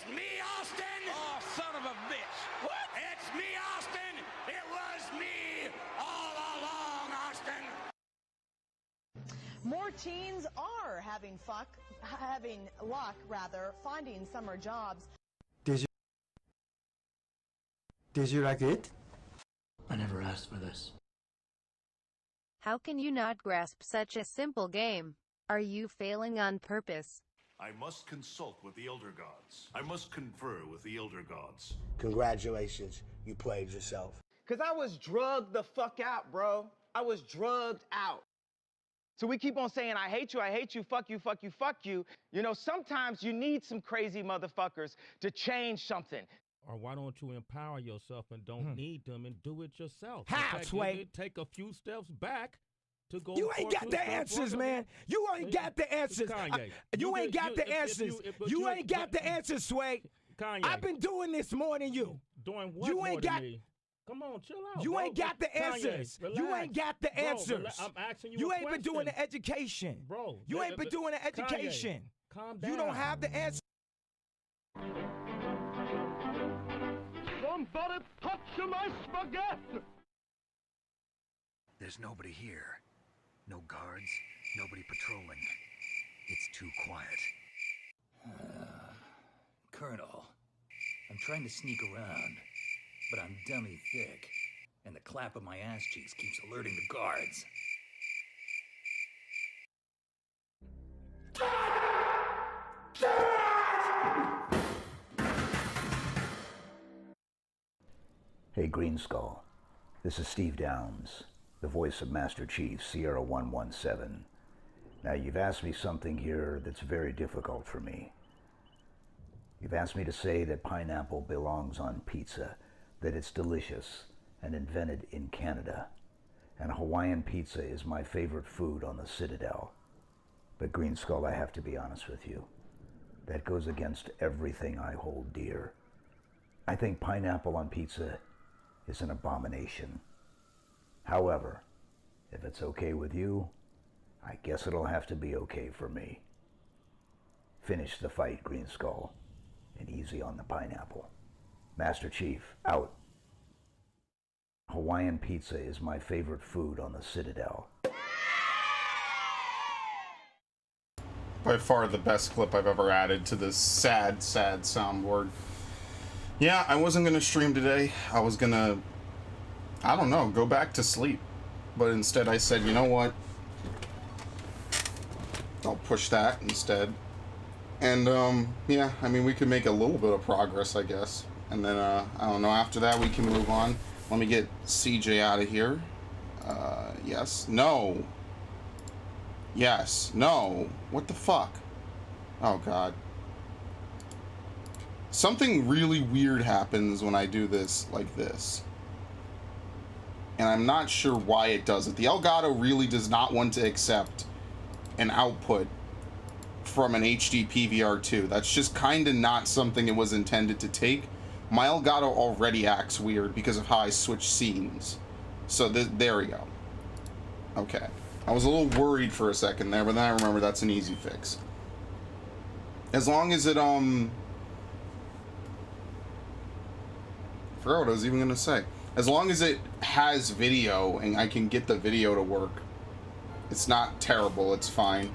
It's me, Austin! Oh, son of a bitch! What? It's me, Austin! It was me all along, Austin! More teens are having luck finding summer jobs. Did you like it? I never asked for this. How can you not grasp such a simple game? Are you failing on purpose? I must consult with the Elder Gods. I must confer with the Elder Gods. Congratulations, you played yourself. Cause I was drugged the fuck out, bro. I was drugged out. So we keep on saying, I hate you, fuck you, fuck you, fuck you. You know, sometimes you need some crazy motherfuckers to change something. Or why don't you empower yourself and don't need them and do it yourself? How, Sway? Take a few steps back to go. You ain't got the answers, man. You ain't got the answers. You ain't got the answers. You ain't got the answers, Sway. Kanye, I've been doing this more than you. Doing what? You ain't got. Come on, chill out. You bro. ain't got the answers. Kanye, you ain't got the answers. I'm asking you. You a ain't been doing the education, bro. You ain't been doing the education. Kanye, calm down. You don't have the answer. Somebody touch my spaghetti! There's nobody here. No guards, nobody patrolling. It's too quiet. Colonel, I'm trying to sneak around, but I'm dummy thick, and the clap of my ass cheeks keeps alerting the guards. Hey, Green Skull. This is Steve Downs, the voice of Master Chief, Sierra 117. Now, you've asked me something here that's very difficult for me. You've asked me to say that pineapple belongs on pizza, that it's delicious and invented in Canada. And Hawaiian pizza is my favorite food on the Citadel. But Green Skull, I have to be honest with you. That goes against everything I hold dear. I think pineapple on pizza is an abomination. However, if it's okay with you, I guess it'll have to be okay for me. Finish the fight, Green Skull, and easy on the pineapple. Master Chief, out. Hawaiian pizza is my favorite food on the Citadel. By far the best clip I've ever added to this sad, sad soundboard. Yeah, I wasn't going to stream today. I was going to, I don't know, go back to sleep. But instead I said, you know what? I'll push that instead. And, yeah, I mean, we could make a little bit of progress, I guess. And then, I don't know, after that we can move on. Let me get CJ out of here. Yes. No. Yes. No. What the fuck? Oh, God. Something really weird happens when I do this like this. And I'm not sure why it does it. The Elgato really does not want to accept an output from an HD PVR2. That's just kind of not something it was intended to take. My Elgato already acts weird because of how I switch scenes. So there we go. Okay. I was a little worried for a second there, but then I remember that's an easy fix. As long as it, I forgot what I was even gonna say. As long as it has video and I can get the video to work, it's not terrible, it's fine.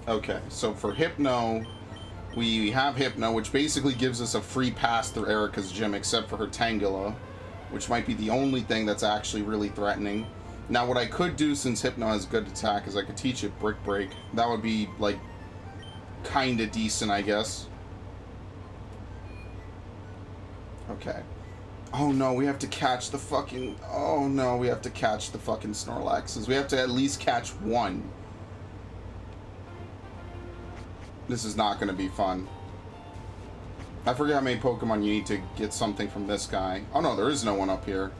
Okay, so for Hypno, we have Hypno, which basically gives us a free pass through Erica's gym, except for her Tangela, which might be the only thing that's actually really threatening. Now, what I could do, since Hypno has good attack, is I could teach it Brick Break. That would be, like, kinda decent, I guess. Okay. Oh no, we have to catch the fucking... Oh no, we have to catch the fucking Snorlaxes. We have to at least catch one. This is not gonna be fun. I forget how many Pokemon you need to get something from this guy. Oh no, there is no one up here.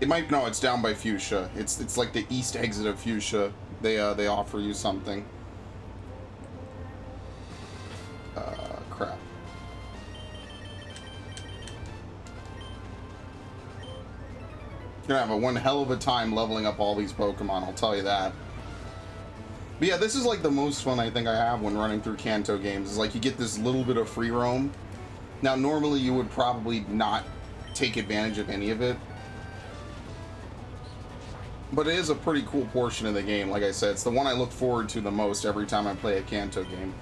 It might... No, it's down by Fuchsia. It's like the east exit of Fuchsia. They offer you something. Crap. You're gonna have one hell of a time leveling up all these Pokemon, I'll tell you that. But yeah, this is like the most fun I think I have when running through Kanto games. Is like you get this little bit of free roam. Now, normally you would probably not take advantage of any of it. But it is a pretty cool portion of the game. Like I said, it's the one I look forward to the most every time I play a Kanto game.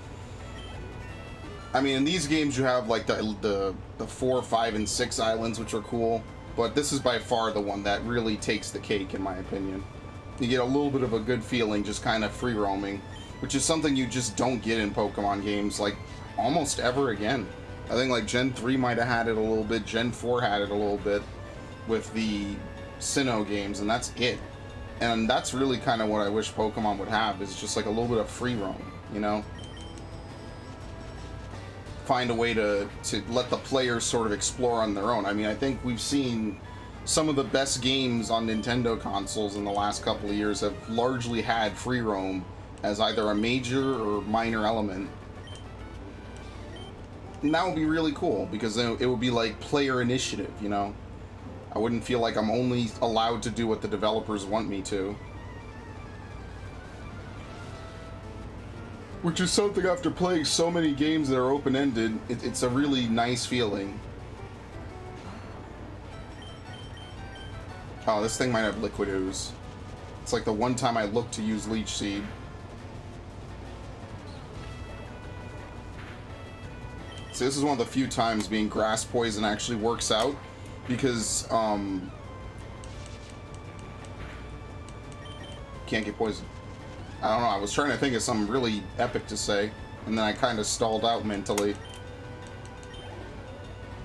I mean, in these games you have like the 4, 5, and 6 islands, which are cool. But this is by far the one that really takes the cake, in my opinion. You get a little bit of a good feeling just kind of free roaming, which is something you just don't get in Pokemon games like almost ever again. I think like Gen 3 might have had it a little bit, Gen 4 had it a little bit with the Sinnoh games, and that's it. And that's really kind of what I wish Pokemon would have, is just like a little bit of free roam, you know? Find a way to let the players sort of explore on their own. I mean, I think we've seen some of the best games on Nintendo consoles in the last couple of years have largely had free roam as either a major or minor element. And that would be really cool, because it would be like player initiative, you know? I wouldn't feel like I'm only allowed to do what the developers want me to. Which is something, after playing so many games that are open-ended, it's a really nice feeling. Oh, this thing might have Liquid Ooze. It's like the one time I looked to use Leech Seed. So this is one of the few times being Grass Poison actually works out, because can't get poisoned. I don't know, I was trying to think of something really epic to say, and then I kind of stalled out mentally.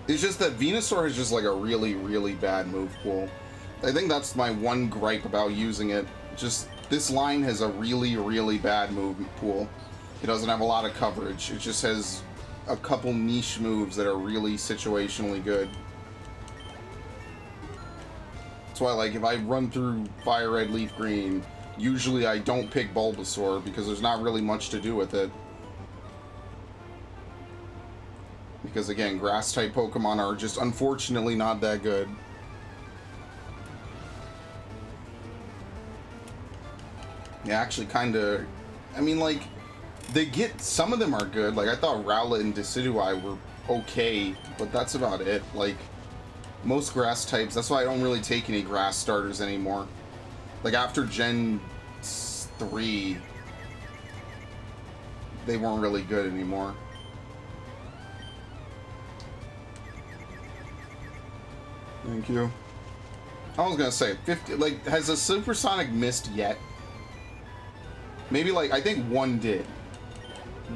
It's just that Venusaur is just like a really, really bad move pool. I think that's my one gripe about using it. Just, this line has a really, really bad move pool. It doesn't have a lot of coverage. It just has a couple niche moves that are really situationally good. That's why, like, if I run through Fire Red, Leaf Green, usually I don't pick Bulbasaur because there's not really much to do with it. Because, again, Grass-type Pokemon are just unfortunately not that good. Yeah, actually, kind of... I mean, like, they get... Some of them are good. Like, I thought Rowlet and Decidueye were okay, but that's about it. Like, most grass types... That's why I don't really take any grass starters anymore. Like, after Gen 3, they weren't really good anymore. Thank you. I was gonna say, 50... Like, has a Supersonic missed yet? Maybe, like, I think one did.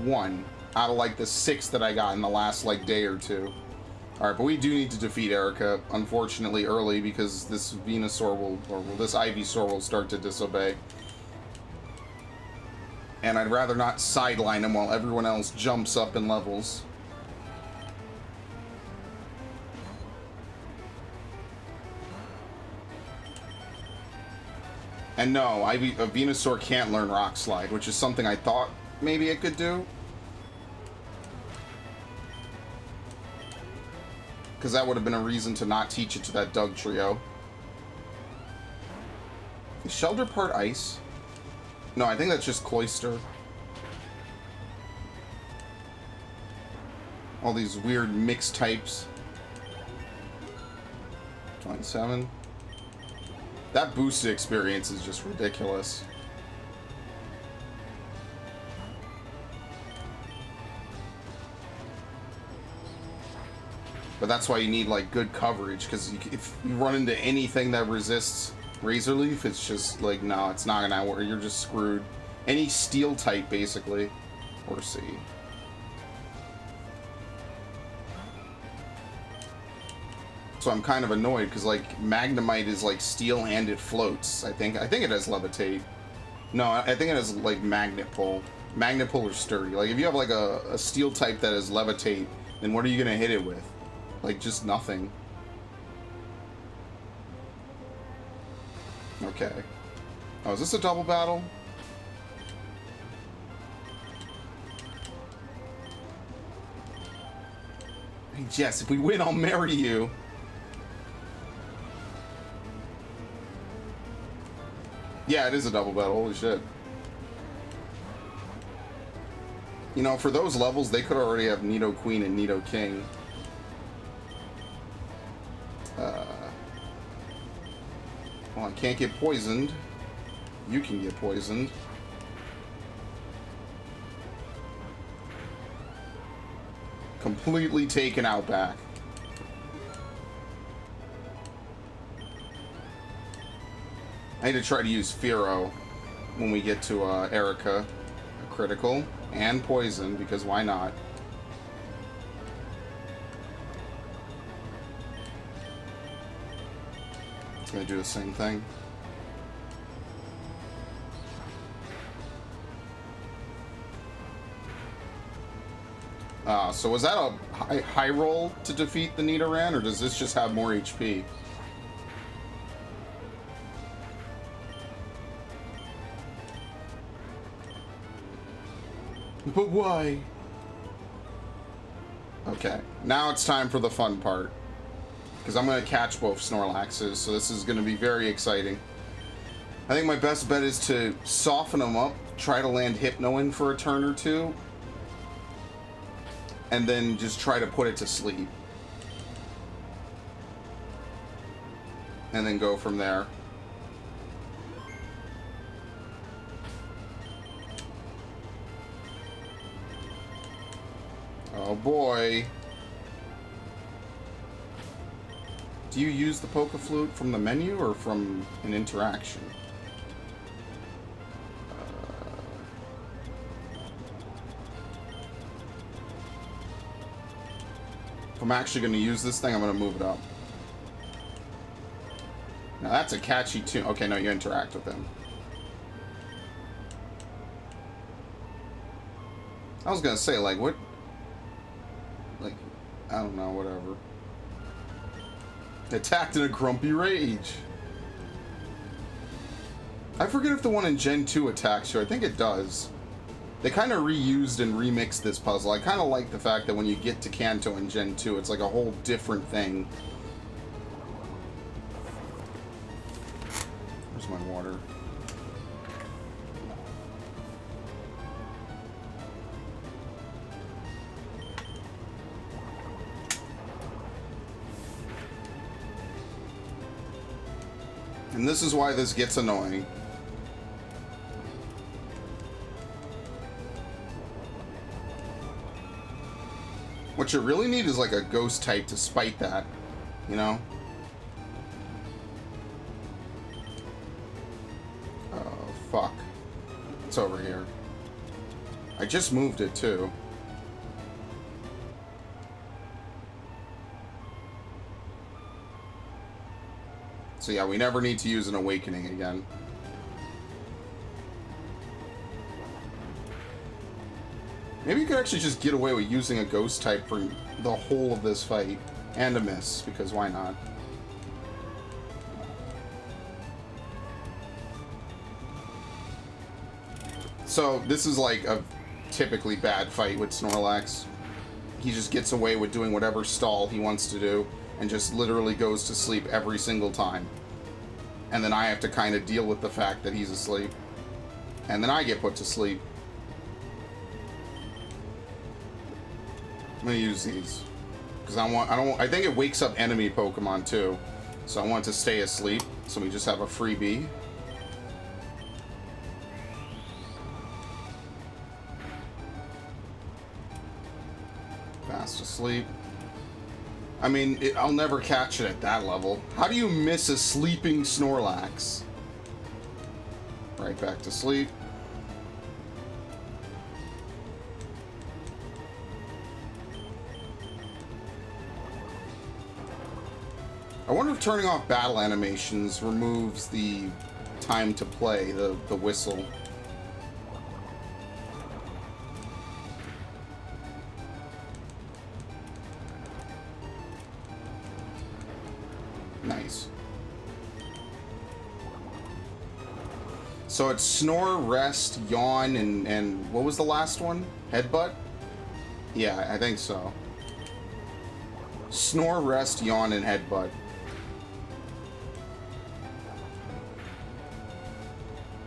One out of, like, the 6 that I got in the last, like, day or two. Alright, but we do need to defeat Erica, unfortunately, early, because this Venusaur will, or this Ivysaur will start to disobey. And I'd rather not sideline him while everyone else jumps up in levels. And no, Venusaur can't learn Rock Slide, which is something I thought maybe it could do. Because that would have been a reason to not teach it to that Dugtrio. Is Shelter part ice? No, I think that's just Cloyster. All these weird mixed types. 27. That boosted experience is just ridiculous. But that's why you need, like, good coverage, because if you run into anything that resists Razor Leaf, it's just like, no, it's not gonna work. You're just screwed. Any steel type, basically. Or C. So I'm kind of annoyed, because, like, Magnemite is, like, steel and it floats. I think it has Levitate. No, I think it has, like, Magnet Pull. Magnet Pull or Sturdy. Like, if you have, like, a steel type that has Levitate, then what are you gonna hit it with? Like, just nothing. Okay. Oh, is this a double battle? Hey, Jess, if we win, I'll marry you. Yeah, it is a double battle. Holy shit. You know, for those levels, they could already have Nido Queen and Nido King. Well, I can't get poisoned. You can get poisoned. Completely taken out back. I need to try to use Firo when we get to Erica. A critical and poison, because why not? It's gonna do the same thing. So was that a high roll to defeat the Nidoran, or does this just have more HP? But why? Okay, now it's time for the fun part. Because I'm going to catch both Snorlaxes, so this is going to be very exciting. I think my best bet is to soften them up, try to land Hypno in for a turn or two, and then just try to put it to sleep. And then go from there. Oh boy. Do you use the Poké-Flute from the menu or from an interaction? If I'm actually going to use this thing, I'm going to move it up. Now that's a catchy tune. Okay, no, you interact with him. I was going to say, like, what? Like, I don't know, whatever. Attacked in a grumpy rage. I forget if the one in Gen 2 attacks you. I think it does. They kind of reused and remixed this puzzle. I kind of like the fact that when you get to Kanto in Gen 2, it's like a whole different thing. Where's my water? And this is why this gets annoying. What you really need is like a ghost type to spite that, you know? Oh, fuck. It's over here. I just moved it too. So yeah, we never need to use an awakening again. Maybe you could actually just get away with using a ghost type for the whole of this fight. And a miss, because why not? So this is like a typically bad fight with Snorlax. He just gets away with doing whatever stall he wants to do, and just literally goes to sleep every single time. And then I have to kind of deal with the fact that he's asleep. And then I get put to sleep. I'm gonna use these. Because I think it wakes up enemy Pokemon too. So I want to stay asleep. So we just have a freebie. Fast asleep. I mean, I'll never catch it at that level. How do you miss a sleeping Snorlax? Right back to sleep. I wonder if turning off battle animations removes the time to play, the whistle. Nice. So it's snore, rest, yawn, and what was the last one? Headbutt? Yeah, I think so. Snore, rest, yawn, and headbutt.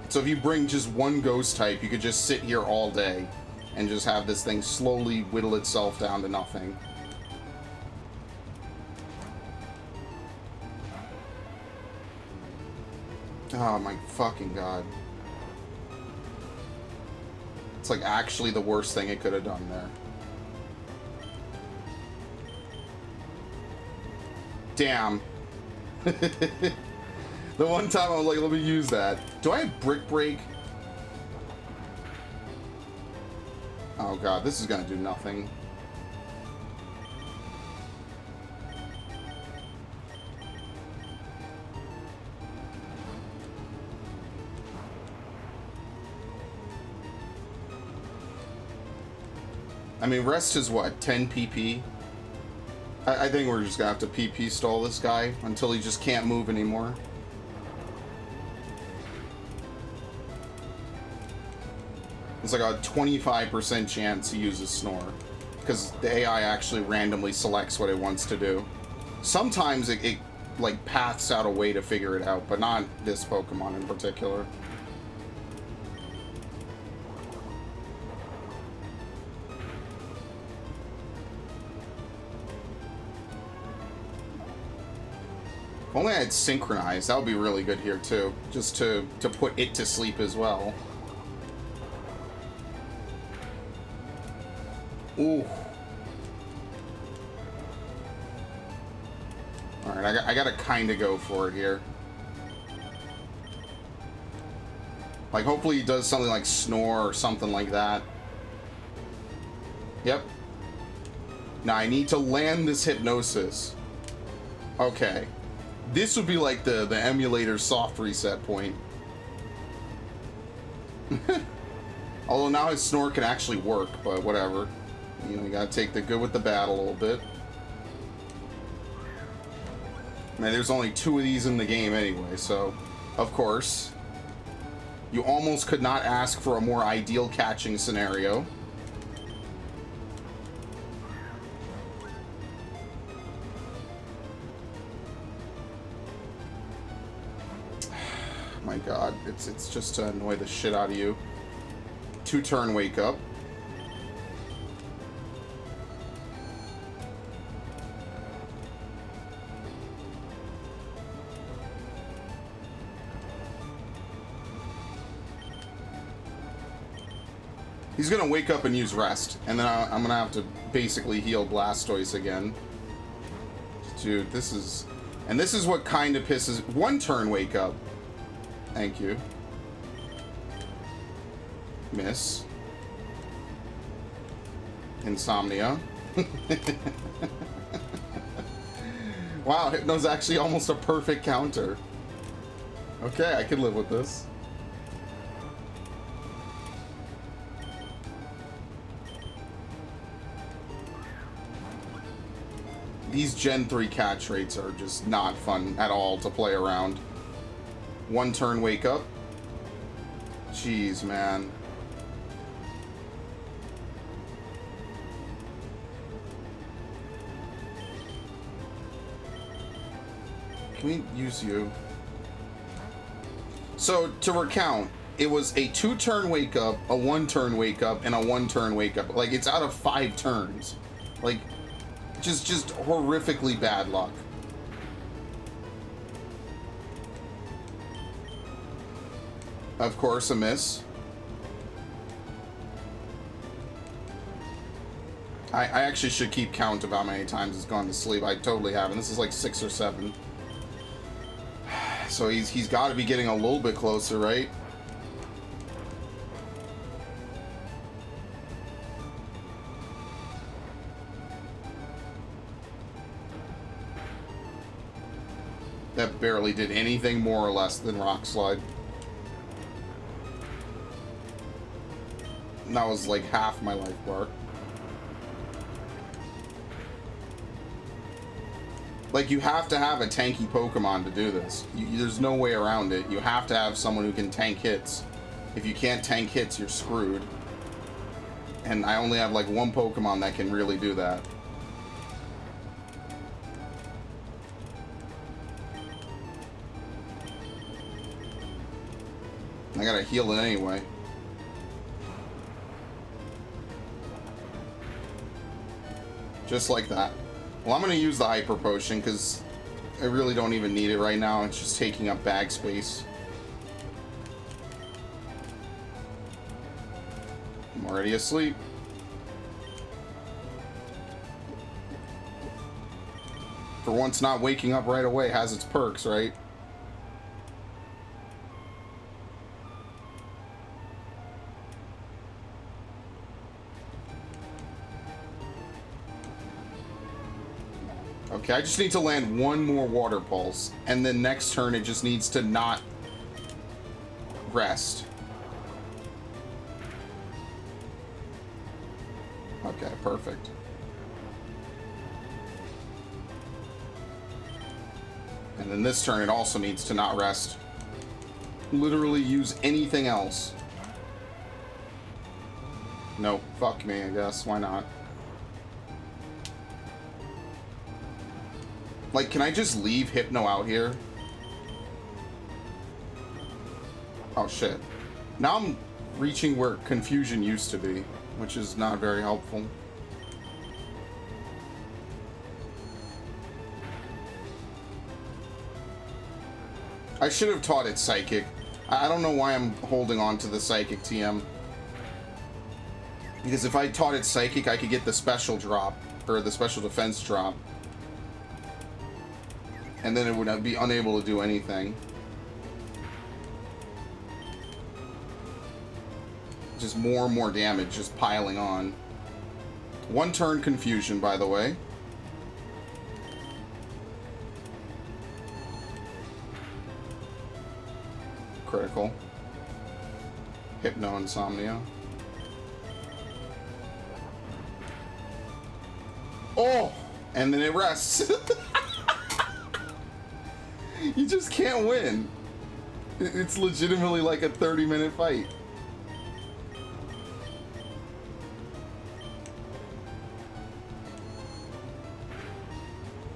So if you bring just one ghost type, you could just sit here all day and just have this thing slowly whittle itself down to nothing. Oh my fucking god. It's like actually the worst thing it could have done there. Damn. The one time I was like, let me use that. Do I have Brick Break? Oh god, this is gonna do nothing. I mean, rest is what, 10 PP? I think we're just gonna have to PP stall this guy until he just can't move anymore. It's like a 25% chance he uses Snore, because the AI actually randomly selects what it wants to do. Sometimes it like paths out a way to figure it out, but not this Pokemon in particular. If only I had Synchronize, that would be really good here too, just to put it to sleep as well. Ooh. Alright, I gotta kinda go for it here. Like, hopefully he does something like Snore or something like that. Yep. Now I need to land this Hypnosis. Okay. This would be like the emulator soft reset point. Although now his Snore can actually work, but whatever. You know, you gotta take the good with the bad a little bit. Man, there's only 2 of these in the game anyway, so of course. You almost could not ask for a more ideal catching scenario. My god, it's just to annoy the shit out of you. 2-turn wake up. He's gonna wake up and use rest, and then I'm gonna have to basically heal Blastoise again. Dude, this is... And this is what kind of pisses... 1-turn wake up. Thank you. Miss. Insomnia. Wow, Hypno's actually almost a perfect counter. Okay, I can live with this. These Gen 3 catch rates are just not fun at all to play around. 1-turn wake up. Jeez, man. Can we use you? So, to recount, it was a 2-turn wake up, a 1-turn wake up, and a 1-turn wake up. Like, it's out of 5 turns. Like, just horrifically bad luck. Of course, a miss. I actually should keep count of how many times it's gone to sleep. I totally haven't. This is like 6 or 7. So he's got to be getting a little bit closer, right? That barely did anything more or less than Rock Slide. And that was like half my life bar. Like, you have to have a tanky Pokemon to do this. There's no way around it. You have to have someone who can tank hits. If you can't tank hits, you're screwed. And I only have like 1 Pokemon that can really do that. I gotta heal it anyway. Just like that. Well, I'm going to use the Hyper Potion because I really don't even need it right now. It's just taking up bag space. I'm already asleep. For once, not waking up right away has its perks, right? Okay, I just need to land one more Water Pulse, and then next turn it just needs to not rest. Okay, perfect. And then this turn it also needs to not rest. Literally use anything else. Nope, fuck me, I guess. Why not? Like, can I just leave Hypno out here? Oh, shit. Now I'm reaching where Confusion used to be, which is not very helpful. I should have taught it Psychic. I don't know why I'm holding on to the Psychic TM. Because if I taught it Psychic, I could get the special drop, or the special defense drop. And then it would be unable to do anything. Just more and more damage just piling on. One turn Confusion, by the way. Critical. Hypno Insomnia. Oh! And then it rests. You just can't win. It's legitimately like a 30-minute fight.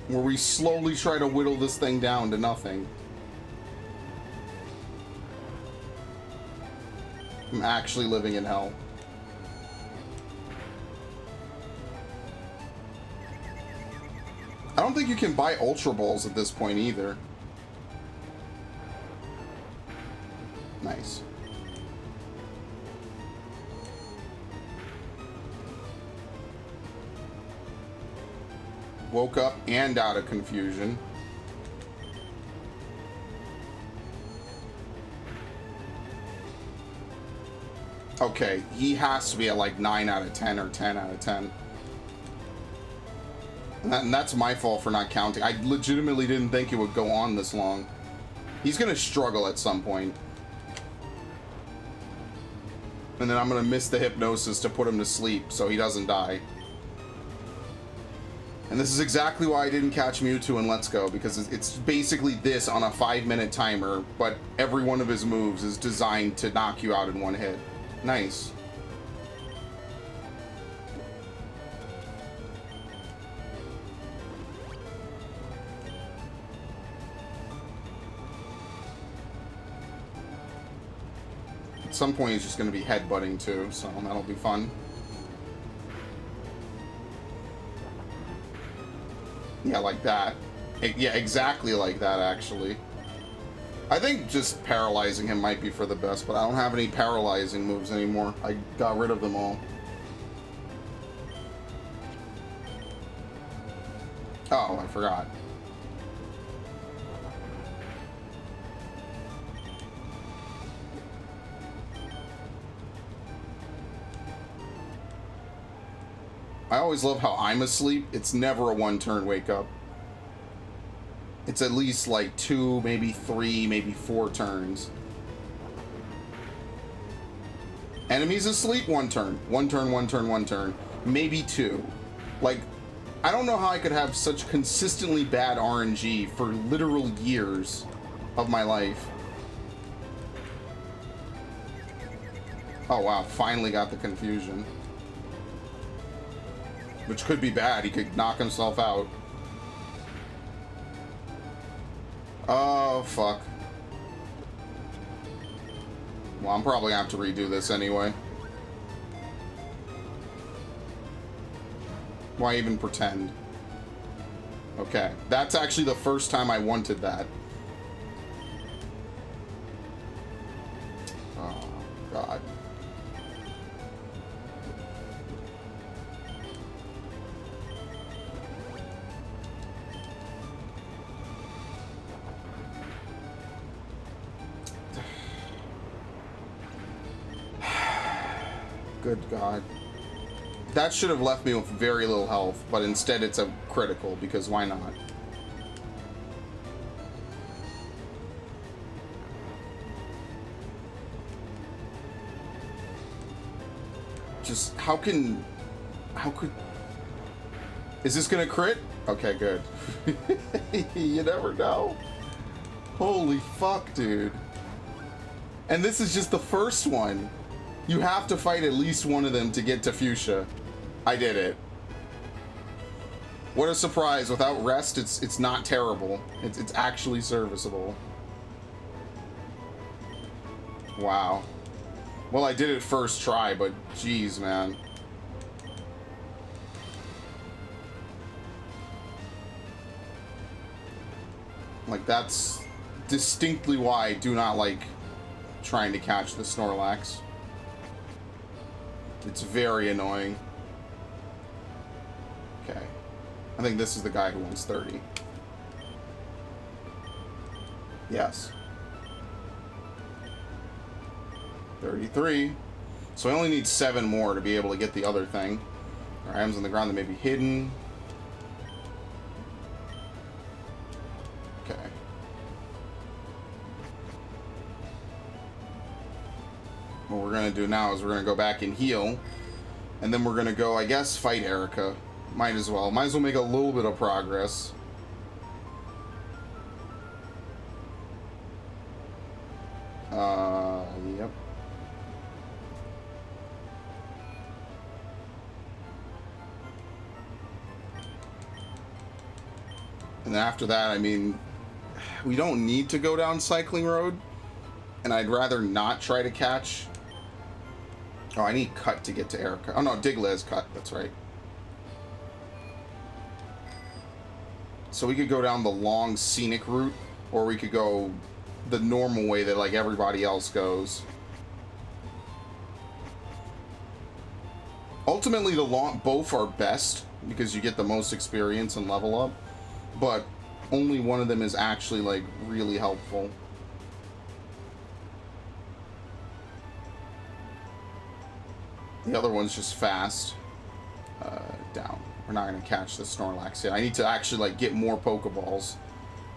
Where we slowly try to whittle this thing down to nothing. I'm actually living in hell. I don't think you can buy Ultra Balls at this point either. Nice. Woke up and out of Confusion. Okay, he has to be at like 9 out of 10 or 10 out of 10. And that's my fault for not counting. I legitimately didn't think it would go on this long. He's gonna struggle at some point. And then I'm gonna miss the hypnosis to put him to sleep so he doesn't die. And this is exactly why I didn't catch Mewtwo in Let's Go, because it's basically this on a 5-minute timer, but every one of his moves is designed to knock you out in one hit. Nice. At some point he's just going to be headbutting too, so that'll be fun. Yeah, like that. Yeah, exactly like that, actually. I think just paralyzing him might be for the best, but I don't have any paralyzing moves anymore. I got rid of them all. Oh, I forgot. I always love how I'm asleep. It's never a one-turn wake up. It's at least like 2, maybe 3, maybe 4 turns. Enemies asleep, 1 turn. 1 turn, 1 turn, 1 turn. Maybe 2. Like, I don't know how I could have such consistently bad RNG for literal years of my life. Oh wow, finally got the Confusion. Which could be bad. He could knock himself out. Oh, fuck. Well, I'm probably gonna have to redo this anyway. Why even pretend? Okay, that's actually the first time I wanted that. Oh, God. Good God. That should have left me with very little health, but instead it's a critical, because why not? Just, how could... Is this gonna crit? Okay, good. You never know. Holy fuck, dude. And this is just the first one. You have to fight at least one of them to get to Fuchsia. I did it. What a surprise. Without rest, it's not terrible. It's actually serviceable. Wow. Well, I did it first try, but geez, man. Like, that's distinctly why I do not like trying to catch the Snorlax. It's very annoying. Okay. I think this is the guy who wants 30. Yes. 33. So I only need 7 more to be able to get the other thing. Our items on the ground that may be hidden. Okay. What we're going to do now is we're going to go back and heal. And then we're going to go, I guess, fight Erica. Might as well. Might as well make a little bit of progress. Yep. And after that, I mean, we don't need to go down Cycling Road. And I'd rather not try to catch... Oh, I need Cut to get to Erica. Oh, no, Diglett is Cut. That's right. So we could go down the long, scenic route, or we could go the normal way that, like, everybody else goes. Ultimately, both are best, because you get the most experience and level up, but only one of them is actually, like, really helpful. The other one's just fast. Down. We're not going to catch the Snorlax yet. I need to actually, like, get more Pokeballs.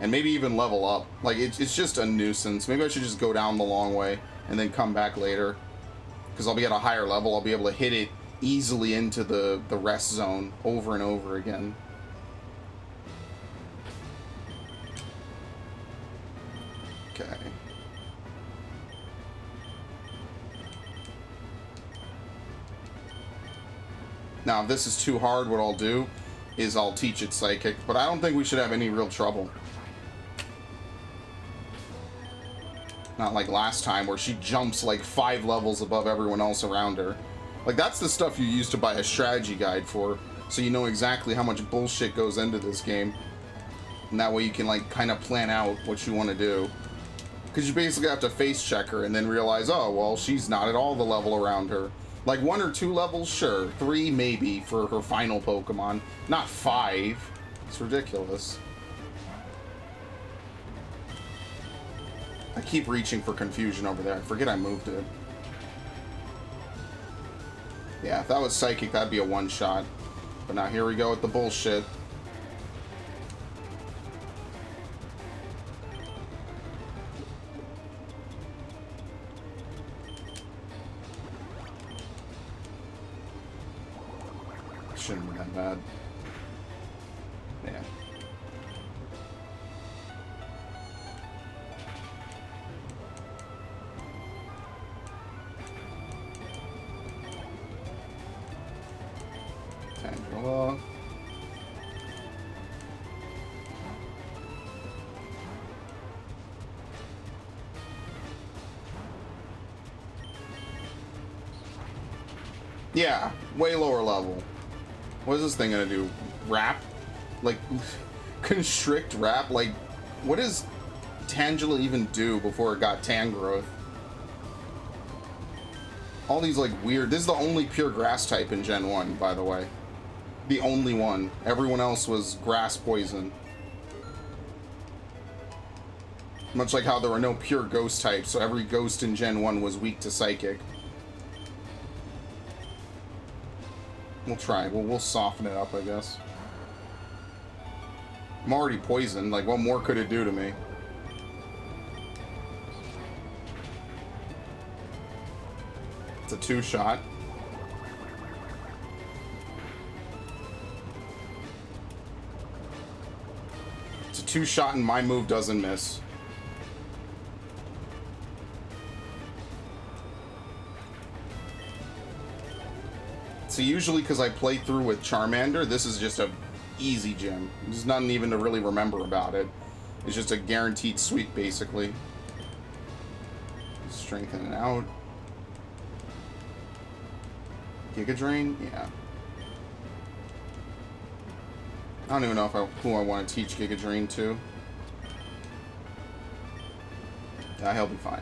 And maybe even level up. Like, it's just a nuisance. Maybe I should just go down the long way and then come back later. Because I'll be at a higher level. I'll be able to hit it easily into the rest zone over and over again. Okay. Now, if this is too hard, what I'll do is I'll teach it Psychic, but I don't think we should have any real trouble. Not like last time, where she jumps like 5 levels above everyone else around her. Like, that's the stuff you use to buy a strategy guide for, so you know exactly how much bullshit goes into this game. And that way you can, like, kind of plan out what you want to do. Because you basically have to face check her and then realize, oh, well, she's not at all the level around her. Like 1 or 2 levels, sure. 3 maybe for her final Pokemon. Not 5. It's ridiculous. I keep reaching for confusion over there. I forget I moved it. Yeah, if that was Psychic, that'd be a one-shot. But now here we go with the bullshit. Shouldn't be that bad. Yeah. Tangela. Yeah, way lower level. What is this thing gonna do? Wrap? Like, constrict wrap? Like, what does Tangela even do before it got Tangrowth? All these, like, weird... This is the only pure grass type in Gen 1, by the way. The only one. Everyone else was grass poison. Much like how there were no pure ghost types, so every ghost in Gen 1 was weak to psychic. We'll try. We'll soften it up, I guess. I'm already poisoned. Like, what more could it do to me? It's a 2-shot. It's a 2-shot and my move doesn't miss. So usually because I play through with Charmander, this is just a easy gym. There's nothing even to really remember about it. It's just a guaranteed sweep, basically. Strengthen it out. Giga Drain? Yeah. I don't even know who I want to teach Giga Drain to. Yeah, he'll be fine.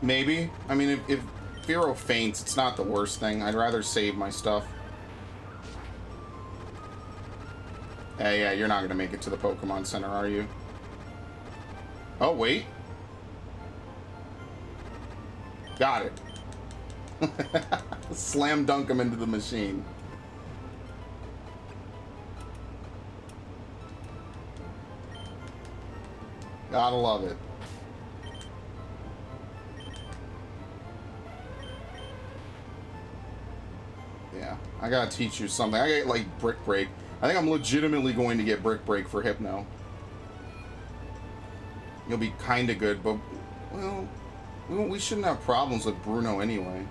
Maybe. I mean, if Firo faints, it's not the worst thing. I'd rather save my stuff. Hey, yeah, you're not going to make it to the Pokemon Center, are you? Oh, wait. Got it. Slam dunk him into the machine. Gotta love it. Yeah, I gotta teach you something. I get like Brick Break. I think I'm legitimately going to get Brick Break for Hypno. You'll be kind of good, but well, we shouldn't have problems with Bruno anyway.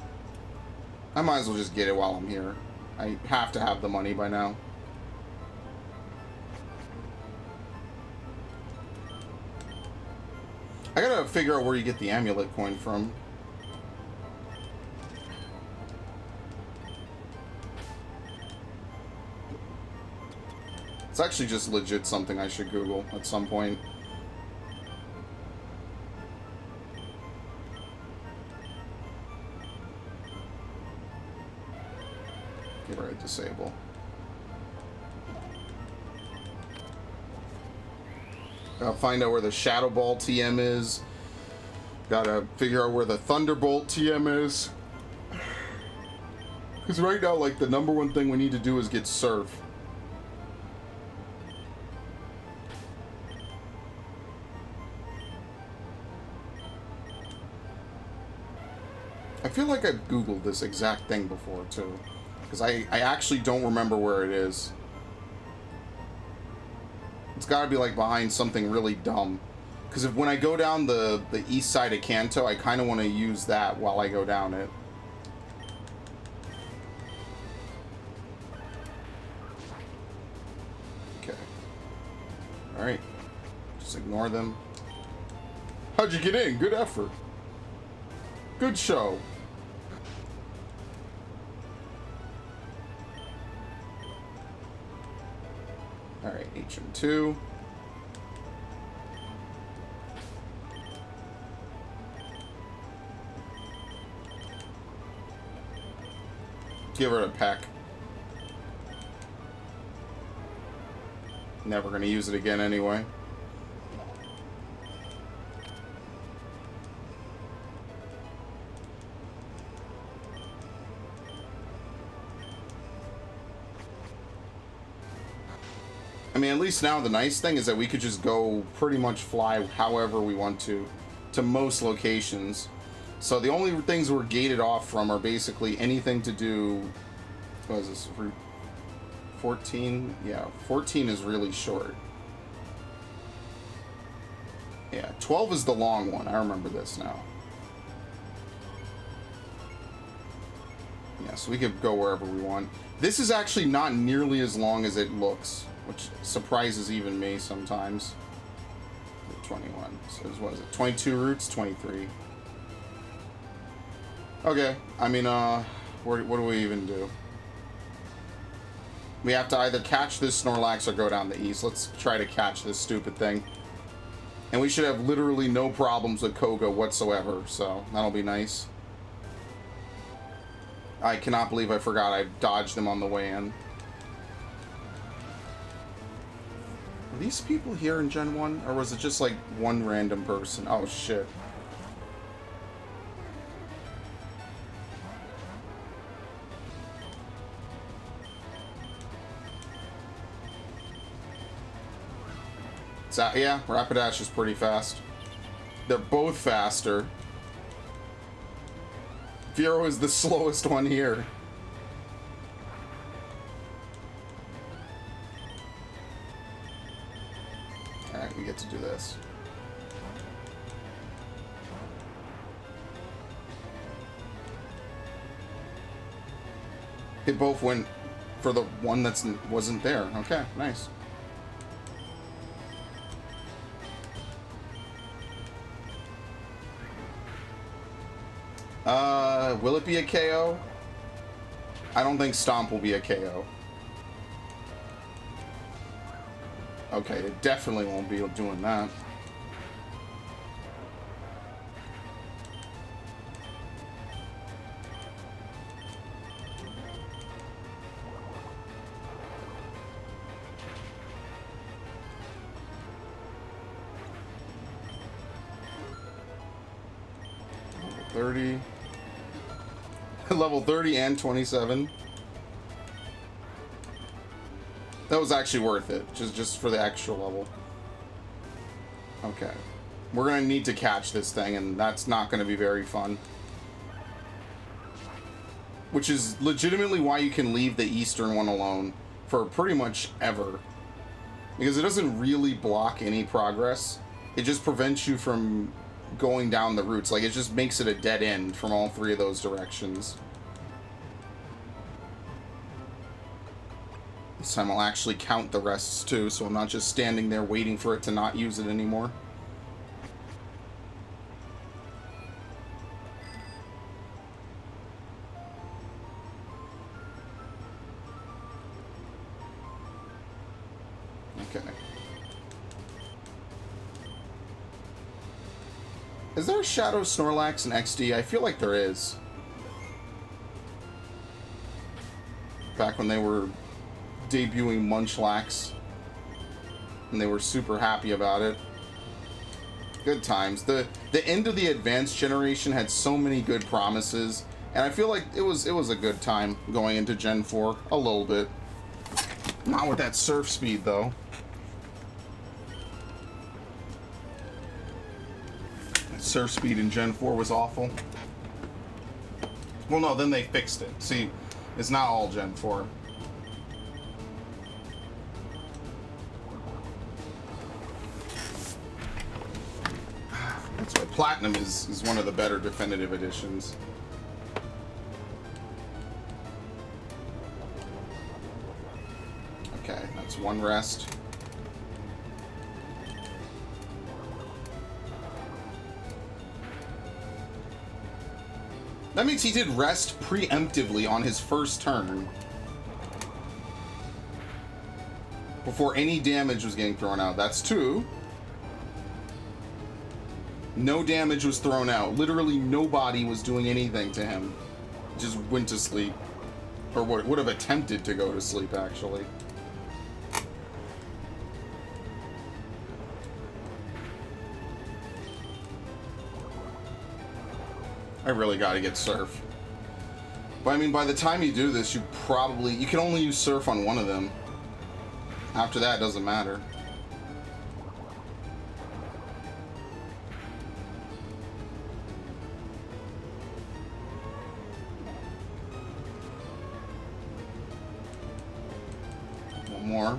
I might as well just get it while I'm here. I have to have the money by now. I gotta figure out where you get the amulet coin from. It's actually just legit something I should Google at some point. Get rid of disable. Gotta find out where the Shadow Ball TM is. Gotta figure out where the Thunderbolt TM is. Because right now, like, the #1 thing we need to do is get Surf. I feel like I've Googled this exact thing before, too. Because I actually don't remember where it is. It's gotta be, like, behind something really dumb. Because when I go down the east side of Kanto, I kind of want to use that while I go down it. Okay. Alright. Just ignore them. How'd you get in? Good effort. Good show. Alright, HM2. Give her a peck. Never gonna use it again anyway. I mean, at least now the nice thing is that we could just go pretty much fly however we want to most locations. So the only things we're gated off from are basically anything to do... What is this? 14? Yeah, 14 is really short. Yeah, 12 is the long one. I remember this now. Yeah, so we could go wherever we want. This is actually not nearly as long as it looks, which surprises even me sometimes. 21. So what is it? 22 roots? 23. Okay. I mean, what do we even do? We have to either catch this Snorlax or go down the east. Let's try to catch this stupid thing. And we should have literally no problems with Koga whatsoever, so that'll be nice. I cannot believe I forgot I dodged them on the way in. Are these people here in Gen 1? Or was it just like one random person? Oh shit. So, yeah, Rapidash is pretty fast. They're both faster. Vero is the slowest one here. Alright, we get to do this. They both went for the one that wasn't there. Okay, nice. Will it be a KO? I don't think Stomp will be a KO. Okay, it definitely won't be doing that. Level 30 and 27. That was actually worth it, just for the extra level. Okay. We're gonna need to catch this thing, and that's not gonna be very fun. Which is legitimately why you can leave the eastern one alone for pretty much ever. Because it doesn't really block any progress. It just prevents you from going down the routes. Like, it just makes it a dead end from all three of those directions. This time I'll actually count the rests too, so I'm not just standing there waiting for it to not use it anymore. Okay. Is there a Shadow Snorlax in XD? I feel like there is. Back when they were debuting Munchlax, and they were super happy about it. Good times. The end of the advanced generation had so many good promises, and I feel like it was a good time going into Gen 4 a little bit. Not with that surf speed though. Surf speed in Gen 4 was awful. Well, no, then they fixed it. See, it's not all Gen 4. That's why Platinum is one of the better definitive editions. Okay, that's one rest. That means he did rest preemptively on his first turn. Before any damage was getting thrown out. That's two. No damage was thrown out. Literally nobody was doing anything to him. Just went to sleep. Or would have attempted to go to sleep, actually. I really gotta get Surf. But I mean, by the time you do this, you can only use Surf on one of them. After that, it doesn't matter. One more.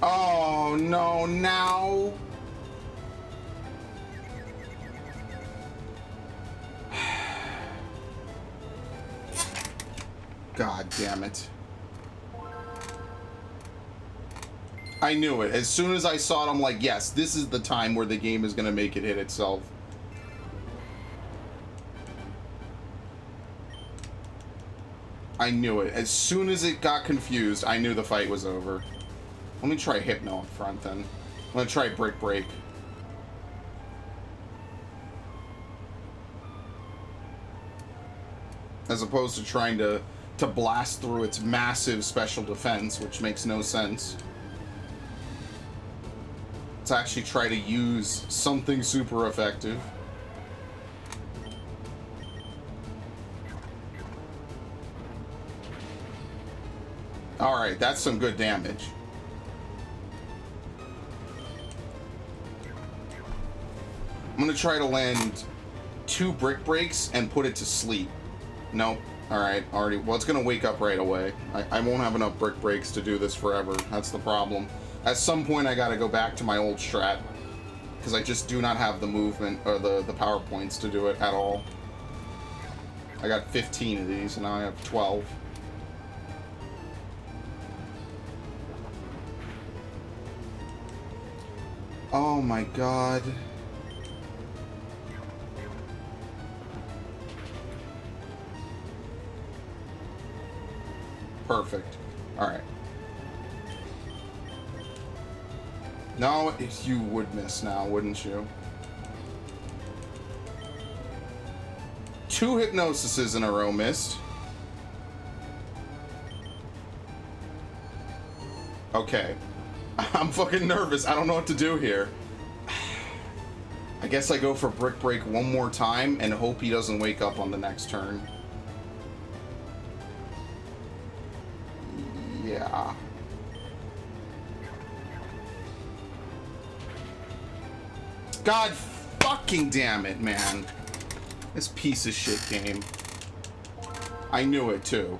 Oh, no, now. God damn it. I knew it. As soon as I saw it, I'm like, yes, this is the time where the game is going to make it hit itself. I knew it. As soon as it got confused, I knew the fight was over. Let me try Hypno up front then. I'm going to try Brick Break. As opposed to trying to blast through its massive special defense, which makes no sense. Let's actually try to use something super effective. Alright, that's some good damage. I'm gonna try to land 2 Brick Breaks and put it to sleep. Nope. Alright, already. Well, it's gonna wake up right away. I won't have enough Brick Breaks to do this forever. That's the problem. At some point, I gotta go back to my old strat. Because I just do not have the movement, or the power points to do it at all. I got 15 of these, and now I have 12. Oh my god. Perfect. Alright. No, you would miss now, wouldn't you? 2 hypnosises in a row missed. Okay. I'm fucking nervous. I don't know what to do here. I guess I go for Brick Break one more time and hope he doesn't wake up on the next turn. Yeah. God fucking damn it, man. This piece of shit game. I knew it too.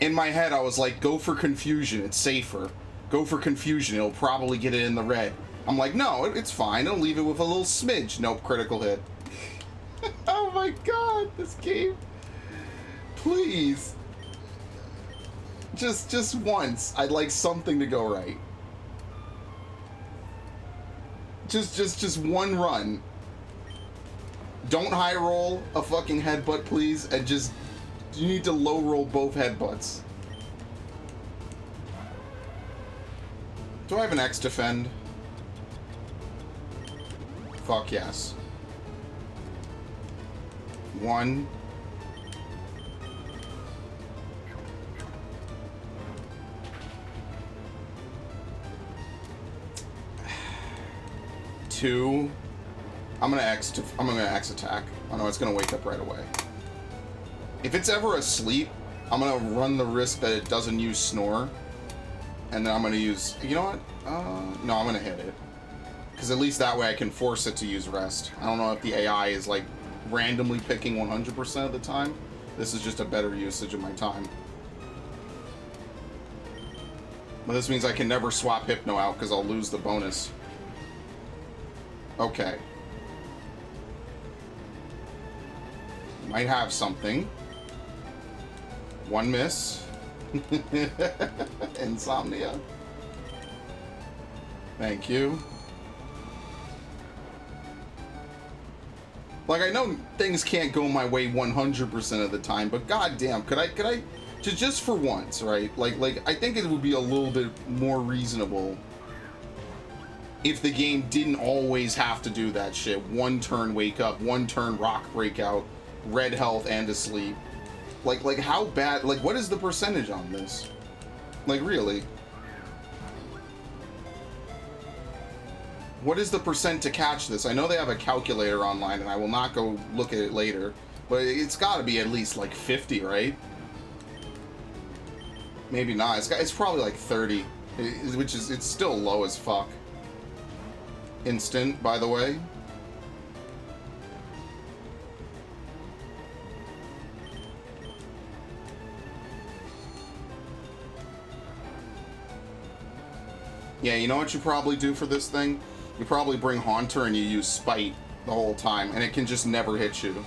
In my head, I was like, go for confusion. It's safer. Go for confusion. It'll probably get it in the red. I'm like, no, it's fine. It'll leave it with a little smidge. Nope, critical hit. Oh my god, this game. Please. Just once. I'd like something to go right. Just one run. Don't high roll a fucking headbutt, please, and just you need to low roll both headbutts. Do I have an X defend? Fuck yes. 1. 2. I'm gonna X attack. Oh no, it's gonna wake up right away. If it's ever asleep, I'm gonna run the risk that it doesn't use snore. And then I'm gonna use, you know what? No, I'm gonna hit it. Because at least that way I can force it to use rest. I don't know if the AI is like randomly picking 100% of the time. This is just a better usage of my time. But this means I can never swap Hypno out because I'll lose the bonus. Okay. Might have something. 1 miss. Insomnia. Thank you. Like, I know things can't go my way 100% of the time, but goddamn, could I just for once, right? Like I think it would be a little bit more reasonable if the game didn't always have to do that shit. 1 turn wake up, 1 turn rock breakout, red health and asleep. Like how bad, like what is the percentage on this? Like really? What is the percent to catch this? I know they have a calculator online and I will not go look at it later, but it's gotta be at least like 50, right? Maybe not, it's probably like 30, which is, it's still low as fuck. Instant, by the way. Yeah, you know what you probably do for this thing? You probably bring Haunter and you use Spite the whole time, and it can just never hit you.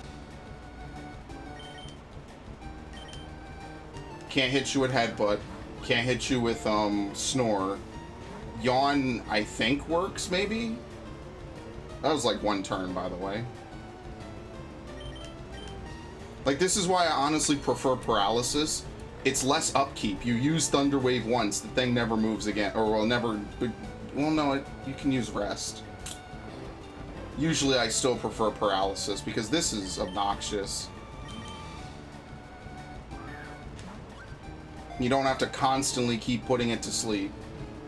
Can't hit you with Headbutt. Can't hit you with Snore. Yawn, I think, works, maybe? That was like one turn, by the way. Like, this is why I honestly prefer Paralysis. It's less upkeep. You use Thunder Wave once, the thing never moves again. Or will never... Well, no, you can use Rest. Usually I still prefer Paralysis, because this is obnoxious. You don't have to constantly keep putting it to sleep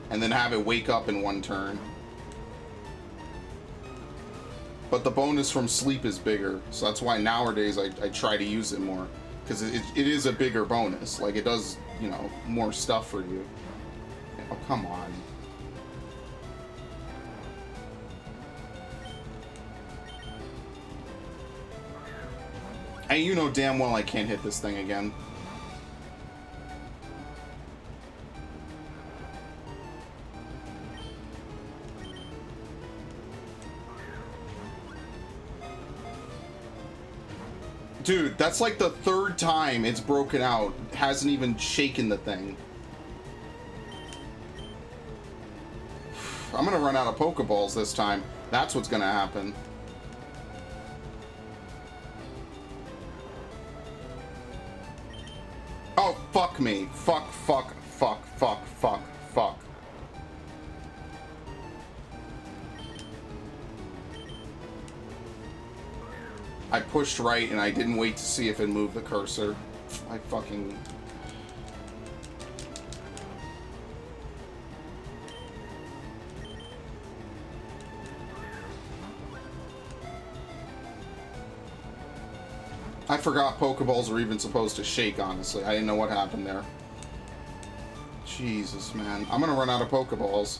and then have it wake up in one turn. But the bonus from sleep is bigger, so that's why nowadays I try to use it more, because it is a bigger bonus. Like, it does, you know, more stuff for you. Oh, come on. And you know damn well I can't hit this thing again. Dude, that's like the third time it's broken out. Hasn't even shaken the thing. I'm gonna run out of Pokeballs this time. That's what's gonna happen. Oh, fuck me. Fuck, fuck, fuck, fuck, fuck, fuck. I pushed right and I didn't wait to see if it moved the cursor. I fucking... I forgot Pokeballs are even supposed to shake, honestly. I didn't know what happened there. Jesus, man. I'm gonna run out of Pokeballs.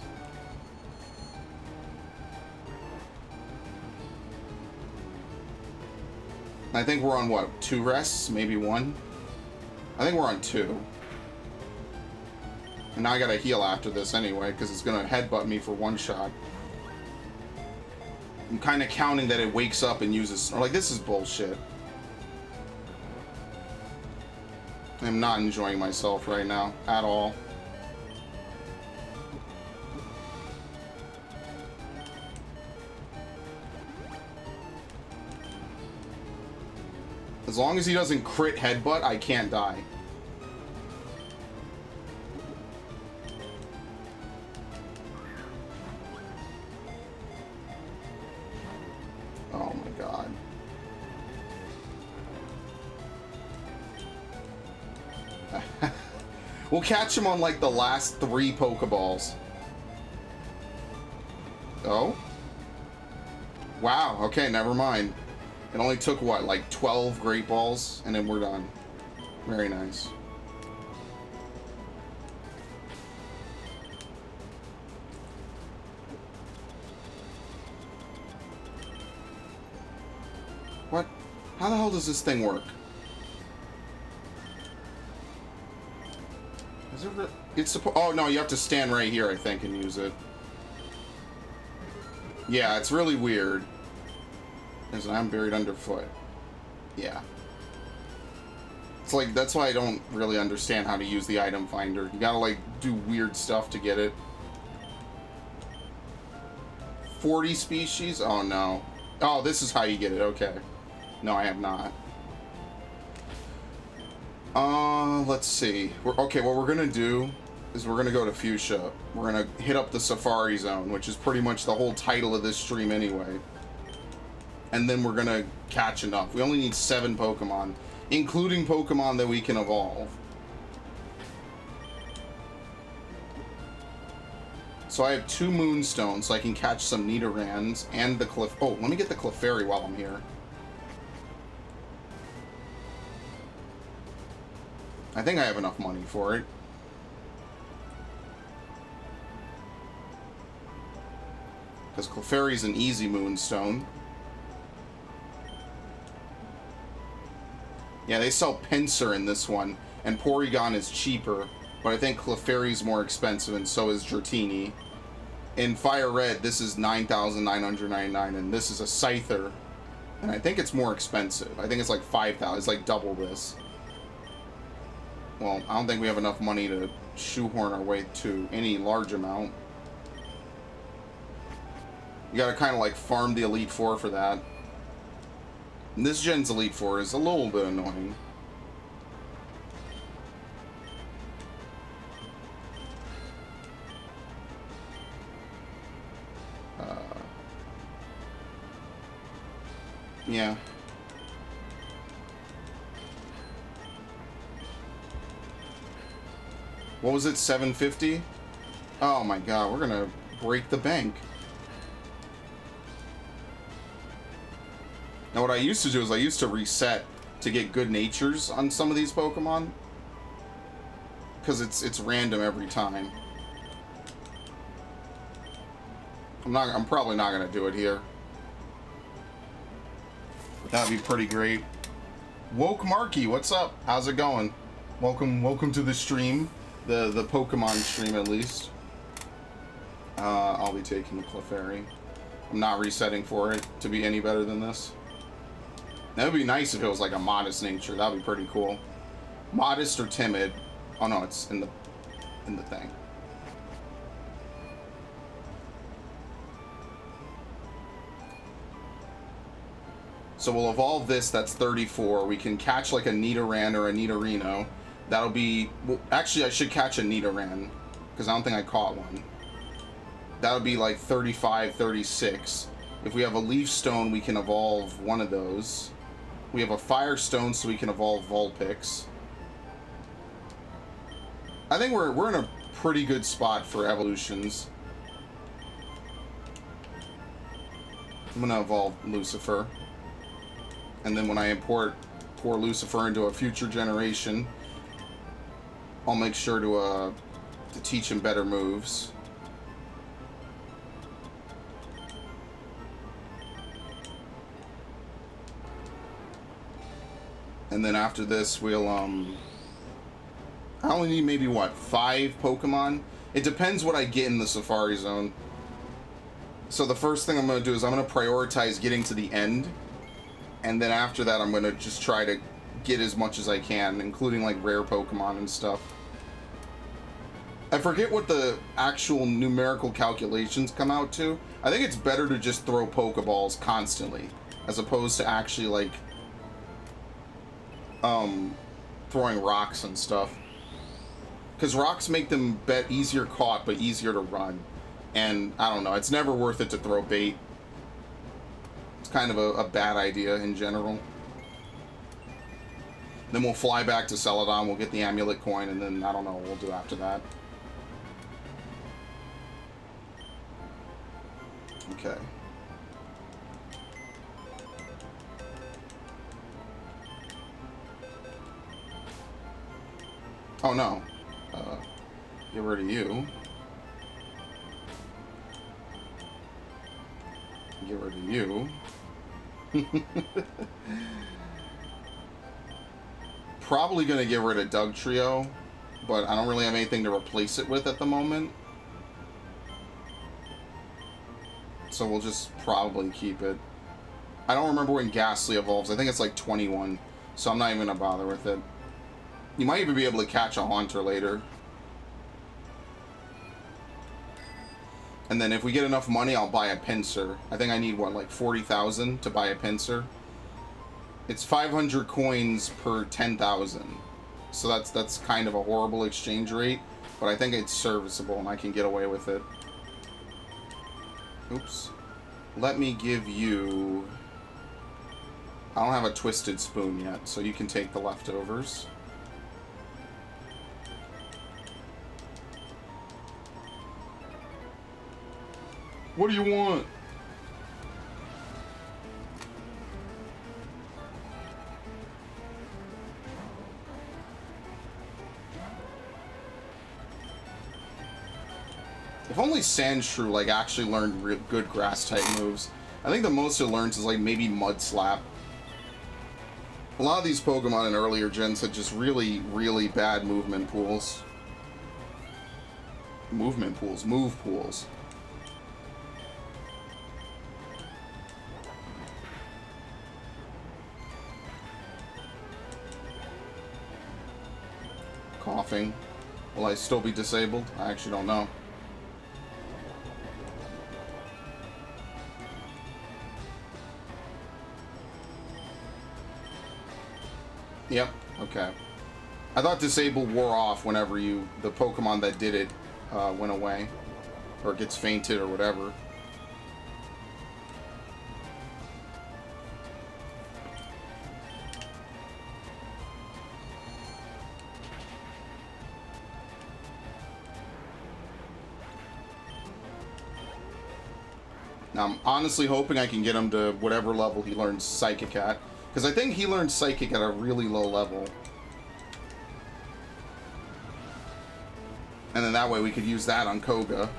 I think we're on, what, 2 rests? Maybe 1? I think we're on 2. And now I gotta heal after this anyway, because it's gonna headbutt me for 1 shot. I'm kind of counting that it wakes up and uses... Like, this is bullshit. I'm not enjoying myself right now, at all. As long as he doesn't crit headbutt, I can't die. Oh my god. We'll catch him on like the last 3 Pokeballs. Oh? Wow, okay, never mind. It only took, what, like 12 Great Balls, and then we're done. Very nice. What? How the hell does this thing work? Is it it's supposed... Oh, no, you have to stand right here, I think, and use it. Yeah, it's really weird. There's an I'm buried underfoot. Yeah. It's like, that's why I don't really understand how to use the item finder. You gotta, like, do weird stuff to get it. 40 species? Oh, no. Oh, this is how you get it. Okay. No, I have not. Let's see. Okay, what we're gonna do is we're gonna go to Fuchsia. We're gonna hit up the Safari Zone, which is pretty much the whole title of this stream anyway. And then we're gonna catch enough. We only need 7 Pokemon, including Pokemon that we can evolve. So I have 2 Moonstones, so I can catch some Nidorans and the Clef... Oh, let me get the Clefairy while I'm here. I think I have enough money for it. Because Clefairy's an easy Moonstone. Yeah, they sell Pinsir in this one, and Porygon is cheaper, but I think Clefairy's more expensive, and so is Dratini. In Fire Red, this is $9,999, and this is a Scyther, and I think it's more expensive. I think it's like $5,000. It's like double this. Well, I don't think we have enough money to shoehorn our way to any large amount. You gotta kind of like farm the Elite Four for that. And this gen's Elite Four is a little bit annoying. Yeah. What was it, 750? Oh my god, we're gonna break the bank. Now what I used to do is I used to reset to get good natures on some of these Pokemon. Because it's random every time. I'm probably not gonna do it here. That'd be pretty great. Woke Marky, what's up? How's it going? Welcome to the stream. The Pokemon stream, at least. I'll be taking the Clefairy. I'm not resetting for it to be any better than this. That would be nice if it was like a modest nature. That would be pretty cool. Modest or timid. Oh no, it's in the thing. So we'll evolve this, that's 34. We can catch like a Nidoran or a Nidorino. That'll be... Well, actually, I should catch a Nidoran, because I don't think I caught one. That'll be like 35, 36. If we have a Leaf Stone, we can evolve one of those. We have a Fire Stone, so we can evolve Vulpix. I think we're in a pretty good spot for evolutions. I'm going to evolve Lucifer. And then when I import poor Lucifer into a future generation, I'll make sure to teach him better moves. And then after this, we'll I only need maybe what, 5 Pokemon? It depends what I get in the Safari Zone. So the first thing I'm going to do is I'm going to prioritize getting to the end. And then after that, I'm going to just try to get as much as I can, including like rare Pokemon and stuff. I forget what the actual numerical calculations come out to. I think it's better to just throw Pokeballs constantly, as opposed to actually like throwing rocks and stuff. Because rocks make them easier caught, but easier to run. And I don't know, it's never worth it to throw bait. It's kind of a bad idea in general. Then we'll fly back to Celadon, we'll get the amulet coin, and then I don't know what we'll do after that. Okay. Oh no. Get rid of you. Get rid of you. Probably gonna get rid of Dugtrio, but I don't really have anything to replace it with at the moment. So we'll just probably keep it. I don't remember when Ghastly evolves. I think it's like 21, so I'm not even gonna bother with it. You might even be able to catch a Haunter later. And then if we get enough money, I'll buy a Pinsir. I think I need, what, like 40,000 to buy a Pinsir? It's 500 coins per 10,000. So that's kind of a horrible exchange rate, but I think it's serviceable and I can get away with it. Oops. Let me give you... I don't have a Twisted Spoon yet, so you can take the leftovers. What do you want? If only Sandshrew like actually learned good grass type moves. I think the most it learns is like maybe Mud Slap. A lot of these Pokemon in earlier gens had just really, really bad movement pools. Move pools. Coughing. Will I still be disabled? I actually don't know. Yep, okay. I thought disable wore off whenever the Pokemon that did it went away. Or gets fainted or whatever. Now, I'm honestly hoping I can get him to whatever level he learns Psychic at. Because I think he learns Psychic at a really low level. And then that way we could use that on Koga.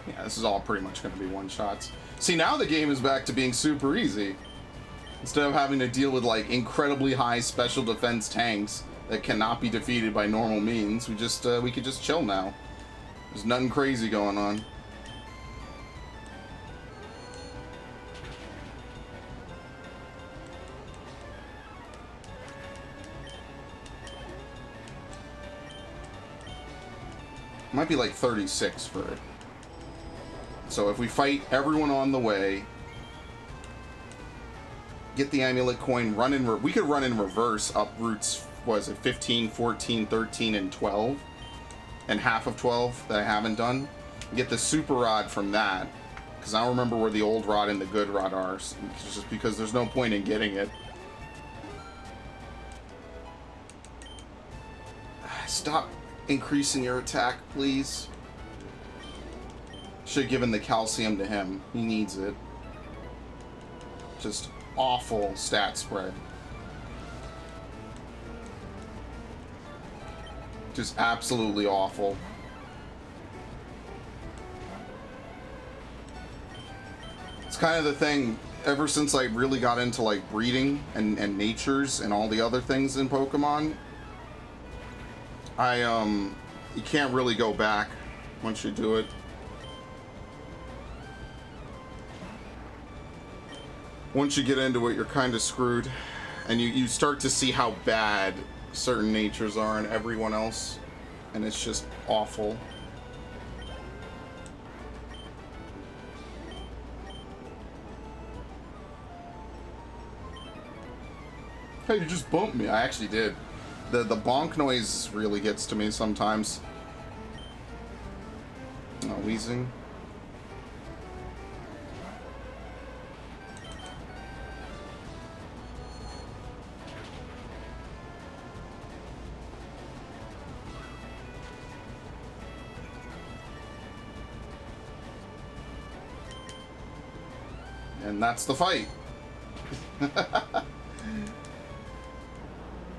Yeah, this is all pretty much going to be one-shots. See, now the game is back to being super easy. Instead of having to deal with, like, incredibly high special defense tanks that cannot be defeated by normal means, we could just chill now. There's nothing crazy going on. Might be like 36 for it. So if we fight everyone on the way, get the amulet coin, we could run in reverse up routes, was it 15, 14, 13, and 12? And half of 12 that I haven't done. Get the super rod from that, because I don't remember where the old rod and the good rod are, just because there's no point in getting it. Stop increasing your attack, please. Should have given the calcium to him. He needs it. Just awful stat spread. Just absolutely awful. It's kind of the thing, ever since I really got into like breeding and natures and all the other things in Pokemon, you can't really go back once you do it. Once you get into it, you're kind of screwed, and you start to see how bad certain natures are in everyone else, and it's just awful. Hey, you just bumped me. I actually did. The bonk noise really gets to me sometimes. Oh, wheezing. And that's the fight.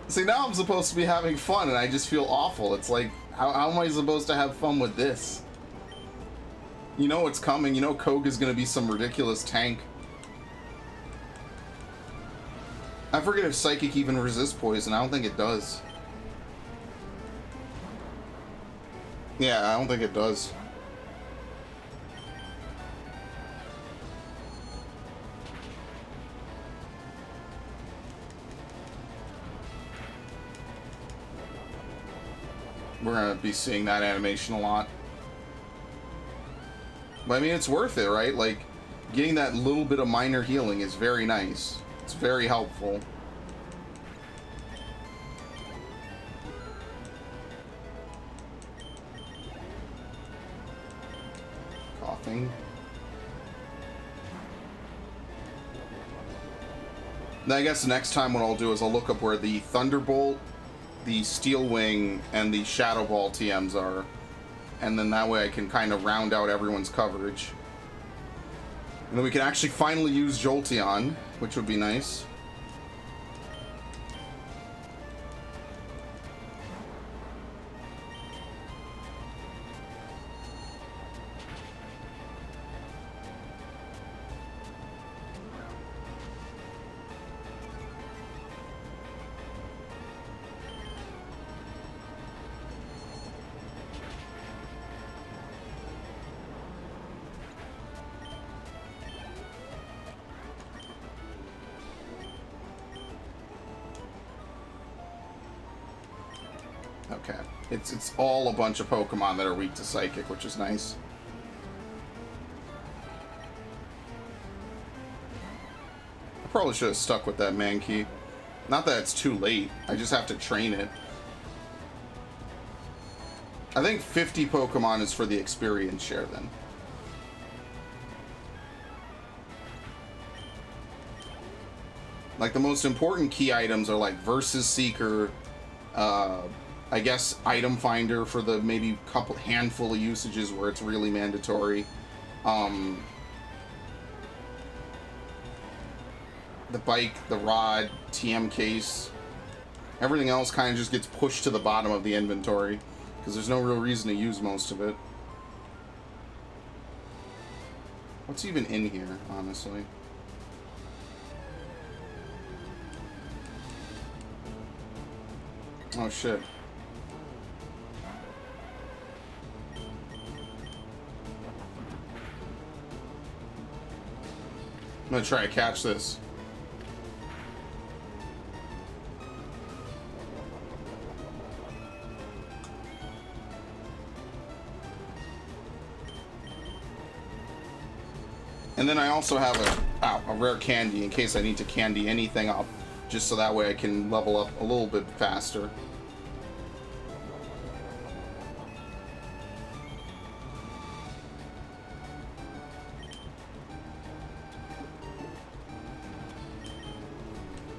See, now I'm supposed to be having fun and I just feel awful. It's like, how am I supposed to have fun with this? You know what's coming. You know Koga's gonna be some ridiculous tank. I forget if Psychic even resists poison. I don't think it does. Yeah, I don't think it does. We're gonna be seeing that animation a lot. But I mean, it's worth it, right? Like, getting that little bit of minor healing is very nice. It's very helpful. Coughing. Then I guess the next time what I'll do is I'll look up where the Thunderbolt, the Steel Wing, and the Shadow Ball TMs are, and then that way I can kind of round out everyone's coverage. And then we can actually finally use Jolteon, which would be nice. Okay. It's all a bunch of Pokemon that are weak to Psychic, which is nice. I probably should have stuck with that Mankey. Not that it's too late. I just have to train it. I think 50 Pokemon is for the experience share then. Like the most important key items are like Versus Seeker, I guess Item Finder for the maybe handful of usages where it's really mandatory. The bike, the rod, TM case. Everything else kind of just gets pushed to the bottom of the inventory because there's no real reason to use most of it. What's even in here, honestly? Oh shit. I'm gonna try to catch this. And then I also have a rare candy in case I need to candy anything up, just so that way I can level up a little bit faster.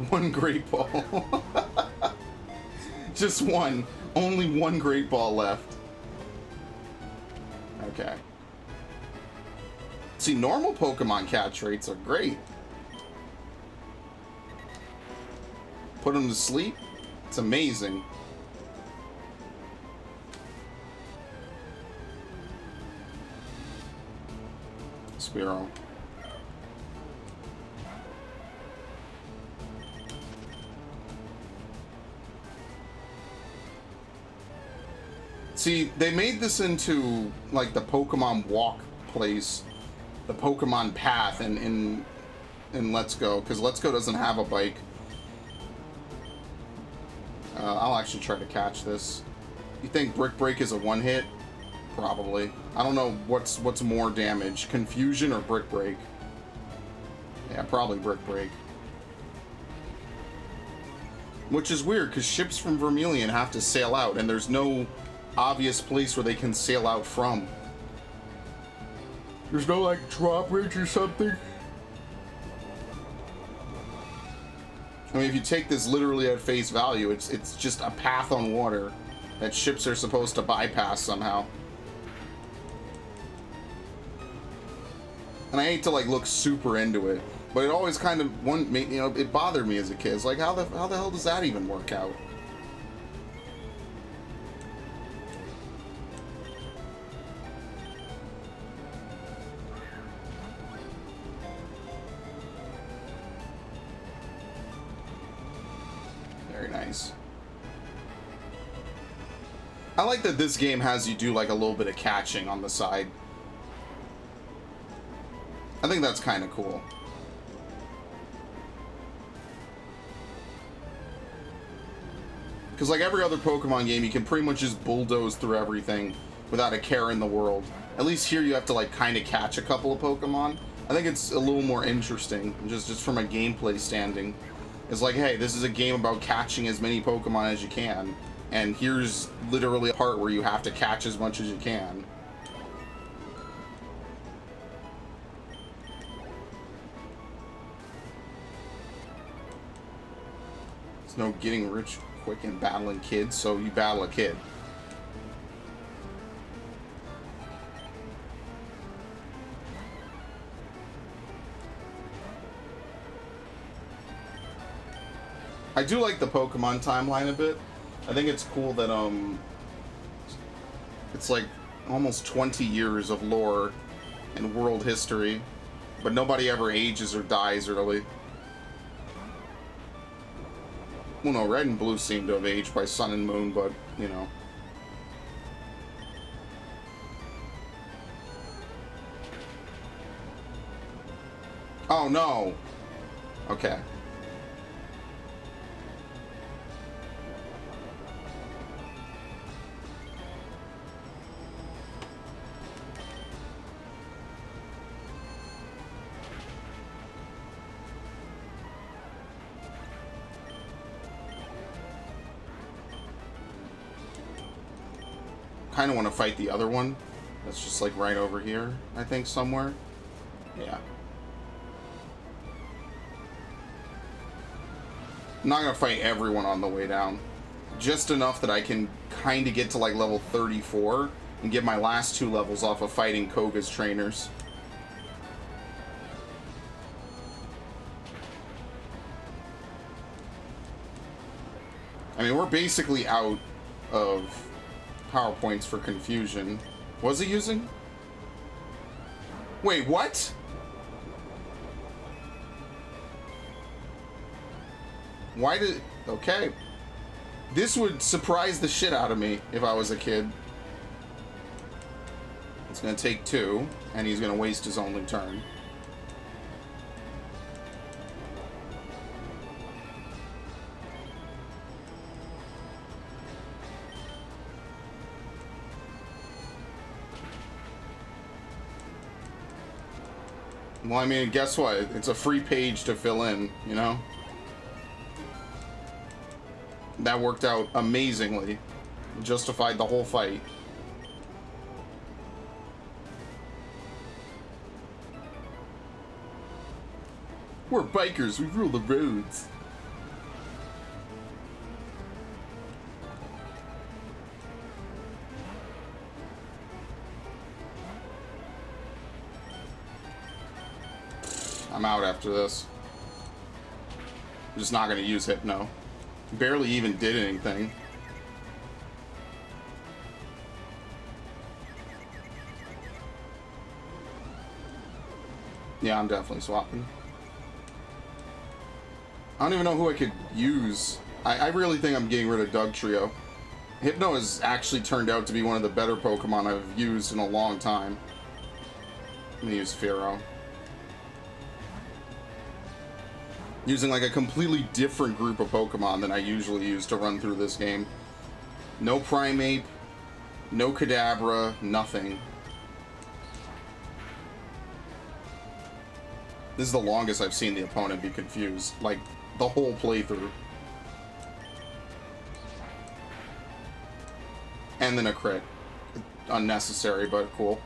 One Great Ball. Just one. Only one Great Ball left. Okay. See, normal Pokemon catch rates are great. Put them to sleep. It's amazing. Spearow. See, they made this into like the Pokemon walk place, the Pokemon path in Let's Go, because Let's Go doesn't have a bike. I'll actually try to catch this. You think Brick Break is a one-hit? Probably. I don't know what's more damage, Confusion or Brick Break. Yeah, probably Brick Break. Which is weird, because ships from Vermilion have to sail out, and there's no obvious place where they can sail out from. There's no, like, drawbridge or something? I mean, if you take this literally at face value, it's just a path on water that ships are supposed to bypass somehow. And I hate to, like, look super into it, but it always kind of, it bothered me as a kid. It's like, how the hell does that even work out? Very nice. I like that this game has you do like a little bit of catching on the side. I think that's kind of cool. Because like every other Pokemon game, you can pretty much just bulldoze through everything without a care in the world. At least here you have to like kind of catch a couple of Pokemon. I think it's a little more interesting, just from a gameplay standing. It's like, hey, this is a game about catching as many Pokemon as you can, and here's literally a part where you have to catch as much as you can. There's no getting rich quick and battling kids, so you battle a kid. I do like the Pokemon timeline a bit. I think it's cool that it's like almost 20 years of lore and world history, but nobody ever ages or dies early. Well, no, Red and Blue seem to have aged by Sun and Moon, but, you know. Oh, no. Okay. kind of want to fight the other one. That's just like right over here, I think, somewhere. Yeah. I'm not going to fight everyone on the way down. Just enough that I can kind of get to like level 34 and get my last 2 levels off of fighting Koga's trainers. I mean, we're basically out of PowerPoints for Confusion. Was he using? Wait, what? Why did... Okay. This would surprise the shit out of me if I was a kid. It's gonna take 2, and he's gonna waste his only turn. Well, I mean, guess what? It's a free page to fill in, you know? That worked out amazingly. Justified the whole fight. We're bikers, we rule the roads. I'm out after this. I'm just not gonna use Hypno. Barely even did anything. Yeah, I'm definitely swapping. I don't even know who I could use. I really think I'm getting rid of Dugtrio. Hypno has actually turned out to be one of the better Pokemon I've used in a long time. I'm gonna use Fearow. Using like a completely different group of Pokemon than I usually use to run through this game. No Primeape, no Kadabra, nothing. This is the longest I've seen the opponent be confused, like the whole playthrough. And then a crit. Unnecessary, but cool.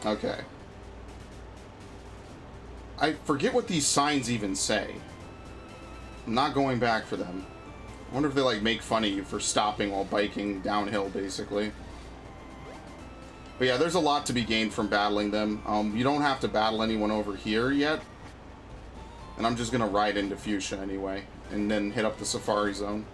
Okay. I forget what these signs even say. I'm not going back for them. I wonder if they like make fun of you for stopping while biking downhill, basically. But yeah, there's a lot to be gained from battling them. You don't have to battle anyone over here yet. And I'm just gonna ride into Fuchsia anyway, and then hit up the Safari Zone.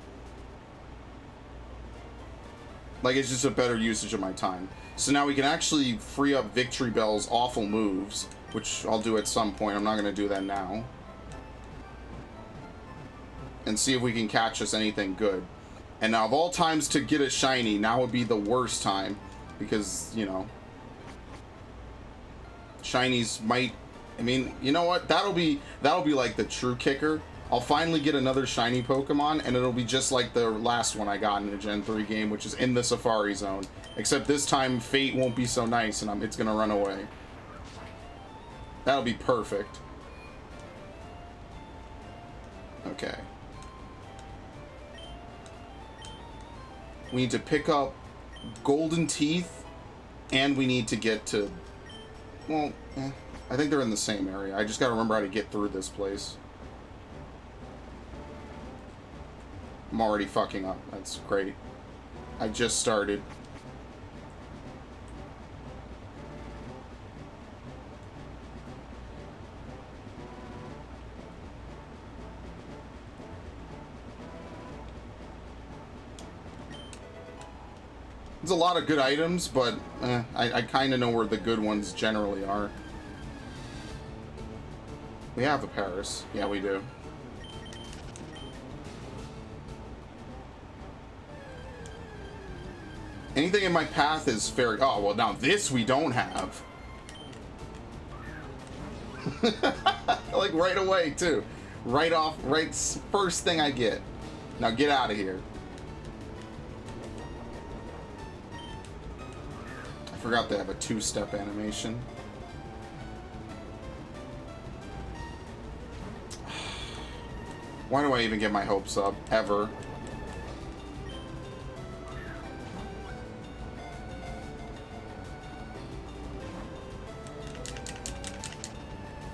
Like, it's just a better usage of my time. So now we can actually free up Victory Bell's awful moves, which I'll do at some point. I'm not going to do that now. And see if we can catch us anything good. And now, of all times to get a shiny, now would be the worst time. Because, you know, shinies might... I mean, you know what? That'll be like the true kicker. I'll finally get another shiny Pokemon, and it'll be just like the last one I got in the Gen 3 game, which is in the Safari Zone. Except this time, Fate won't be so nice, and it's gonna run away. That'll be perfect. Okay. We need to pick up Golden Teeth, and we need to get to... Well, I think they're in the same area. I just gotta remember how to get through this place. I'm already fucking up. That's great. I just started. There's a lot of good items, but I kind of know where the good ones generally are. We have a Paris. Yeah, we do. Anything in my path is very... Oh, well, now this we don't have. Like, right away, too. Right off, right first thing I get. Now get out of here. I forgot they have a 2-step animation. Why do I even get my hopes up? Ever.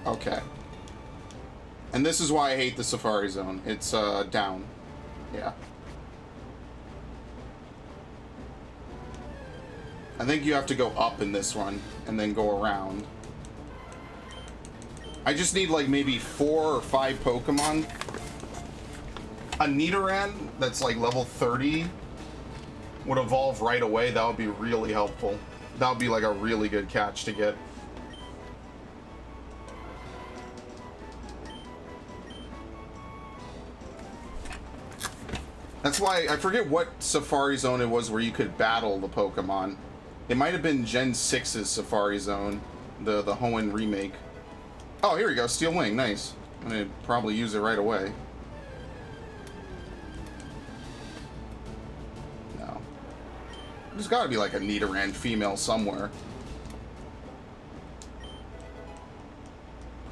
Okay. And this is why I hate the Safari Zone. It's, down. Yeah. I think you have to go up in this one, and then go around. I just need, like, maybe 4 or 5 Pokemon. A Nidoran that's, like, level 30 would evolve right away. That would be really helpful. That would be, like, a really good catch to get. That's why, I forget what Safari Zone it was where you could battle the Pokemon. It might have been Gen 6's Safari Zone, the Hoenn remake. Oh, here we go, Steel Wing, nice. I'm gonna probably use it right away. No. There's gotta be like a Nidoran female somewhere.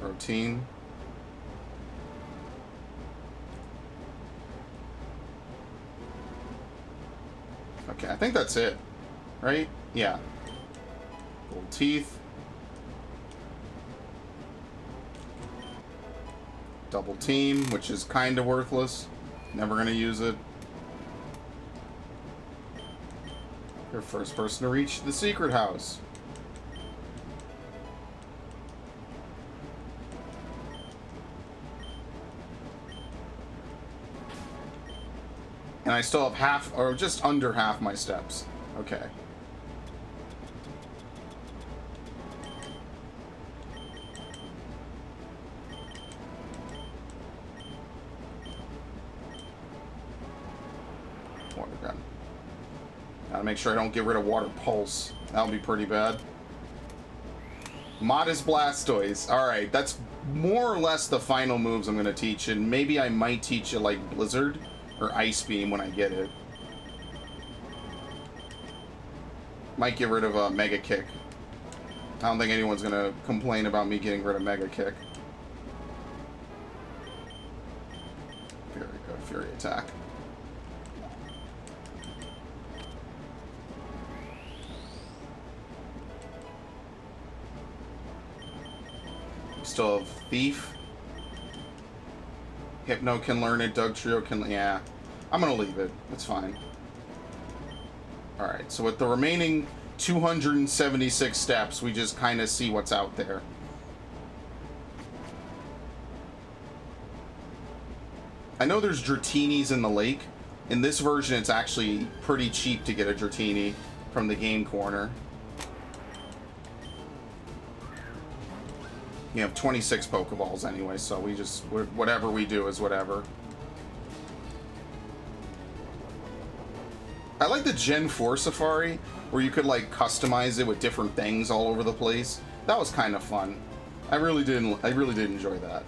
Protein. Okay, I think that's it, right? Yeah. Gold teeth. Double team, which is kind of worthless. Never gonna use it. You're first person to reach the secret house. And I still have half, or just under half my steps. Okay. Water gun. Gotta make sure I don't get rid of Water Pulse. That'll be pretty bad. Modest Blastoise. Alright, that's more or less the final moves I'm gonna teach, and maybe I might teach it like Blizzard or Ice Beam when I get it. Might get rid of Mega Kick. I don't think anyone's gonna complain about me getting rid of Mega Kick. Very good, Fury Attack. Still have Thief. Hypno can learn it, Dugtrio can... Yeah, I'm gonna leave it. It's fine. Alright, so with the remaining 276 steps, we just kind of see what's out there. I know there's Dratini's in the lake. In this version, it's actually pretty cheap to get a Dratini from the game corner. You have 26 Pokeballs anyway, so we just... whatever we do is whatever. I like the Gen 4 Safari, where you could, like, customize it with different things all over the place. That was kind of fun. I really did enjoy that.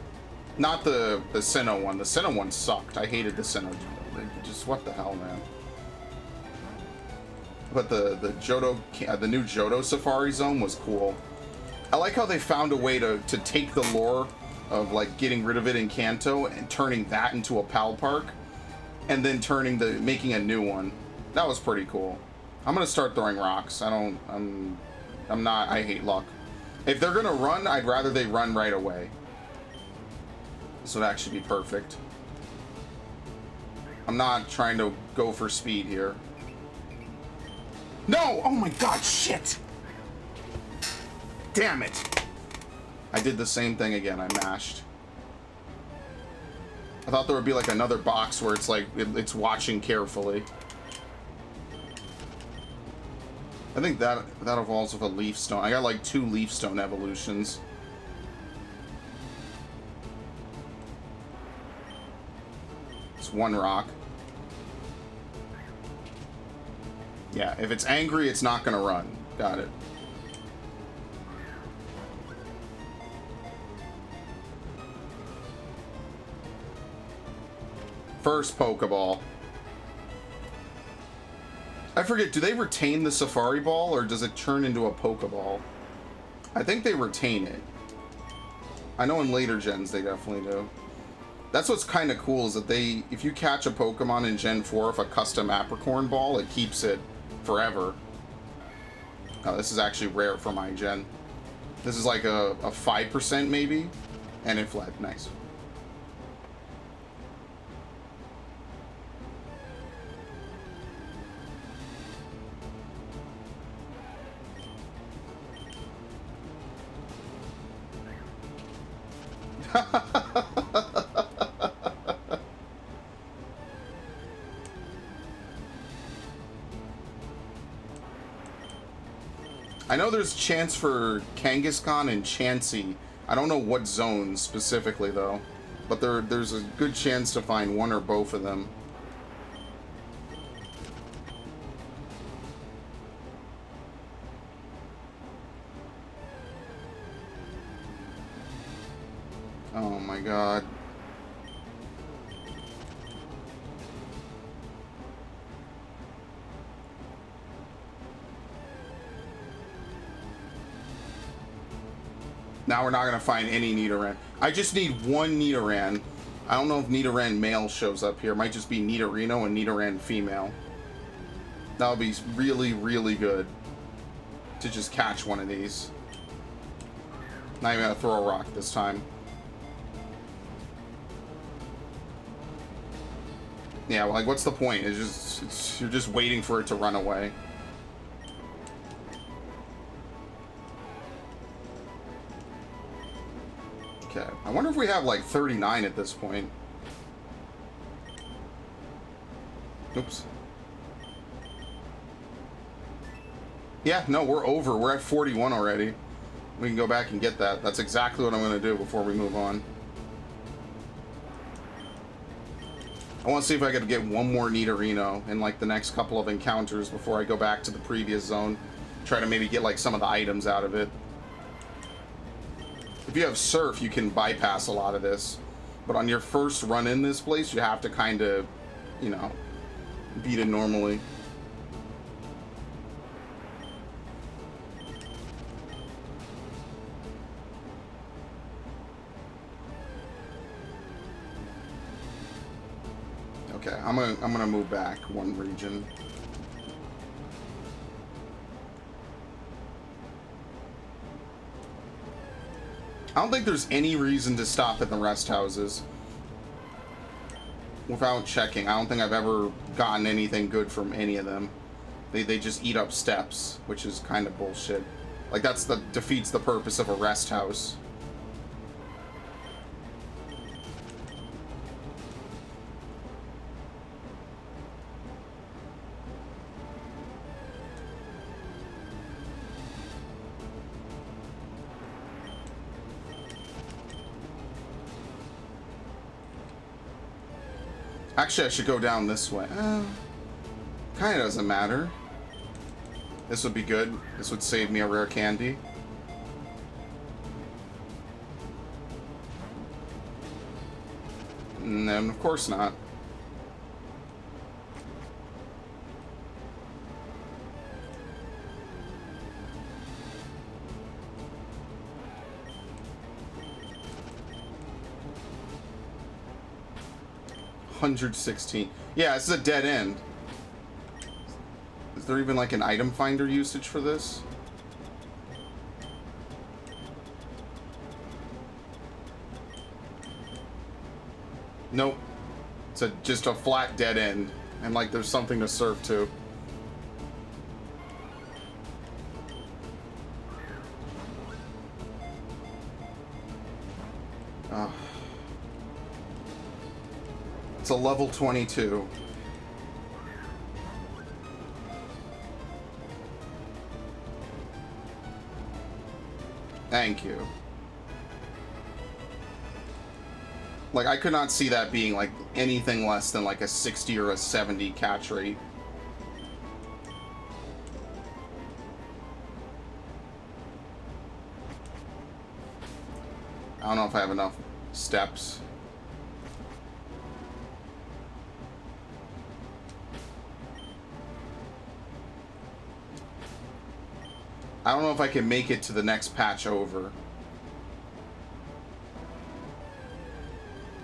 Not the Sinnoh one. The Sinnoh one sucked. I hated the Sinnoh. Just, what the hell, man. But the new Johto Safari Zone was cool. I like how they found a way to take the lore of, like, getting rid of it in Kanto and turning that into a Pal Park, and then making a new one. That was pretty cool. I'm gonna start throwing rocks. I hate luck. If they're gonna run, I'd rather they run right away. This would actually be perfect. I'm not trying to go for speed here. No! Oh my god, shit! Damn it! I did the same thing again. I mashed. I thought there would be like another box where it's like it's watching carefully. I think that evolves with a Leaf Stone. I got like 2 Leaf Stone evolutions. It's 1 rock. Yeah, if it's angry, it's not gonna run. Got it. First Pokeball. I forget, do they retain the Safari Ball, or does it turn into a Pokeball? I think they retain it. I know in later gens they definitely do. That's what's kind of cool is that if you catch a Pokemon in Gen 4 with a custom Apricorn ball, it keeps it forever. Oh, this is actually rare for my gen. This is like a 5% maybe, and it fled. Nice. I know there's chance for Kangaskhan and Chansey. I don't know what zones specifically though, but there's a good chance to find one or both of them. Oh my god. Now we're not going to find any Nidoran. I just need one Nidoran. I don't know if Nidoran male shows up here. It might just be Nidorino and Nidoran female. That would be really, really good to just catch one of these. Not even going to throw a rock this time. Yeah, like what's the point? You're just waiting for it to run away. Okay, I wonder if we have like 39 at this point. Oops. Yeah, no, we're over. We're at 41 already. We can go back and get that. That's exactly what I'm going to do before we move on. I want to see if I could get one more Nidorino in like the next couple of encounters before I go back to the previous zone. Try to maybe get like some of the items out of it. If you have Surf, you can bypass a lot of this. But on your first run in this place, you have to kind of, you know, beat it normally. Okay, I'm gonna move back one region. I don't think there's any reason to stop at the rest houses without checking. I don't think I've ever gotten anything good from any of them. They just eat up steps, which is kind of bullshit. Like defeats the purpose of a rest house. Actually, I should go down this way. Kind of doesn't matter. This would be good. This would save me a rare candy. And then, of course not. $116. Yeah, this is a dead end. Is there even like an item finder usage for this? Nope. It's just a flat dead end. And like there's something to serve to. It's a level 22. Thank you. Like, I could not see that being like anything less than like a 60 or a 70 catch rate. I don't know if I have enough steps. I don't know if I can make it to the next patch over.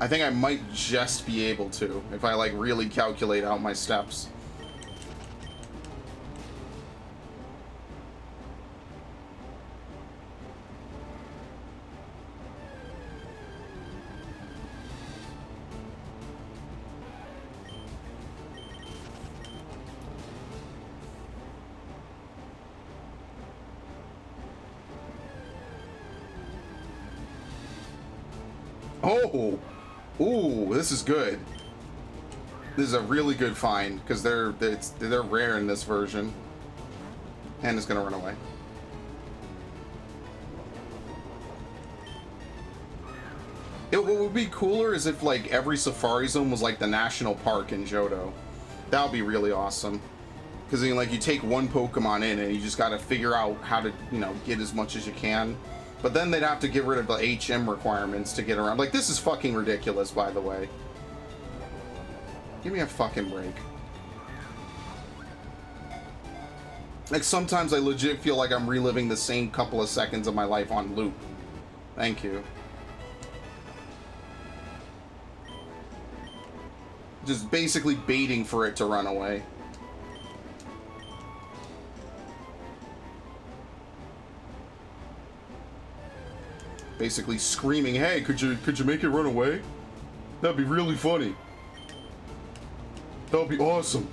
I think I might just be able to if I like really calculate out my steps. Oh, ooh, this is good. This is a really good find because they're rare in this version. And it's gonna run away. What would be cooler is if like every Safari Zone was like the national park in Johto. That would be really awesome. Because then like you take one Pokemon in and you just got to figure out how to, you know, get as much as you can. But then they'd have to get rid of the HM requirements to get around. Like, this is fucking ridiculous, by the way. Give me a fucking break. Like, sometimes I legit feel like I'm reliving the same couple of seconds of my life on loop. Thank you. Just basically baiting for it to run away. Basically screaming, hey, could you make it run away? That'd be really funny. That'd be awesome.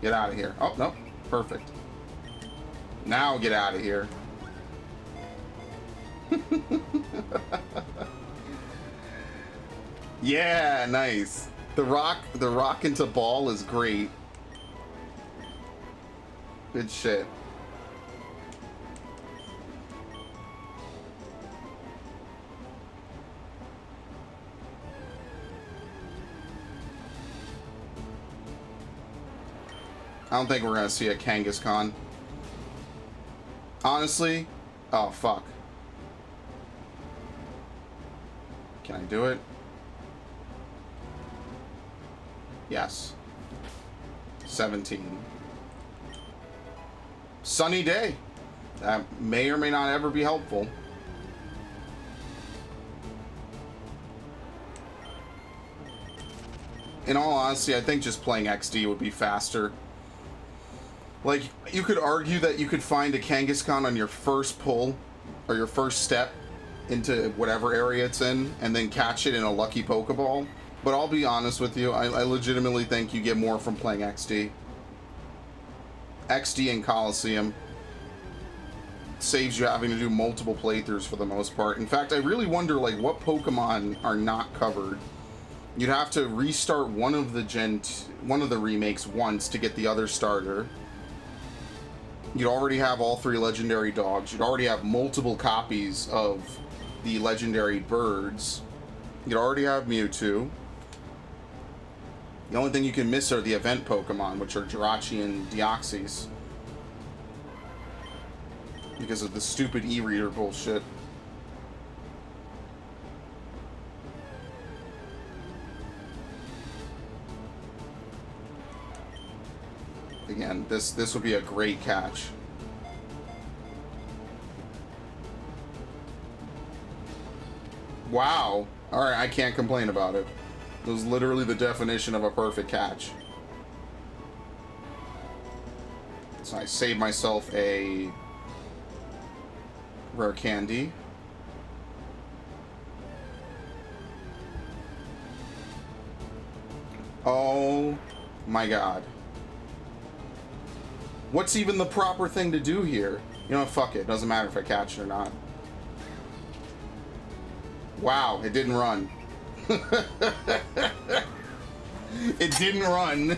Get out of here. Oh, no. Perfect. Now get out of here. Yeah, nice. The rock into ball is great. Good shit. I don't think we're gonna see a Kangaskhan. Honestly, oh fuck. Can I do it? Yes. 17. Sunny day. That may or may not ever be helpful. In all honesty, I think just playing XD would be faster. Like, you could argue that you could find a Kangaskhan on your first pull, or your first step into whatever area it's in, and then catch it in a lucky Pokeball. But I'll be honest with you, I legitimately think you get more from playing XD. XD and Coliseum saves you having to do multiple playthroughs for the most part. In fact, I really wonder, like, what Pokemon are not covered. You'd have to restart one of the remakes once to get the other starter. You'd already have all 3 legendary dogs. You'd already have multiple copies of the legendary birds. You'd already have Mewtwo. The only thing you can miss are the event Pokemon, which are Jirachi and Deoxys. Because of the stupid e-reader bullshit. Again, this would be a great catch. Wow. Alright, I can't complain about it. It was literally the definition of a perfect catch. So I saved myself a rare candy. Oh my god. What's even the proper thing to do here? You know what, fuck it. Doesn't matter if I catch it or not. Wow, it didn't run. It didn't run.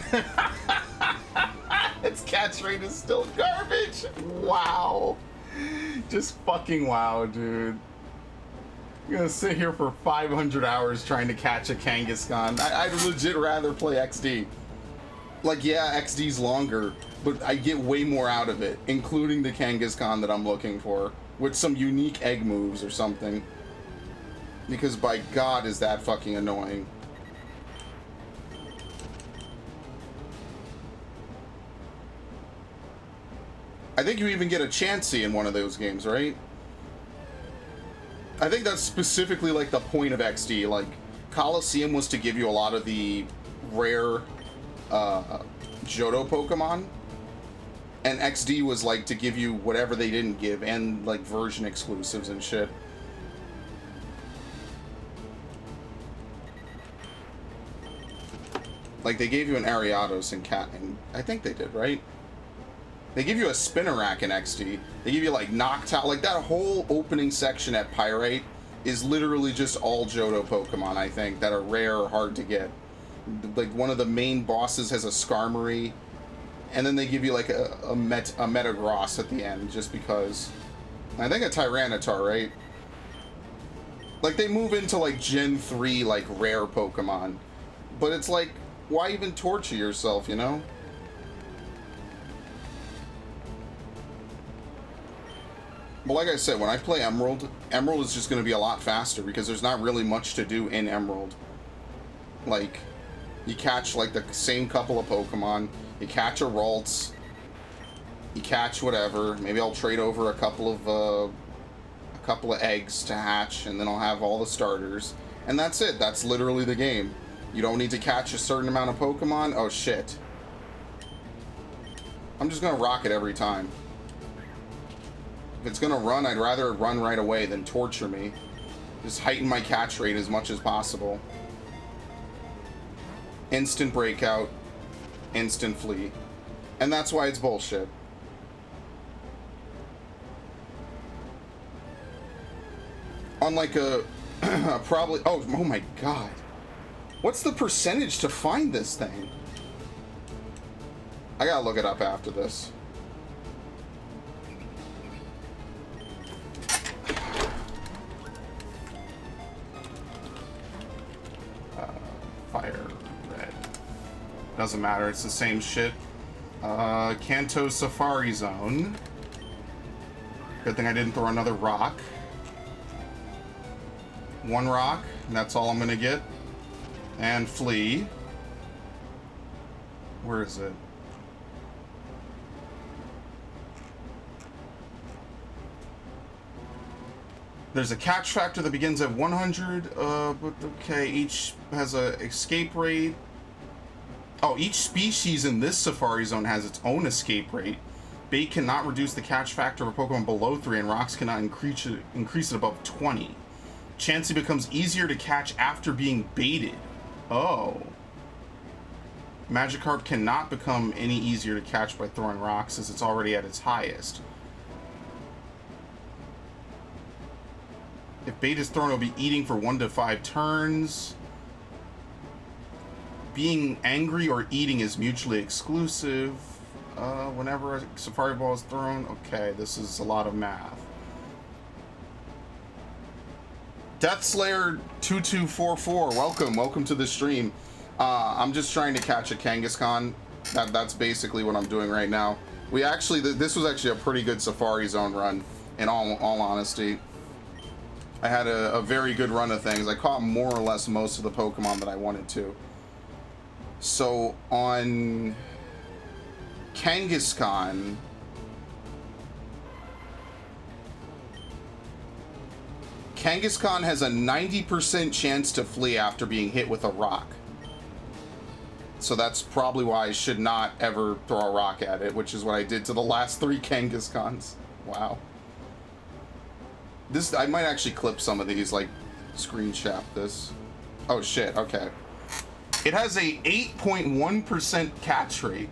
Its catch rate is still garbage. Wow. Just fucking wow, dude. I'm gonna sit here for 500 hours trying to catch a Kangaskhan. I'd legit rather play XD. Like, yeah, XD's longer, but I get way more out of it, including the Kangaskhan that I'm looking for, with some unique egg moves or something. Because by God is that fucking annoying. I think you even get a Chansey in one of those games, right? I think that's specifically like the point of XD. Like, Coliseum was to give you a lot of the rare Johto Pokemon, and XD was like to give you whatever they didn't give, and like version exclusives and shit. Like, they gave you an Ariados and I think they did, right? They give you a Spinarak in XD. They give you like Noctowl. Like, that whole opening section at Pyrite is literally just all Johto Pokemon, I think, that are rare or hard to get. Like, one of the main bosses has a Skarmory, and then they give you like a Metagross at the end, just because. I think a Tyranitar, right? Like, they move into like Gen 3 like rare Pokemon, but it's like, why even torture yourself, you know? But like I said, when I play Emerald, Emerald is just going to be a lot faster because there's not really much to do in Emerald. Like, you catch like the same couple of Pokemon, you catch a Ralts, you catch whatever. Maybe I'll trade over a couple of eggs to hatch, and then I'll have all the starters, and that's it. That's literally the game. You don't need to catch a certain amount of Pokemon. Oh shit. I'm just gonna rock it every time. If it's gonna run, I'd rather it run right away than torture me. Just heighten my catch rate as much as possible. Instant breakout, instant flee. And that's why it's bullshit. Unlike a probably, oh my god. What's the percentage to find this thing? I gotta look it up after this. Fire red. Doesn't matter, it's the same shit. Kanto Safari Zone. Good thing I didn't throw another rock. One rock, and that's all I'm gonna get. And flee. Where is it? There's a catch factor that begins at 100. But okay, each has a escape rate. Oh, each species in this Safari Zone has its own escape rate. Bait cannot reduce the catch factor of a Pokemon below 3, and rocks cannot increase it above 20. Chansey becomes easier to catch after being baited. Oh. Magikarp cannot become any easier to catch by throwing rocks, as it's already at its highest. If bait is thrown, it'll be eating for 1 to 5 turns. Being angry or eating is mutually exclusive. Whenever a Safari Ball is thrown. Okay, this is a lot of math. Deathslayer2244, welcome to the stream. I'm just trying to catch a Kangaskhan. That's basically what I'm doing right now. We actually, this was actually a pretty good Safari Zone run, in all honesty. I had a very good run of things. I caught more or less most of the Pokemon that I wanted to. So on Kangaskhan, Kangaskhan has a 90% chance to flee after being hit with a rock. So that's probably why I should not ever throw a rock at it, which is what I did to the last 3 Kangaskhan's. Wow. This, I might actually clip some of these, like, screenshot this. Oh shit, okay. It has a 8.1% catch rate.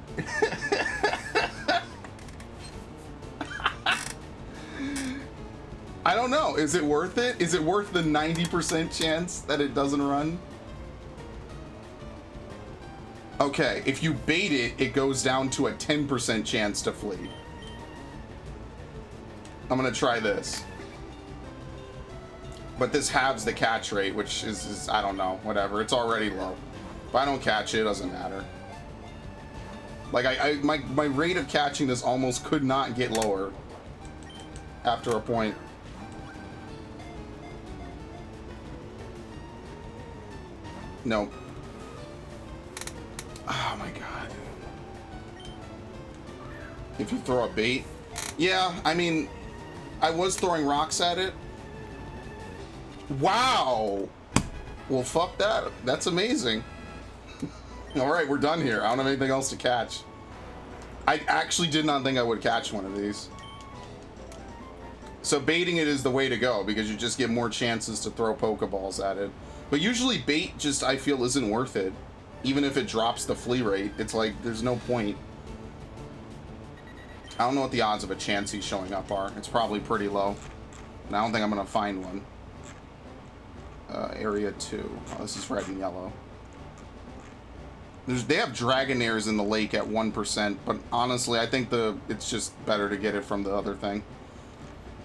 I don't know. Is it worth it? Is it worth the 90% chance that it doesn't run? Okay, if you bait it, it goes down to a 10% chance to flee. I'm gonna try this. But this halves the catch rate, which is I don't know, whatever. It's already low. If I don't catch it, it doesn't matter. Like, my rate of catching this almost could not get lower after a point. No. Oh my god. If you throw a bait. Yeah, I mean, I was throwing rocks at it. Wow. Well, fuck that. That's amazing. All right, we're done here. I don't have anything else to catch. I actually did not think I would catch one of these. So baiting it is the way to go because you just get more chances to throw Pokeballs at it. But usually bait just, I feel, isn't worth it. Even if it drops the flea rate, it's like, there's no point. I don't know what the odds of a Chansey showing up are. It's probably pretty low. And I don't think I'm going to find one. Area 2. Oh, this is red and yellow. They have Dragonairs in the lake at 1%, but honestly, I think it's just better to get it from the other thing.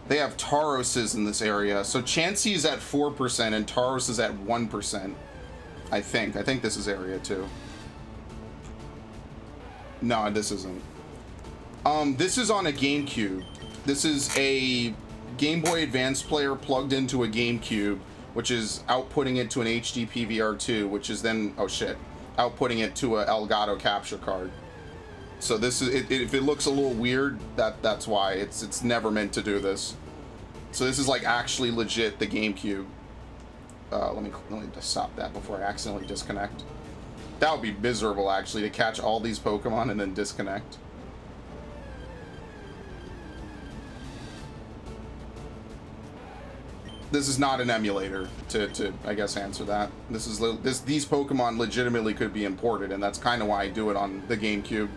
They have Tauroses in this area. So Chansey is at 4% and Tauros is at 1%. I think this is area 2. No, this isn't. This is on a GameCube. This is a Game Boy Advance player plugged into a GameCube, which is outputting it to an HD PVR2, which is then, oh shit, outputting it to a Elgato capture card. So this is, if it looks a little weird, that's why. It's never meant to do this. So this is like actually legit the GameCube. Let me just stop that before I accidentally disconnect. That would be miserable actually, to catch all these Pokemon and then disconnect. This is not an emulator to I guess answer that. These Pokemon legitimately could be imported, and that's kind of why I do it on the GameCube.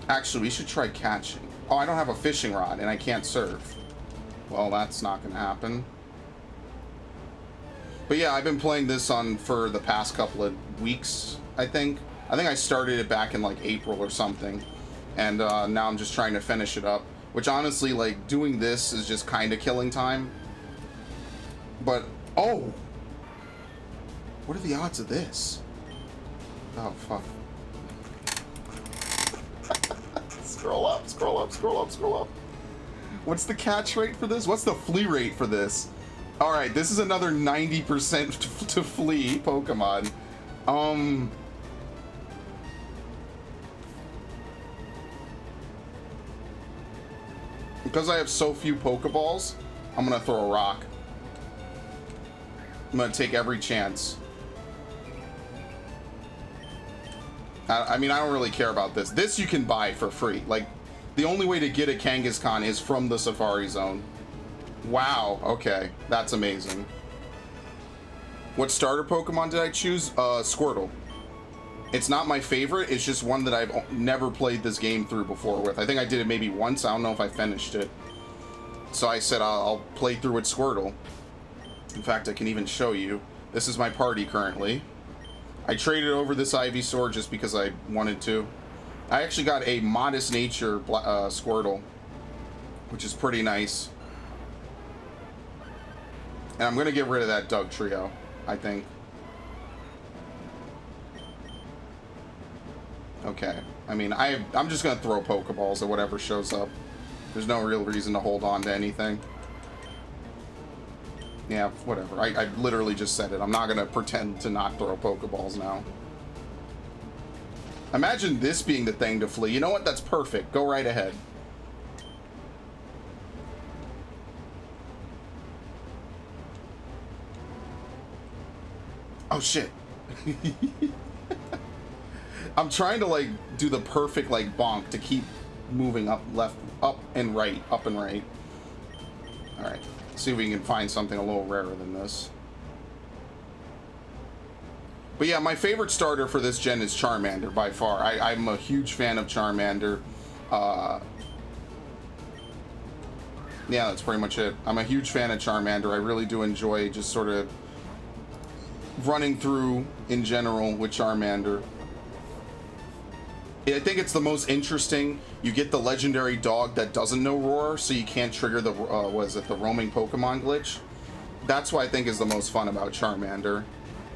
Actually, we should try catching. Oh, I don't have a fishing rod and I can't surf. Well, that's not gonna happen. But yeah, I've been playing this for the past couple of weeks, I think. I think I started it back in like April or something. And now I'm just trying to finish it up. Which honestly, like, doing this is just kind of killing time. But, oh! What are the odds of this? Oh, fuck. Scroll up, scroll up, scroll up, scroll up. What's the catch rate for this? What's the flea rate for this? Alright, this is another 90% to flea Pokemon. Because I have so few Pokeballs, I'm gonna throw a rock. I'm gonna take every chance. I mean, I don't really care about this. This you can buy for free. Like, the only way to get a Kangaskhan is from the Safari Zone. Wow, okay. That's amazing. What starter Pokemon did I choose? Squirtle. It's not my favorite, it's just one that I've never played this game through before with. I think I did it maybe once, I don't know if I finished it. So I said I'll play through with Squirtle. In fact, I can even show you. This is my party currently. I traded over this Ivysaur just because I wanted to. I actually got a Modest Nature Squirtle, which is pretty nice. And I'm gonna get rid of that Dugtrio, I think. Okay, I mean, I'm just gonna throw Pokeballs at whatever shows up. There's no real reason to hold on to anything. Yeah, whatever. I literally just said it. I'm not gonna pretend to not throw Pokeballs now. Imagine this being the thing to flee. You know what? That's perfect. Go right ahead. Oh shit. I'm trying to like do the perfect like bonk to keep moving up, left, up and right, up and right. All right, see if we can find something a little rarer than this. But yeah, my favorite starter for this gen is Charmander by far. I'm a huge fan of Charmander. Yeah, that's pretty much it. I'm a huge fan of Charmander. I really do enjoy just sort of running through in general with Charmander. I think it's the most interesting. You get the legendary dog that doesn't know Roar, so you can't trigger the, the roaming Pokemon glitch. That's what I think is the most fun about Charmander.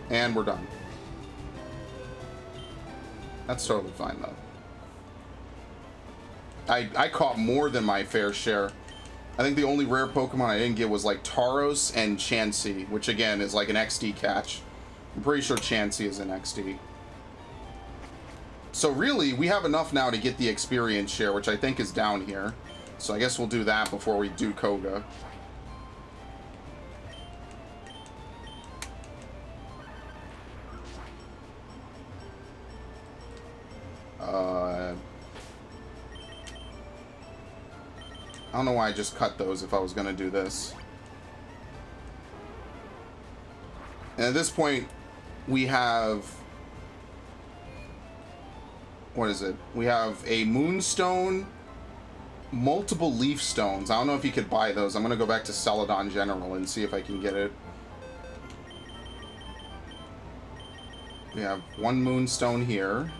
And we're done. That's totally fine, though. I caught more than my fair share. I think the only rare Pokemon I didn't get was like Tauros and Chansey, which again is like an XD catch. I'm pretty sure Chansey is an XD. So really, we have enough now to get the experience share, which I think is down here. So I guess we'll do that before we do Koga. I don't know why I just cut those if I was going to do this. And at this point, we have... What is it? We have a Moonstone, multiple Leaf Stones. I don't know if you could buy those. I'm going to go back to Celadon General and see if I can get it. We have one Moonstone here.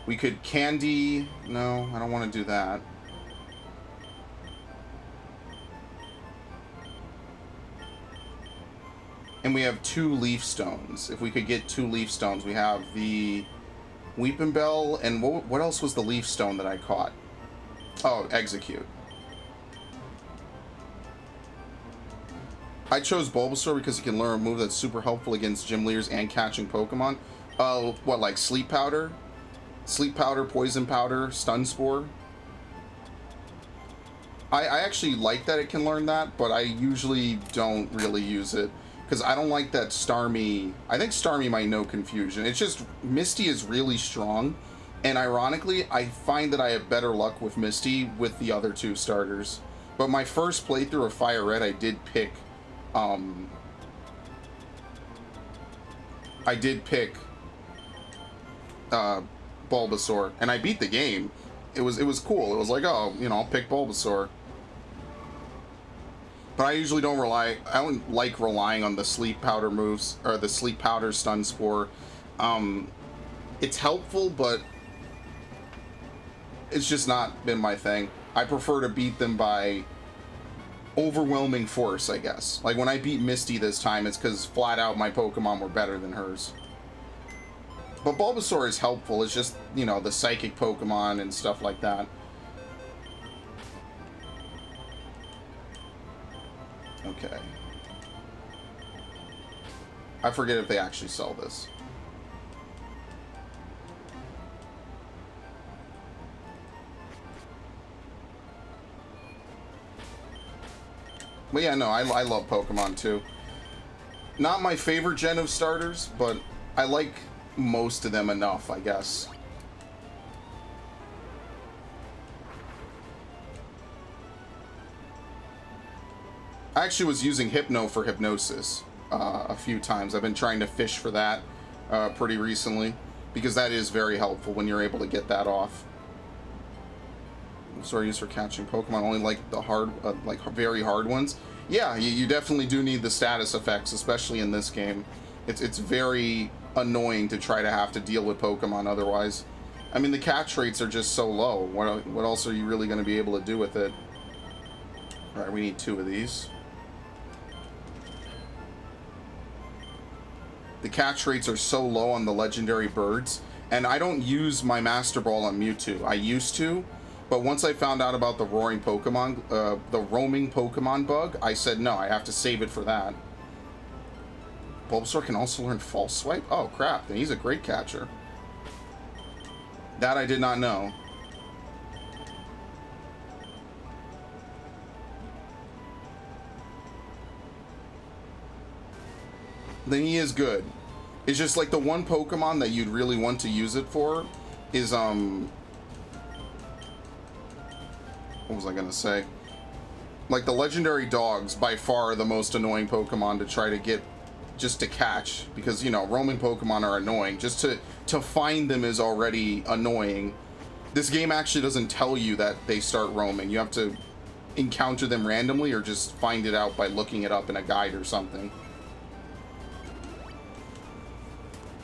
We could candy... No, I don't want to do that. And we have 2 Leaf Stones. If we could get 2 Leaf Stones, we have the Weeping Bell, and what else was the Leaf Stone that I caught? Oh, Execute. I chose Bulbasaur because he can learn a move that's super helpful against gym leaders and catching Pokemon. What, like Sleep Powder? Sleep Powder, Poison Powder, Stun Spore. I actually like that it can learn that, but I usually don't really use it. Because I don't like that Starmie... I think Starmie might know Confusion. It's just... Misty is really strong. And ironically, I find that I have better luck with Misty with the other 2 starters. But my first playthrough of Fire Red, I did pick... Bulbasaur, and I beat the game. It was cool. It was like, oh, you know, I'll pick Bulbasaur. But I usually don't rely... I don't like relying on the Sleep Powder moves, or the Sleep Powder Stun Spore. It's helpful, but it's just not been my thing. I prefer to beat them by overwhelming force, I guess. Like, when I beat Misty this time, it's because flat out my Pokemon were better than hers. But Bulbasaur is helpful. It's just, you know, the psychic Pokemon and stuff like that. Okay. I forget if they actually sell this. But yeah, no, I love Pokemon too. Not my favorite gen of starters, but I like most of them enough, I guess. I actually was using Hypno for Hypnosis a few times. I've been trying to fish for that pretty recently, because that is very helpful when you're able to get that off. Sorry, used for catching Pokemon, only like the hard, like very hard ones. Yeah, you definitely do need the status effects, especially in this game. It's very annoying to try to have to deal with Pokemon otherwise. I mean, the catch rates are just so low. What else are you really going to be able to do with it? All right, we need 2 of these. The catch rates are so low on the legendary birds, and I don't use my Master Ball on Mewtwo. I used to, but once I found out about the roaming Pokemon bug, I said no, I have to save it for that. Bulbasaur can also learn False Swipe? Oh crap, then he's a great catcher. That I did not know. Then he is good. It's just like the one Pokemon that you'd really want to use it for is, what was I gonna say? Like the legendary dogs, by far the most annoying Pokemon to try to get, just to catch, because, you know, roaming Pokemon are annoying. Just to find them is already annoying. This game actually doesn't tell you that they start roaming. You have to encounter them randomly or just find it out by looking it up in a guide or something.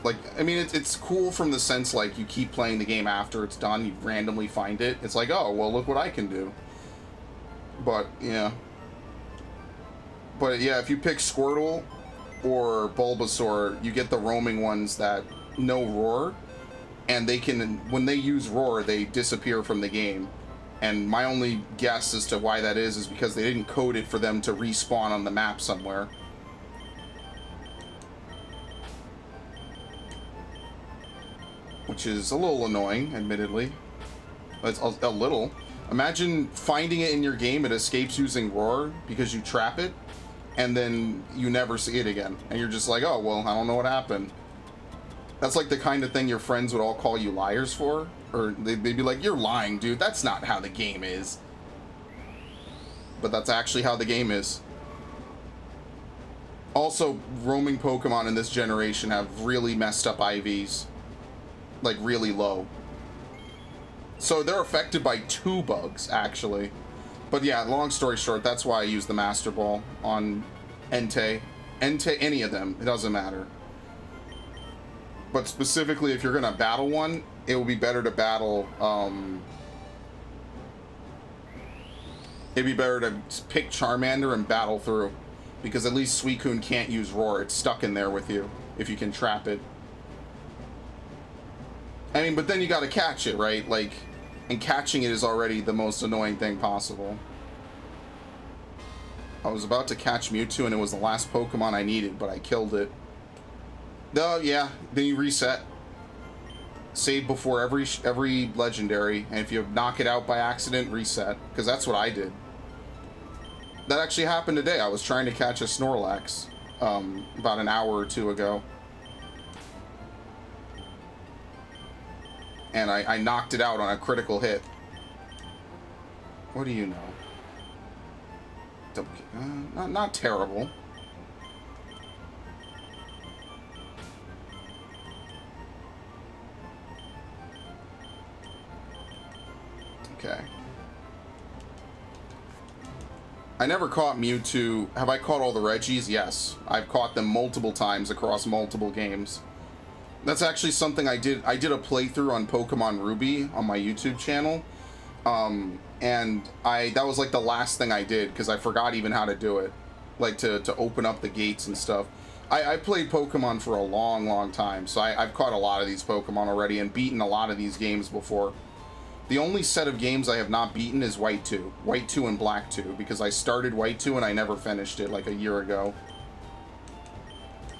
Like, I mean, it's cool from the sense, like, you keep playing the game after it's done, you randomly find it. It's like, oh, well, look what I can do. But, yeah. But, yeah, if you pick Squirtle or Bulbasaur, you get the roaming ones that know Roar, and they can, when they use Roar, they disappear from the game. And my only guess as to why that is because they didn't code it for them to respawn on the map somewhere. Which is a little annoying, admittedly. It's a little. Imagine finding it in your game, it escapes using Roar because you trap it, and then you never see it again. And you're just like, oh, well, I don't know what happened. That's like the kind of thing your friends would all call you liars for. Or they'd be like, you're lying, dude. That's not how the game is. But that's actually how the game is. Also, roaming Pokemon in this generation have really messed up IVs. Like, really low. So they're affected by 2 bugs, actually. But yeah, long story short, that's why I use the Master Ball on Entei. Entei, any of them, it doesn't matter. But specifically, if you're gonna battle one, it would be better to battle, it'd be better to pick Charmander and battle through. Because at least Suicune can't use Roar. It's stuck in there with you, if you can trap it. I mean, but then you gotta catch it, right? Like, and catching it is already the most annoying thing possible. I was about to catch Mewtwo and it was the last Pokemon I needed, but I killed it. Oh, yeah, then you reset. Save before every legendary, and if you knock it out by accident, reset. Because that's what I did. That actually happened today. I was trying to catch a Snorlax about an hour or 2 ago. And I knocked it out on a critical hit. What do you know? Not terrible. Okay. I never caught Mewtwo. Have I caught all the Regis? Yes. I've caught them multiple times across multiple games. That's actually something I did. I did a playthrough on Pokemon Ruby on my YouTube channel. And that was like the last thing I did because I forgot even how to do it. Like to open up the gates and stuff. I played Pokemon for a long, long time. So I've caught a lot of these Pokemon already and beaten a lot of these games before. The only set of games I have not beaten is White 2. White 2 and Black 2, because I started White 2 and I never finished it like a year ago.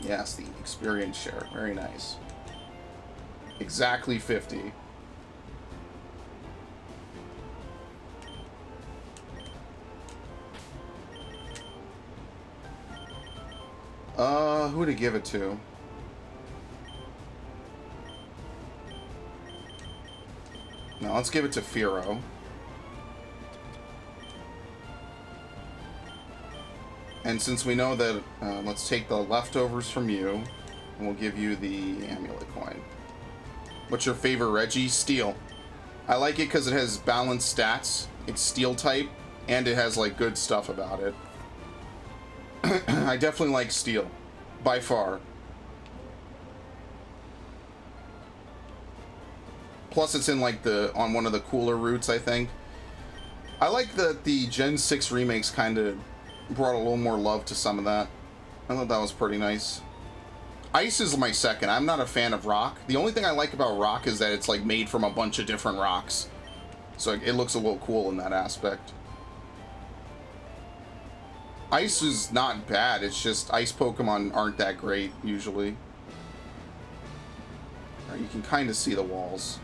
Yes, the experience share. Very nice. Exactly 50. Who to give it to? Now let's give it to Firo. And since we know that, let's take the leftovers from you, and we'll give you the amulet coin. What's your favorite Reggie? Steel. I like it because it has balanced stats. It's Steel type, and it has like good stuff about it. I definitely like Steel, by far. Plus it's in like on one of the cooler routes, I think. I like that the Gen 6 remakes kind of brought a little more love to some of that. I thought that was pretty nice. Ice is my second. I'm not a fan of rock. The only thing I like about rock is that it's like made from a bunch of different rocks. So it looks a little cool in that aspect. Ice is not bad. It's just ice Pokemon aren't that great usually. Right, you can kind of see the walls.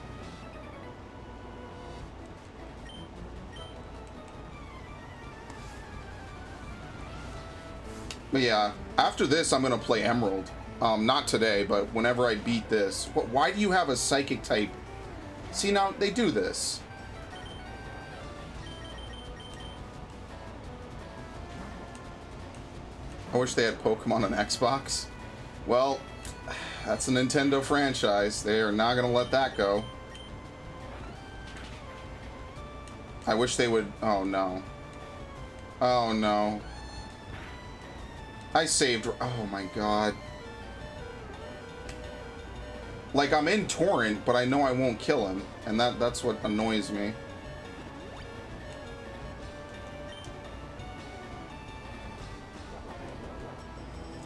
But yeah, after this, I'm going to play Emerald. Not today, but whenever I beat this. Why do you have a Psychic type? See, now, they do this. I wish they had Pokemon on Xbox. Well, that's a Nintendo franchise. They are not going to let that go. I wish they would... Oh, no. Oh, no. I saved... Oh, my God. Like, I'm in Torrent, but I know I won't kill him. And that's what annoys me.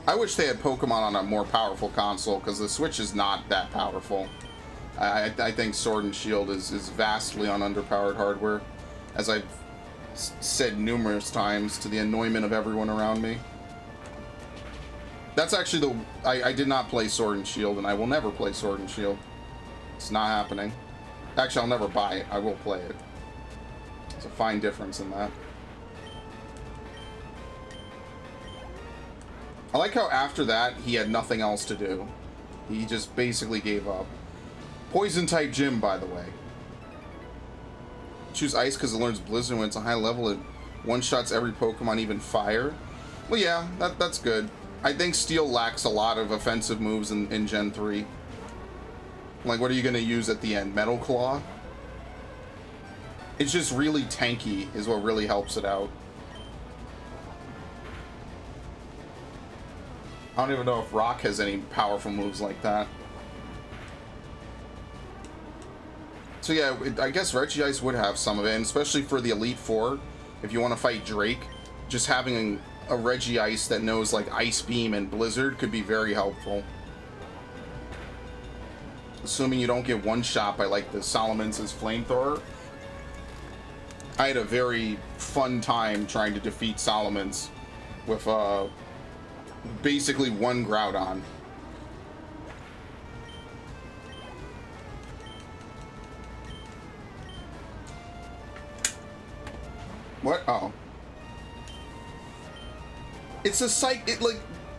I wish they had Pokemon on a more powerful console, because the Switch is not that powerful. I think Sword and Shield is vastly on underpowered hardware, as I've said numerous times to the annoyment of everyone around me. That's actually I did not play Sword and Shield, and I will never play Sword and Shield. It's not happening. Actually, I'll never buy it. I will play it. There's a fine difference in that. I like how after that, he had nothing else to do. He just basically gave up. Poison-type gym, by the way. Choose Ice because it learns Blizzard when it's a high level. It one-shots every Pokemon, even Fire. Well, yeah, that's good. I think Steel lacks a lot of offensive moves in Gen 3. Like, what are you going to use at the end? Metal Claw? It's just really tanky is what really helps it out. I don't even know if Rock has any powerful moves like that. So yeah, I guess Regice would have some of it, and especially for the Elite Four, if you want to fight Drake, just having a Regice that knows like Ice Beam and Blizzard could be very helpful. Assuming you don't get one shot by like the Solomon's Flamethrower. I had a very fun time trying to defeat Solomon's with basically one Groudon. What? Oh. It's a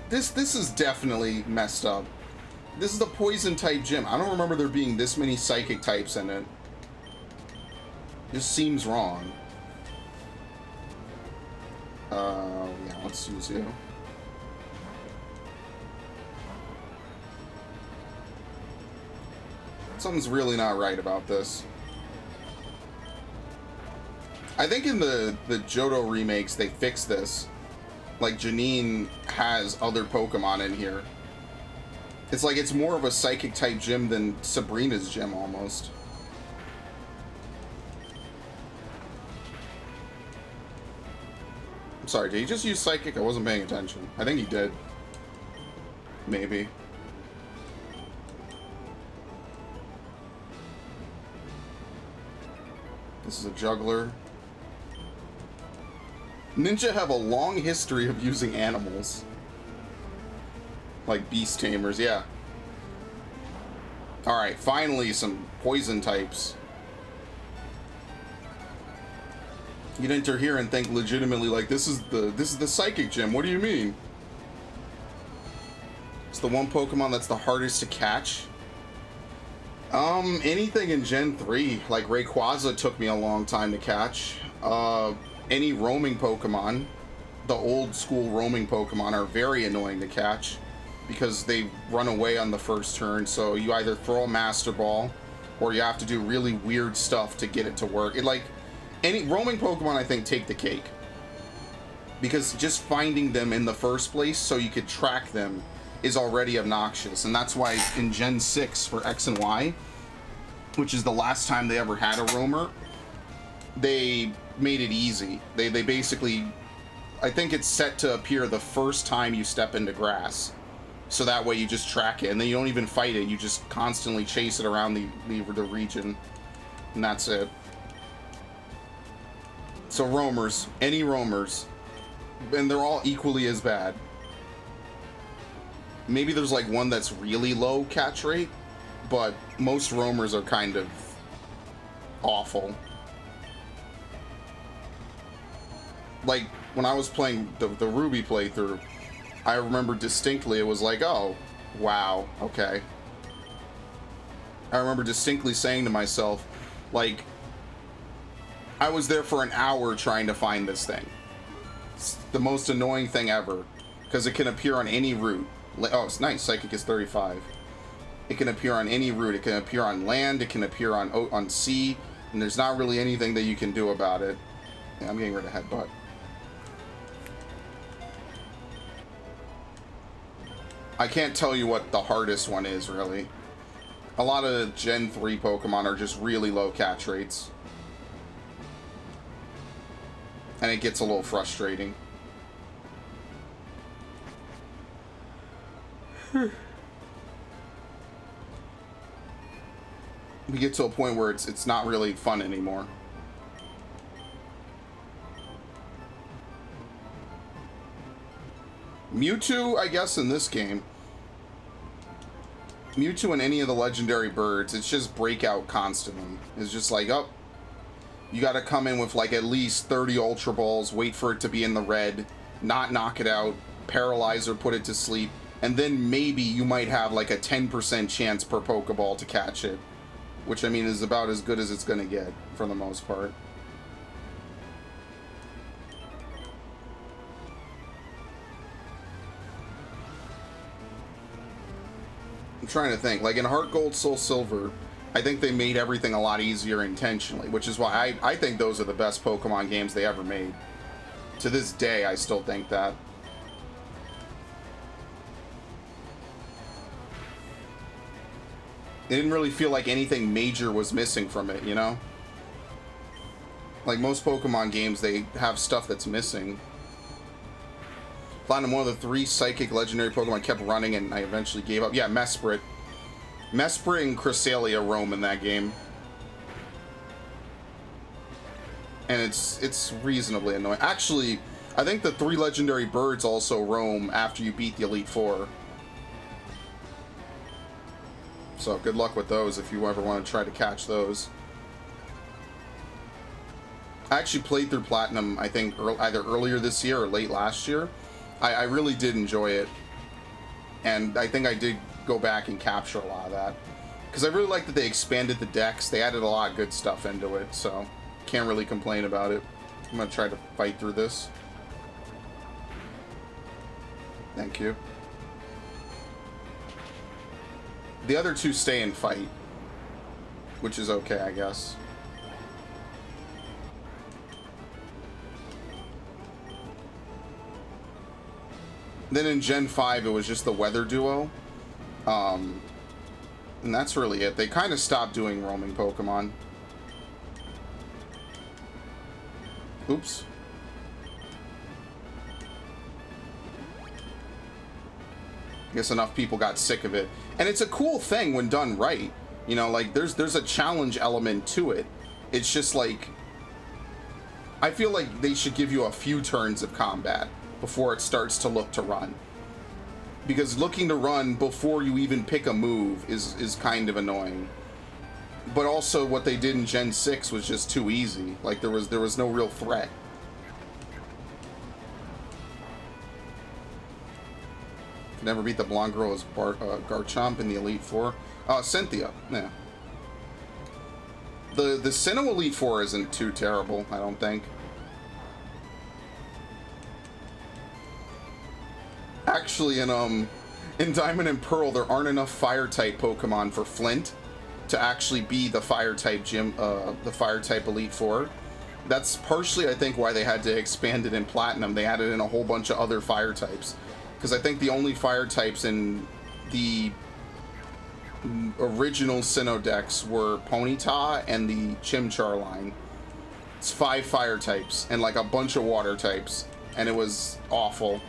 this is definitely messed up. This is the poison type gym. I don't remember there being this many psychic types in it. This seems wrong. Yeah, let's use you. Something's really not right about this. I think in the Johto remakes they fixed this. Like Janine has other Pokemon in here. It's like it's more of a psychic type gym than Sabrina's gym almost. I'm sorry, did he just use psychic? I wasn't paying attention. I think he did. Maybe. This is a juggler. Ninja have a long history of using animals. Like beast tamers, yeah. Alright, finally some poison types. You'd enter here and think legitimately like this is the psychic gym. What do you mean? It's the one Pokemon that's the hardest to catch. Anything in Gen 3, like Rayquaza took me a long time to catch. Any roaming Pokemon, the old school roaming Pokemon are very annoying to catch because they run away on the first turn, so you either throw a Master Ball or you have to do really weird stuff to get it to work. Any roaming Pokemon, I think, take the cake. Because just finding them in the first place so you could track them is already obnoxious. And that's why in Gen 6 for X and Y, which is the last time they ever had a roamer, they made it easy. They basically, I think it's set to appear the first time you step into grass. So that way you just track it, and then you don't even fight it. You just constantly chase it around the region. And that's it. So roamers, any roamers, and they're all equally as bad. Maybe there's like one that's really low catch rate, but most roamers are kind of awful. Like when I was playing the Ruby playthrough, I remember distinctly it was like, oh, wow, okay. I remember distinctly saying to myself, like, I was there for an hour trying to find this thing. It's the most annoying thing ever, because it can appear on any route. Oh, it's nice. Psychic is 35. It can appear on any route. It can appear on land. It can appear on sea, and there's not really anything that you can do about it. Yeah, I'm getting rid of Headbutt. I can't tell you what the hardest one is, really. A lot of Gen 3 Pokemon are just really low catch rates. And it gets a little frustrating. We get to a point where it's not really fun anymore. Mewtwo, I guess, in this game. Mewtwo and any of the legendary birds, it's just breakout constantly. It's just like, oh, you got to come in with like at least 30 Ultra Balls, wait for it to be in the red, not knock it out, paralyze or put it to sleep, and then maybe you might have like a 10% chance per Pokeball to catch it, which I mean is about as good as it's going to get for the most part. I'm trying to think, like in Heart Gold, Soul Silver, I think they made everything a lot easier intentionally, which is why I think those are the best Pokemon games they ever made. To this day, I still think that. It didn't really feel like anything major was missing from it, you know? Like most Pokemon games, they have stuff that's missing. Platinum, one of the 3 Psychic Legendary Pokemon kept running and I eventually gave up. Yeah, Mesprit. Mesprit and Cresselia roam in that game. And it's reasonably annoying. Actually, I think the 3 Legendary Birds also roam after you beat the Elite Four. So good luck with those if you ever want to try to catch those. I actually played through Platinum, I think, either earlier this year or late last year. I really did enjoy it. And I think I did go back and capture a lot of that. Because I really like that they expanded the decks. They added a lot of good stuff into it, so can't really complain about it. I'm going to try to fight through this. Thank you. The other 2 stay and fight, which is okay, I guess. Then in Gen 5, it was just the Weather Duo. And that's really it. They kind of stopped doing roaming Pokemon. Oops. I guess enough people got sick of it. And it's a cool thing when done right. You know, like, there's a challenge element to it. It's just like, I feel like they should give you a few turns of combat before it starts to look to run. Because looking to run before you even pick a move is kind of annoying. But also what they did in Gen 6 was just too easy. Like, there was no real threat. Could never beat the blonde girl as Garchomp in the Elite Four. Cynthia, yeah. The Sinnoh Elite Four isn't too terrible, I don't think. Actually, in Diamond and Pearl, there aren't enough Fire-type Pokemon for Flint to actually be the Fire-type the Fire-type Elite Four. That's partially, I think, why they had to expand it in Platinum. They added in a whole bunch of other Fire types. Because I think the only Fire types in the original Sinnoh decks were Ponyta and the Chimchar line. It's 5 Fire types and like a bunch of Water types. And it was awful.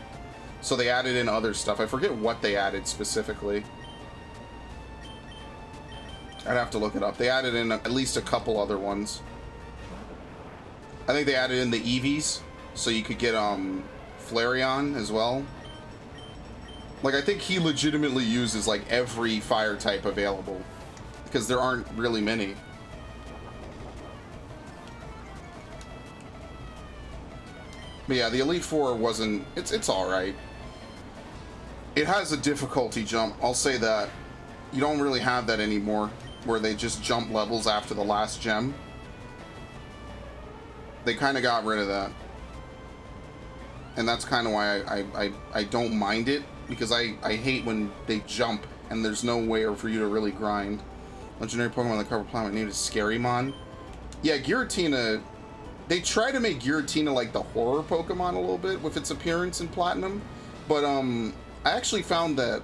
So they added in other stuff. I forget what they added specifically. I'd have to look it up. They added in at least a couple other ones. I think they added in the Eevees, so you could get Flareon as well. Like, I think he legitimately uses like every Fire type available, because there aren't really many. But yeah, the Elite Four wasn't, it's alright. It has a difficulty jump, I'll say that. You don't really have that anymore, where they just jump levels after the last gem. They kind of got rid of that. And that's kind of why I don't mind it, because I hate when they jump and there's no way for you to really grind. Legendary Pokemon on the cover planet named is Scarymon. Yeah, Giratina, they try to make Giratina like the horror Pokemon a little bit with its appearance in Platinum, but I actually found that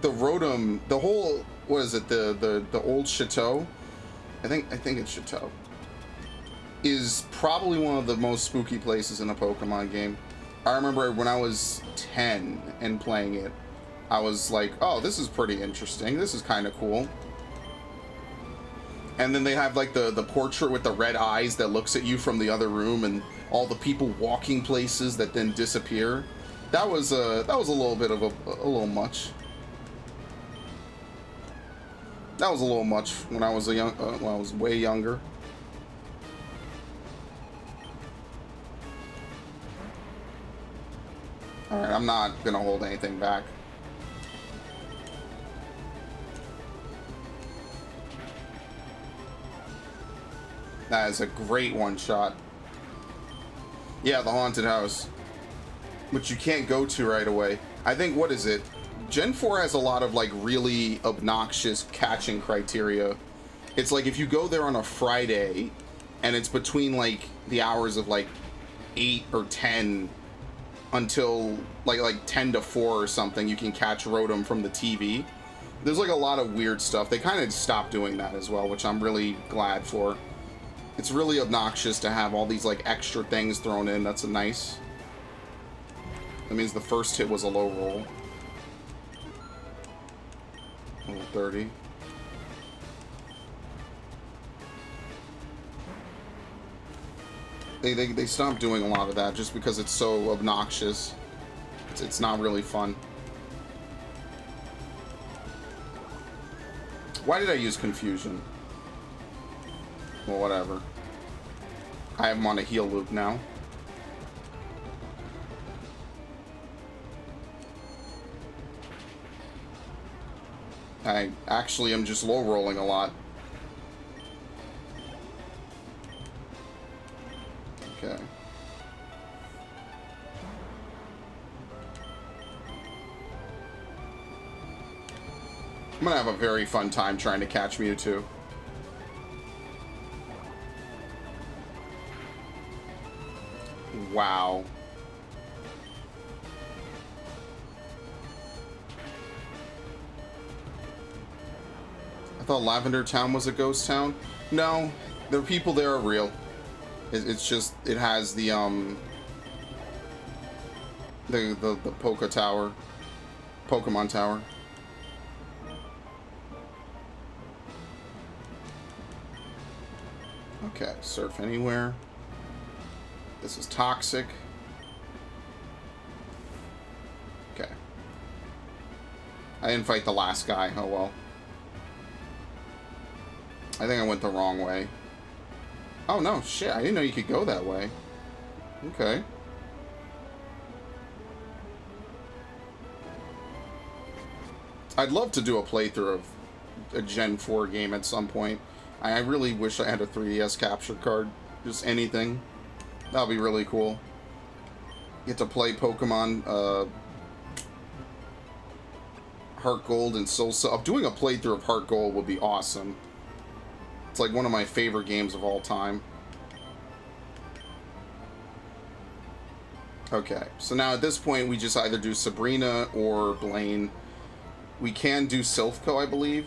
the Rotom, the whole, what is it, the old Chateau, I think it's Chateau, is probably one of the most spooky places in a Pokemon game. I remember when I was 10 and playing it, I was like, oh, this is pretty interesting, this is kind of cool. And then they have like the portrait with the red eyes that looks at you from the other room, and all the people walking places that then disappear. That was a little bit of a little much. That was a little much when I was when I was way younger. All right, I'm not gonna hold anything back. That is a great one shot. Yeah, the haunted house, which you can't go to right away. I think, what is it? Gen 4 has a lot of like really obnoxious catching criteria. It's like if you go there on a Friday and it's between like the hours of like 8 or 10 until like 10 to 4 or something, you can catch Rotom from the TV. There's like a lot of weird stuff. They kind of stopped doing that as well, which I'm really glad for. It's really obnoxious to have all these like extra things thrown in. That's a nice. That means the first hit was a low roll. Level 30. They stopped doing a lot of that just because it's so obnoxious. It's not really fun. Why did I use confusion? Well, whatever. I have him on a heal loop now. I actually am just low rolling a lot. Okay. I'm gonna have a very fun time trying to catch Mewtwo. Wow. I thought Lavender Town was a ghost town. No, the people there are real. It's just, it has the Poké Tower, Pokemon Tower. Okay, surf anywhere. This is toxic. Okay. I didn't fight the last guy. Oh well. I think I went the wrong way. Oh no, shit. I didn't know you could go that way. Okay. I'd love to do a playthrough of a Gen 4 game at some point. I really wish I had a 3DS capture card. Just anything. That would be really cool. Get to play Pokemon Heart Gold and Soul Silver. Doing a playthrough of Heart Gold would be awesome. It's like one of my favorite games of all time. Okay, so now at this point we just either do Sabrina or Blaine. We can do Silphco, I believe.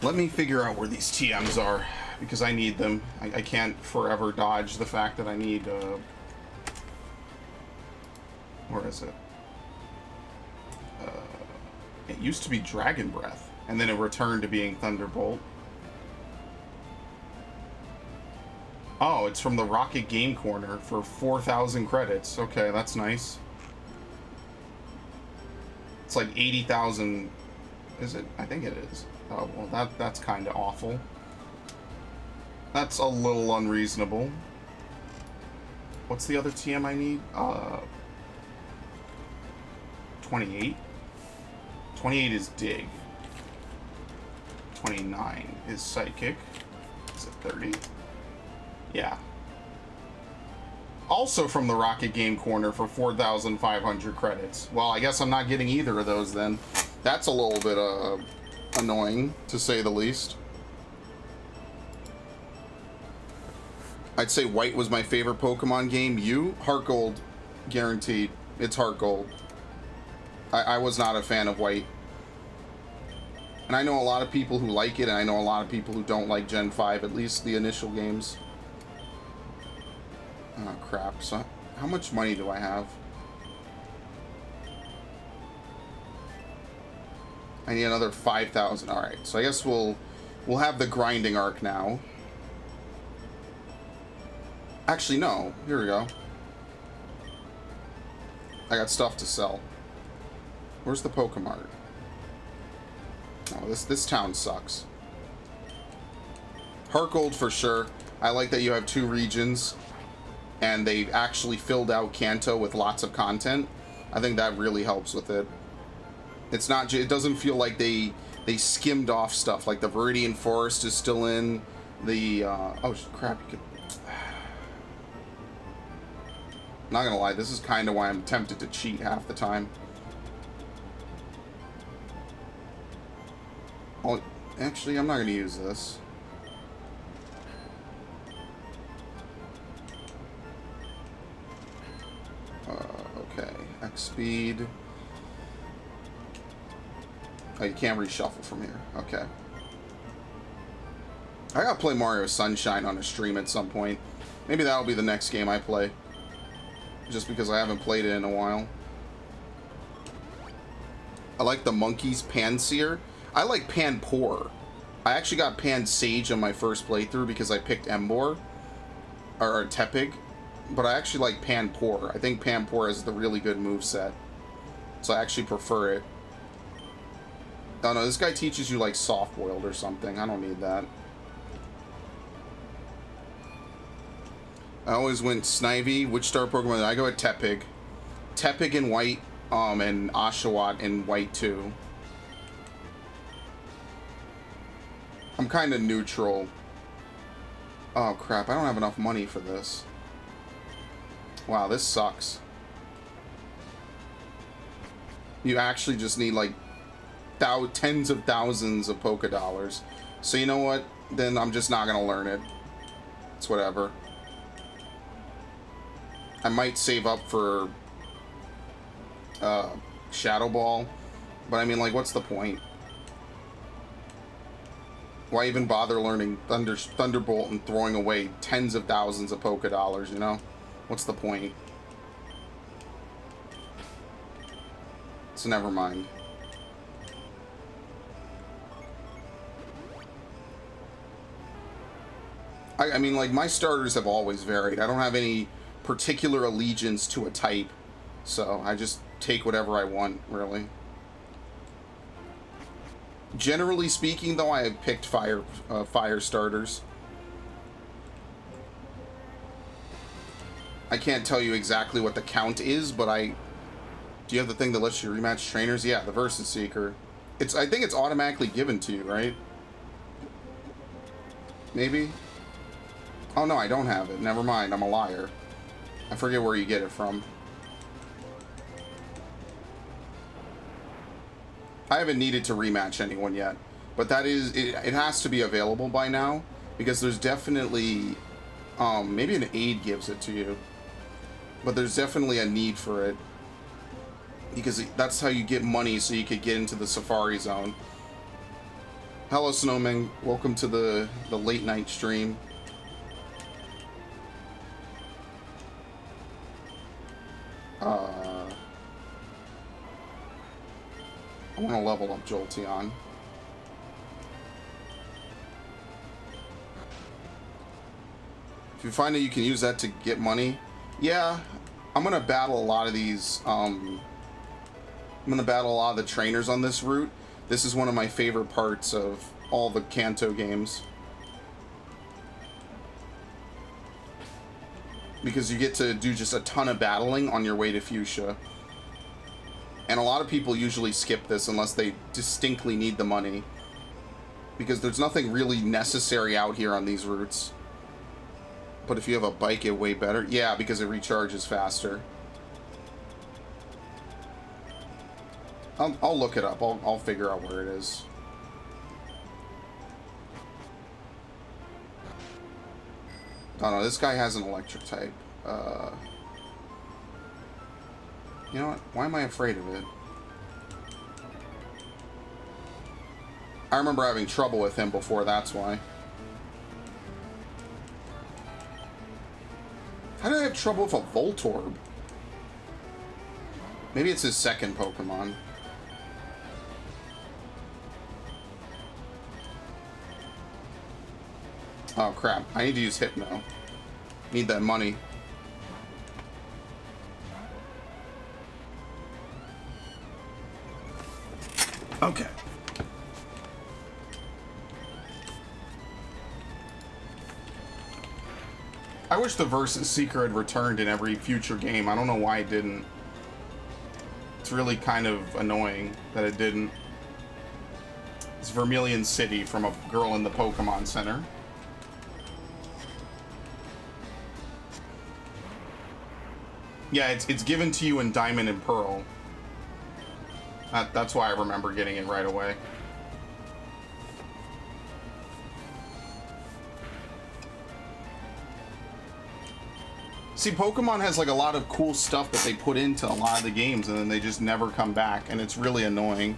Let me figure out where these TMs are, because I need them. I can't forever dodge the fact that I need, where is it? It used to be Dragon Breath, and then it returned to being Thunderbolt. Oh, it's from the Rocket Game Corner for 4,000 credits. Okay, that's nice. It's like 80,000. Is it? I think it is. Oh, well, that's kind of awful. That's a little unreasonable. What's the other TM I need? 28? 28 is Dig. 29 is Psychic. Is it 30? Yeah. Also from the Rocket Game Corner for 4,500 credits. Well, I guess I'm not getting either of those then. That's a little bit annoying, to say the least. I'd say White was my favorite Pokemon game. You? Heart Gold. Guaranteed. It's Heart Gold. I was not a fan of White. And I know a lot of people who like it, and I know a lot of people who don't like Gen 5, at least the initial games. Oh, crap. So, how much money do I have? I need another 5,000. Alright, so I guess we'll We'll have the grinding arc now. Actually, no. Here we go. I got stuff to sell. Where's the Pokemart? Oh, this town sucks. Heartgold for sure. I like that you have 2 regions and they actually filled out Kanto with lots of content. I think that really helps with it. It's not, it doesn't feel like they skimmed off stuff. Like the Viridian Forest is still in the oh crap, you could, not gonna lie, this is kind of why I'm tempted to cheat half the time. Oh, actually, I'm not gonna use this. Okay, X speed. Oh, you can't reshuffle from here. Okay. I gotta play Mario Sunshine on a stream at some point. Maybe that'll be the next game I play. Just because I haven't played it in a while. I like the monkeys Panseer. I like Panpour. I actually got Pansage on my first playthrough because I picked Emboar. Or Tepig. But I actually like Panpour. I think Panpour is the really good moveset. So I actually prefer it. Oh no, this guy teaches you like soft boiled or something. I don't need that. I always went Snivy. Which star Pokemon? I go at Tepig. Tepig in white, and Oshawott in white too. I'm kind of neutral. Oh crap, I don't have enough money for this. Wow, this sucks. You actually just need like tens of thousands of Poké Dollars. So you know what? Then I'm just not gonna learn it. It's whatever. I might save up for Shadow Ball, but I mean, like, what's the point? Why even bother learning Thunderbolt and throwing away tens of thousands of Poké Dollars, you know? What's the point? So never mind. I mean, like, my starters have always varied. I don't have any particular allegiance to a type, so I just take whatever I want, really. Generally speaking, though, I have picked fire starters. I can't tell you exactly what the count is, but do you have the thing that lets you rematch trainers? Yeah, the Versus Seeker. I think it's automatically given to you, right? Maybe? Oh no, I don't have it. Never mind, I'm a liar. I forget where you get it from. I haven't needed to rematch anyone yet, but that is, it has to be available by now, because there's definitely, maybe an aid gives it to you, but there's definitely a need for it, because that's how you get money so you could get into the Safari Zone. Hello, Snowman. Welcome to the late night stream. I want to level up Jolteon. If you find that you can use that to get money, yeah, I'm gonna battle a lot of these. I'm gonna battle a lot of the trainers on this route. This is one of my favorite parts of all the Kanto games, because you get to do just a ton of battling on your way to Fuchsia. And a lot of people usually skip this unless they distinctly need the money, because there's nothing really necessary out here on these routes. But if you have a bike, it's way better. Yeah, because it recharges faster. I'll look it up. I'll figure out where it is. Oh no, this guy has an electric type. You know what? Why am I afraid of it? I remember having trouble with him before, that's why. How did I have trouble with a Voltorb? Maybe it's his second Pokemon. Oh crap, I need to use Hypno. Need that money. Okay. I wish the Versus Seeker had returned in every future game. I don't know why it didn't. It's really kind of annoying that it didn't. It's Vermilion City from a girl in the Pokemon Center. Yeah, it's given to you in Diamond and Pearl. That's why I remember getting it right away. See, Pokemon has like a lot of cool stuff that they put into a lot of the games and then they just never come back, and it's really annoying.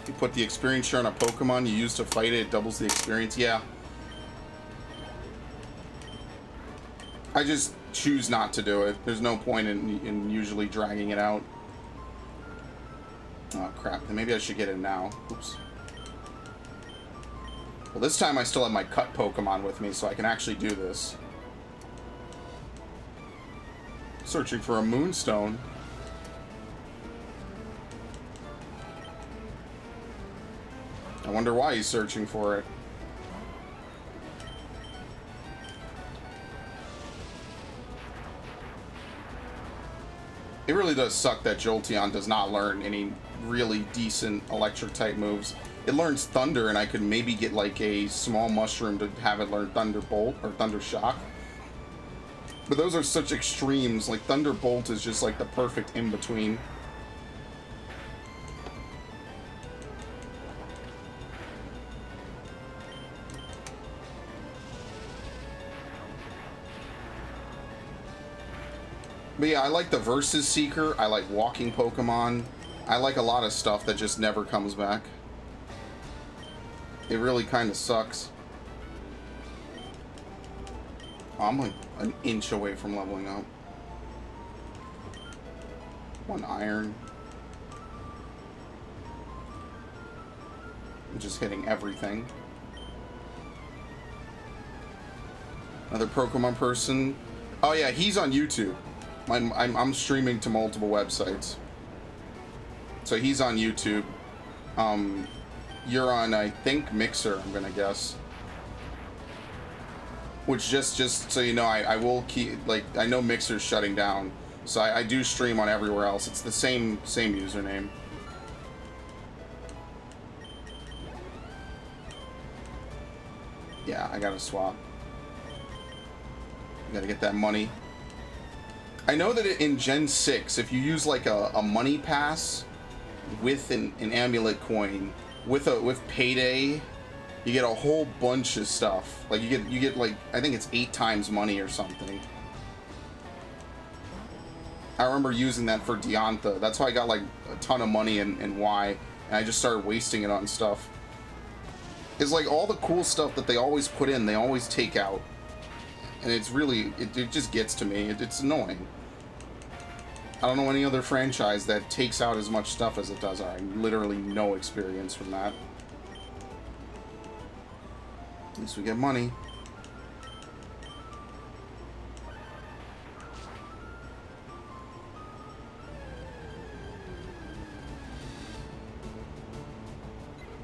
You put the experience share on a Pokemon you use to fight it, it doubles the experience. Yeah. I just choose not to do it. There's no point in usually dragging it out. Oh crap, then maybe I should get it now. Oops. Well, this time I still have my cut Pokemon with me, so I can actually do this. Searching for a Moonstone. I wonder why he's searching for it. It really does suck that Jolteon does not learn any really decent electric type moves. It learns Thunder, and I could maybe get like a small mushroom to have it learn Thunderbolt or Thunder Shock. But those are such extremes. Like Thunderbolt is just like the perfect in-between. But yeah, I like the Versus Seeker. I like walking Pokemon. I like a lot of stuff that just never comes back. It really kind of sucks. Oh, I'm like an inch away from leveling up. 1 iron. I'm just hitting everything. Another Pokemon person. Oh yeah, he's on YouTube. I'm streaming to multiple websites. So he's on YouTube. You're on, I think, Mixer, I'm gonna guess. Which just so you know, I will keep, like, I know Mixer's shutting down. So I do stream on everywhere else. It's the same username. Yeah, I gotta swap. I gotta get that money. I know that in Gen 6, if you use like a money pass with an amulet coin, with Payday, you get a whole bunch of stuff. Like you get like, I think it's 8 times money or something. I remember using that for Diantha. That's why I got like a ton of money in Y, and I just started wasting it on stuff. It's like all the cool stuff that they always put in, they always take out. And it's really, it just gets to me. It's annoying. I don't know any other franchise that takes out as much stuff as it does. I have literally no experience from that. At least we get money.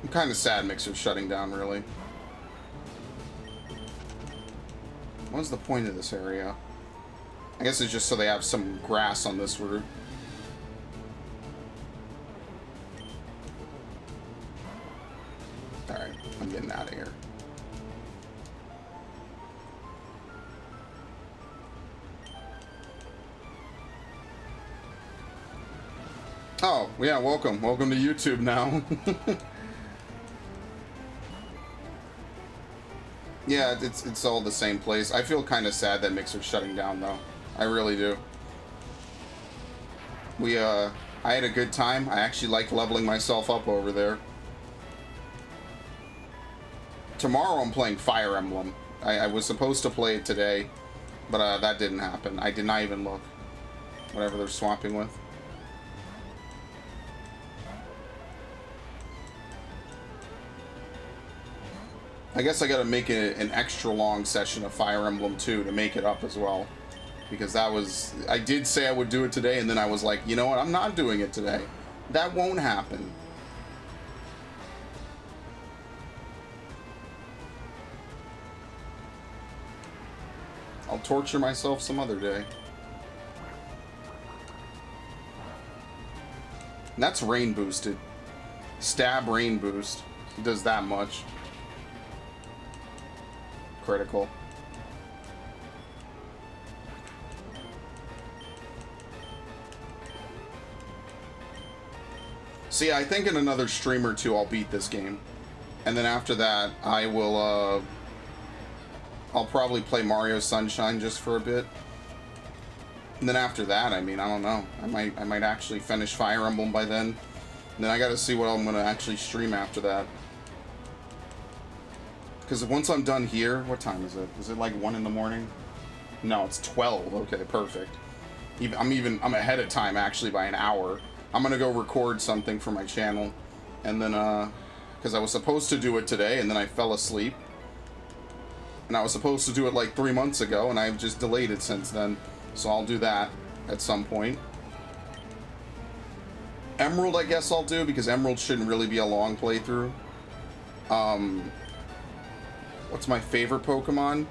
I'm kind of sad Mixer's shutting down, really. What's the point of this area? I guess it's just so they have some grass on this route. Alright, I'm getting out of here. Oh, yeah, welcome. Welcome to YouTube now. Yeah, it's all the same place. I feel kind of sad that Mixer's shutting down, though. I really do. I had a good time. I actually like leveling myself up over there. Tomorrow I'm playing Fire Emblem. I was supposed to play it today, but that didn't happen. I did not even look. Whatever they're swapping with. I guess I gotta make an extra long session of Fire Emblem 2 to make it up as well. Because that was... I did say I would do it today, and then I was like, you know what, I'm not doing it today. That won't happen. I'll torture myself some other day. And that's rain boosted. Stab rain boost. It does that much. Critical. See, I think in another stream or two I'll beat this game. And then after that, I will, I'll probably play Mario Sunshine just for a bit. And then after that, I mean, I don't know. I might actually finish Fire Emblem by then. And then I gotta see what I'm gonna actually stream after that. Because once I'm done here, what time is it? Is it like 1 in the morning? No, it's 12. Okay, perfect. I'm ahead of time actually by an hour. I'm gonna go record something for my channel, and then because I was supposed to do it today, and then I fell asleep. And I was supposed to do it like 3 months ago, and I've just delayed it since then. So I'll do that at some point. Emerald, I guess I'll do, because Emerald shouldn't really be a long playthrough. What's my favorite Pokemon?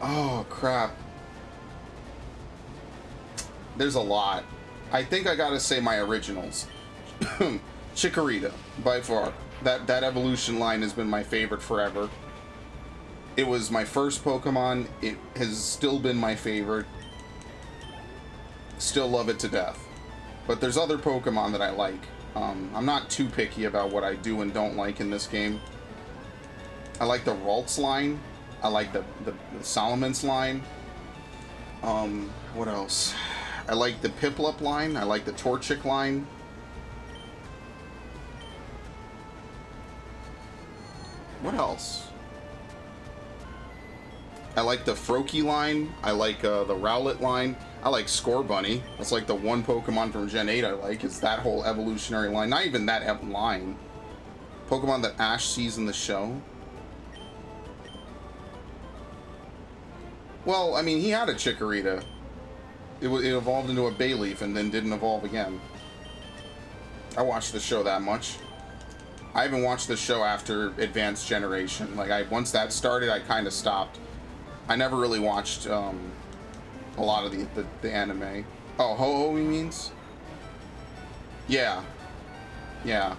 Oh, crap. There's a lot. I think I gotta say my originals. Chikorita, by far. That evolution line has been my favorite forever. It was my first Pokemon. It has still been my favorite. Still love it to death. But there's other Pokemon that I like. I'm not too picky about what I do and don't like in this game. I like the Ralts line. I like the Solomon's line. What else? I like the Piplup line. I like the Torchic line. What else? I like the Froakie line. I like the Rowlet line. I like Scorbunny. That's like the one Pokemon from Gen 8 I like, is that whole evolutionary line. Not even that line. Pokemon that Ash sees in the show. Well, I mean, he had a Chikorita. It evolved into a Bayleaf and then didn't evolve again. I watched the show that much. I haven't watched the show after Advanced Generation. Like, once that started, I kind of stopped. I never really watched a lot of the anime. Oh, Ho-Oh, he means? Yeah. Yeah.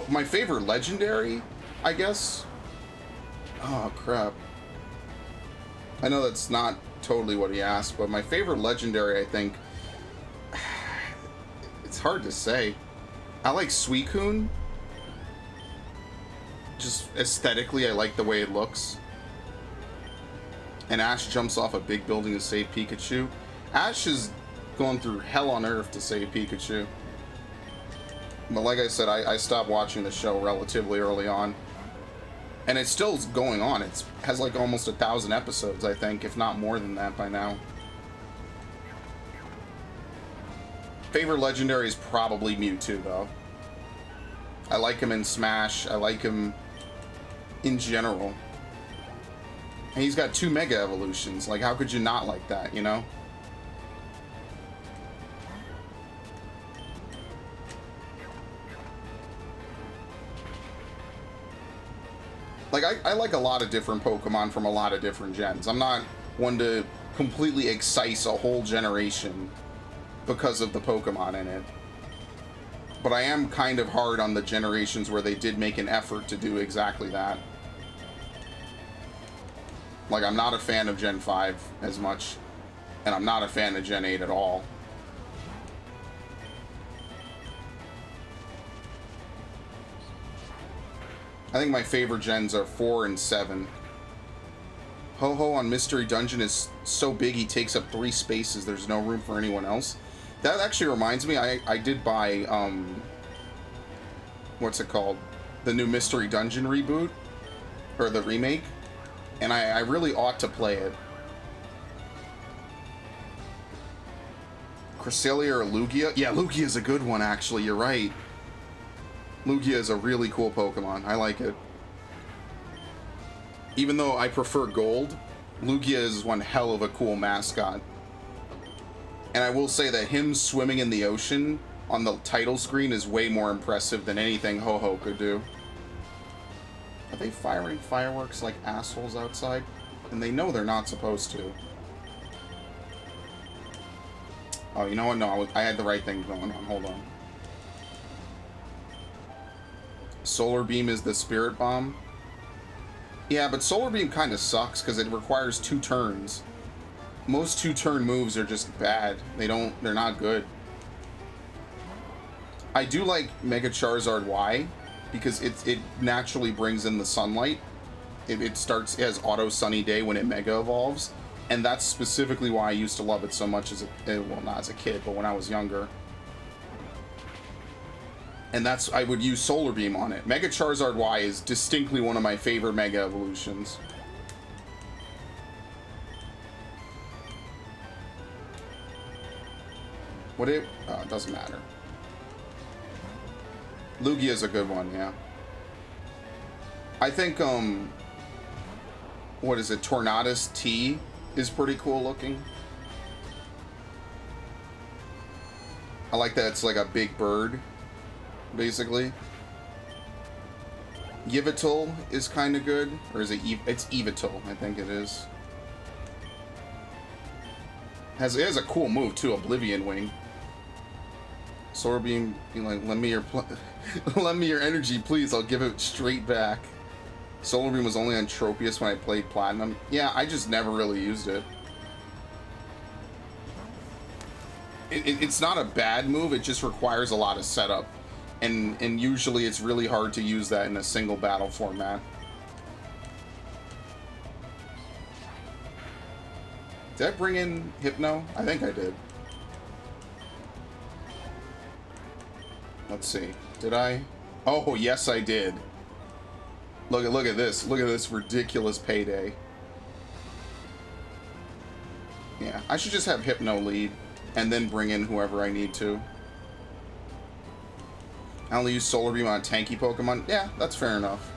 My favorite legendary, I guess? Oh, crap. I know that's not totally what he asked, but my favorite legendary, I think... It's hard to say. I like Suicune. Just aesthetically, I like the way it looks. And Ash jumps off a big building to save Pikachu. Ash is going through hell on earth to save Pikachu. But like I said, I stopped watching the show relatively early on. And it's still going on. It has like almost 1,000 episodes, I think, if not more than that by now. Favorite legendary is probably Mewtwo, though. I like him in Smash. I like him in general. And he's got 2 Mega Evolutions. Like, how could you not like that, you know? Like, I like a lot of different Pokemon from a lot of different gens. I'm not one to completely excise a whole generation because of the Pokemon in it. But I am kind of hard on the generations where they did make an effort to do exactly that. Like, I'm not a fan of Gen 5 as much, and I'm not a fan of Gen 8 at all. I think my favorite gens are 4 and 7. Ho-Oh on Mystery Dungeon is so big he takes up 3 spaces. There's no room for anyone else. That actually reminds me, I did buy, what's it called? The new Mystery Dungeon reboot, or the remake, and I really ought to play it. Cresselia or Lugia? Yeah, Lugia's a good one, actually, you're right. Lugia is a really cool Pokemon. I like it. Even though I prefer Gold, Lugia is one hell of a cool mascot. And I will say that him swimming in the ocean on the title screen is way more impressive than anything Ho-Ho could do. Are they firing fireworks like assholes outside? And they know they're not supposed to. Oh, you know what? No, I had the right thing going on. Hold on. Solar Beam is the Spirit Bomb. Yeah, but Solar Beam kind of sucks because it requires 2 turns. Most 2-turn moves are just bad. They're not good. I do like Mega Charizard Y because it naturally brings in the sunlight. It has auto sunny day when it Mega Evolves. And that's specifically why I used to love it so much well, not as a kid, but when I was younger. And I would use Solar Beam on it. Mega Charizard Y is distinctly one of my favorite Mega Evolutions. It doesn't matter. Lugia is a good one, yeah. I think, what is it, Tornadus T is pretty cool looking. I like that it's like a big bird, basically. Yveltal is kind of good, or is it? It's Yveltal, I think it is. It has a cool move too, Oblivion Wing. Solar Beam, like, lend me your energy, please. I'll give it straight back. Solar Beam was only on Tropius when I played Platinum. Yeah, I just never really used it. It's not a bad move. It just requires a lot of setup, and usually it's really hard to use that in a single battle format. Did I bring in Hypno? I think I did. Let's see. Did I? Oh, yes, I did. Look at this. Look at this ridiculous payday. Yeah, I should just have Hypno lead and then bring in whoever I need to. I only use Solar Beam on tanky Pokemon. Yeah, that's fair enough.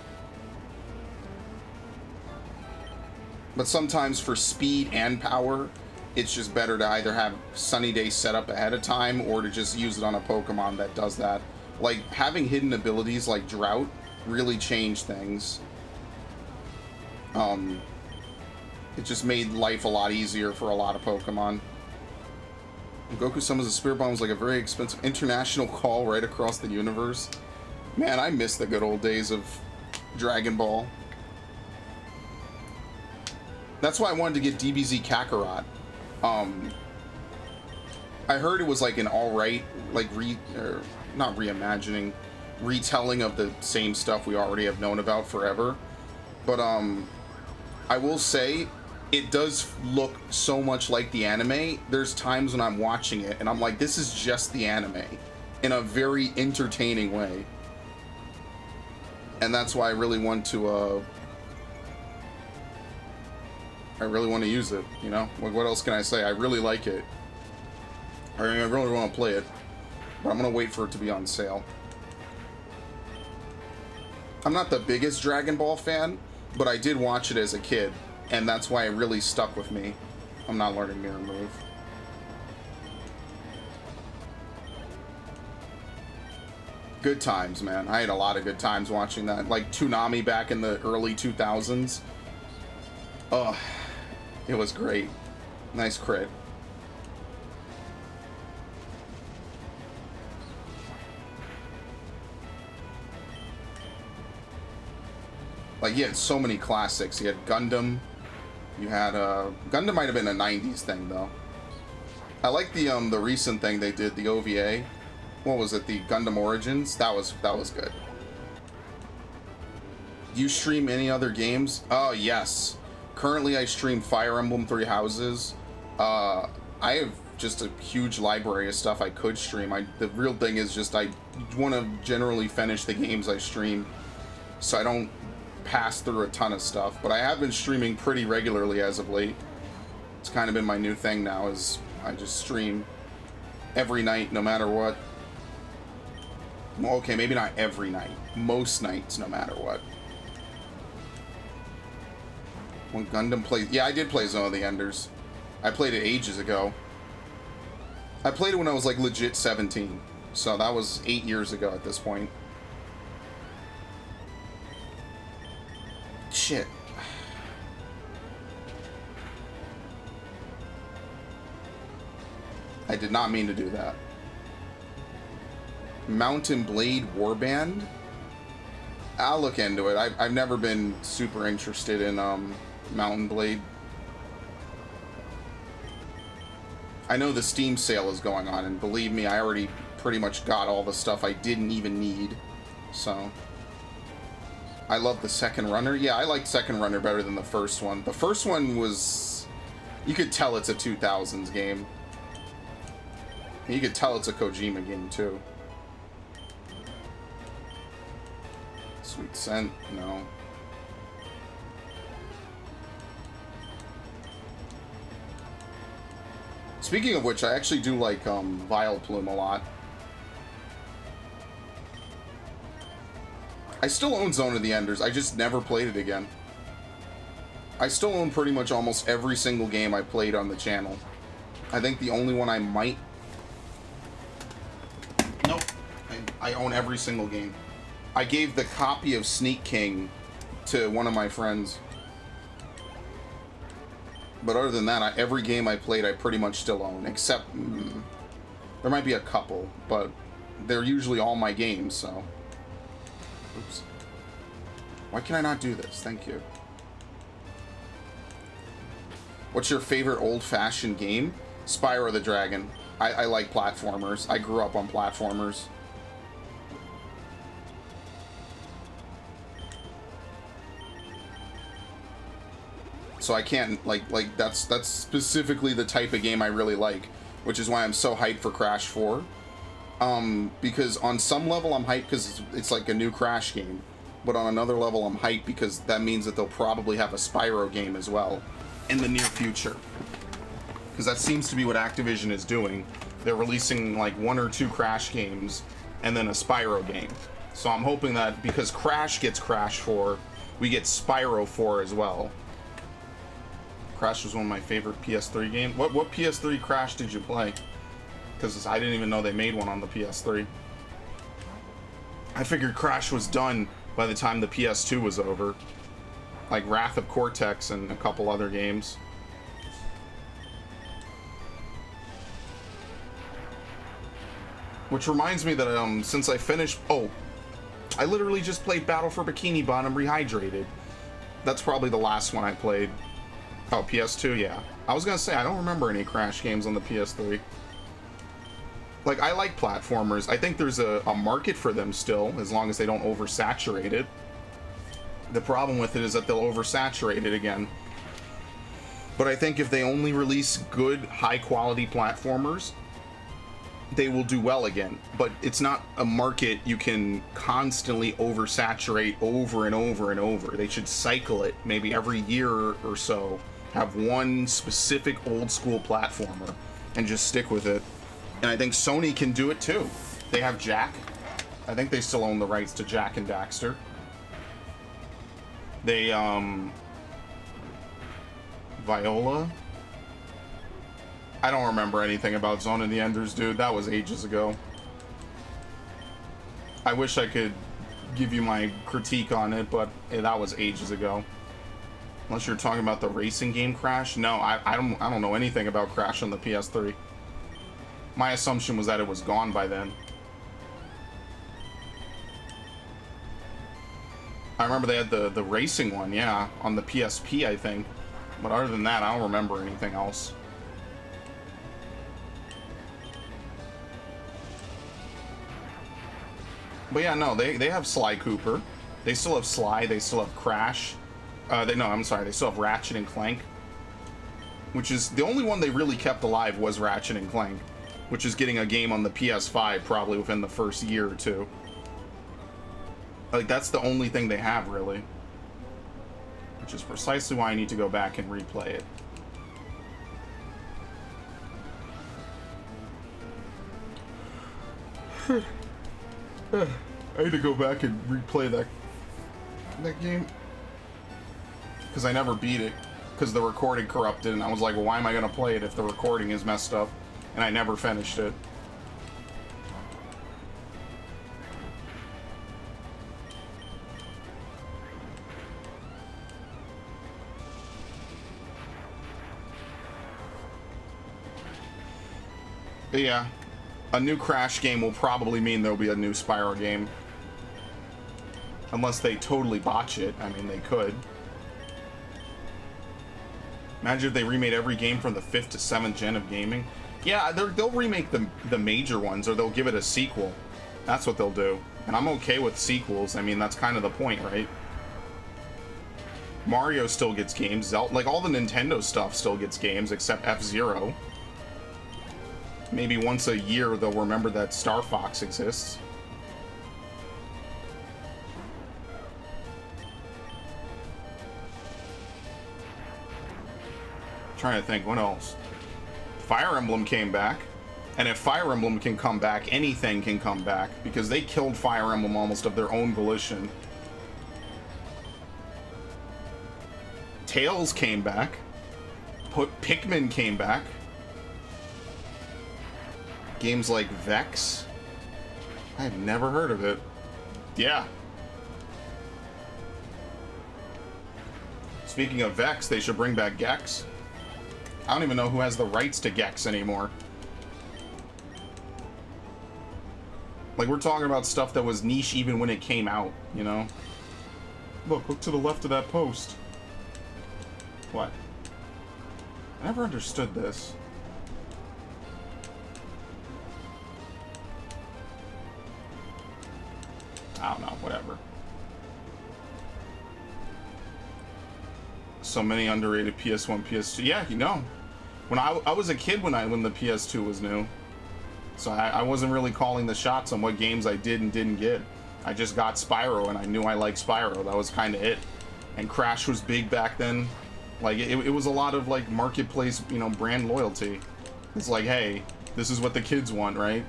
But sometimes for speed and power, it's just better to either have Sunny Day set up ahead of time or to just use it on a Pokemon that does that. Like, having hidden abilities like Drought really changed things. It just made life a lot easier for a lot of Pokemon. Goku summons a Spirit Bomb was like a very expensive international call right across the universe. Man, I miss the good old days of Dragon Ball. That's why I wanted to get DBZ Kakarot. I heard it was like an alright, like not reimagining, retelling of the same stuff we already have known about forever. But I will say, it does look so much like the anime. There's times when I'm watching it and I'm like, this is just the anime in a very entertaining way. And that's why I really want to use it, you know? What else can I say? I really like it. I really want to play it, but I'm gonna wait for it to be on sale. I'm not the biggest Dragon Ball fan, but I did watch it as a kid, and that's why it really stuck with me. I'm not learning Mirror Move. Good times, man. I had a lot of good times watching that. Like Toonami back in the early 2000s. Oh, it was great. Nice crit. Like, you had so many classics. You had Gundam. You had, Gundam might have been a 90s thing, though. I like the recent thing they did, the OVA. What was it, the Gundam Origins? That was good. Do you stream any other games? Oh, yes. Currently, I stream Fire Emblem Three Houses. I have just a huge library of stuff I could stream. The real thing is just I want to generally finish the games I stream, so I don't pass through a ton of stuff. But I have been streaming pretty regularly as of late. It's kind of been my new thing now, is I just stream every night, no matter what. Well, okay, maybe not every night. Most nights, no matter what. When Gundam plays... Yeah, I did play Zone of the Enders. I played it ages ago. I played it when I was, like, legit 17. So that was 8 years ago at this point. Shit. I did not mean to do that. Mountain Blade Warband? I'll look into it. I've never been super interested in Mountain Blade. I know the Steam sale is going on, and believe me, I already pretty much got all the stuff I didn't even need. So, I love the second runner. Yeah, I like second runner better than the first one. The first one was... You could tell it's a 2000s game. You could tell it's a Kojima game, too. Sweet Scent, no. Speaking of which, I actually do like Vileplume a lot. I still own Zone of the Enders, I just never played it again. I still own pretty much almost every single game I played on the channel. I think the only one I might... Nope. I own every single game. I gave the copy of Sneak King to one of my friends. But other than that, every game I played I pretty much still own, except... there might be a couple, but they're usually all my games, so... Oops. Why can I not do this? Thank you. What's your favorite old-fashioned game? Spyro the Dragon. I like platformers. I grew up on platformers. So I can't, like that's specifically the type of game I really like, which is why I'm so hyped for Crash 4. Because on some level I'm hyped because it's like a new Crash game, but on another level I'm hyped because that means that they'll probably have a Spyro game as well in the near future. Because that seems to be what Activision is doing. They're releasing like 1 or 2 Crash games and then a Spyro game. So I'm hoping that because Crash gets Crash 4, we get Spyro 4 as well. Crash was one of my favorite PS3 games. What PS3 Crash did you play? Because I didn't even know they made one on the PS3. I figured Crash was done by the time the PS2 was over. Like Wrath of Cortex and a couple other games. Which reminds me that since I finished... Oh, I literally just played Battle for Bikini Bottom Rehydrated. That's probably the last one I played. Oh, PS2, yeah. I was gonna say, I don't remember any Crash games on the PS3. Like, I like platformers. I think there's a market for them still, as long as they don't oversaturate it. The problem with it is that they'll oversaturate it again. But I think if they only release good, high-quality platformers, they will do well again. But it's not a market you can constantly oversaturate over and over and over. They should cycle it maybe every year or so. Have one specific old-school platformer and just stick with it. And I think Sony can do it too. They have Jak. I think they still own the rights to Jak and Daxter. They, Viola? I don't remember anything about Zone of the Enders, dude. That was ages ago. I wish I could give you my critique on it, but that was ages ago. Unless you're talking about the racing game Crash. No, I don't know anything about Crash on the PS3. My assumption was that it was gone by then. I remember they had the racing one, yeah, on the PSP, I think. But other than that, I don't remember anything else. But yeah, no, they have Sly Cooper. They still have Sly, they still have Crash. They still have Ratchet and Clank. Which is, the only one they really kept alive was Ratchet and Clank. Which is getting a game on the PS5 probably within the first year or two. Like, that's the only thing they have, really. Which is precisely why I need to go back and replay it. I need to go back and replay that game. Because I never beat it. Because the recording corrupted, and I was like, well, why am I going to play it if the recording is messed up? And I never finished it. But yeah, a new Crash game will probably mean there'll be a new Spyro game. Unless they totally botch it. I mean, they could. Imagine if they remade every game from the 5th to 7th gen of gaming. Yeah, they'll remake the major ones, or they'll give it a sequel. That's what they'll do. And I'm okay with sequels. I mean, that's kind of the point, right? Mario still gets games. Like, all the Nintendo stuff still gets games, except F-Zero. Maybe once a year they'll remember that Star Fox exists. Trying to think, what else? Fire Emblem came back. And if Fire Emblem can come back, anything can come back. Because they killed Fire Emblem almost of their own volition. Tales came back. Pikmin came back. Games like Vex. I've never heard of it. Yeah. Speaking of Vex, they should bring back Gex. I don't even know who has the rights to Gex anymore. Like, we're talking about stuff that was niche even when it came out, you know? Look to the left of that post. What? I never understood this. I don't know, whatever. So many underrated PS1, PS2. Yeah, you know. When I was a kid when the PS2 was new. So I wasn't really calling the shots on what games I did and didn't get. I just got Spyro and I knew I liked Spyro. That was kind of it. And Crash was big back then. Like, it was a lot of, like, marketplace, you know, brand loyalty. It's like, hey, this is what the kids want, right?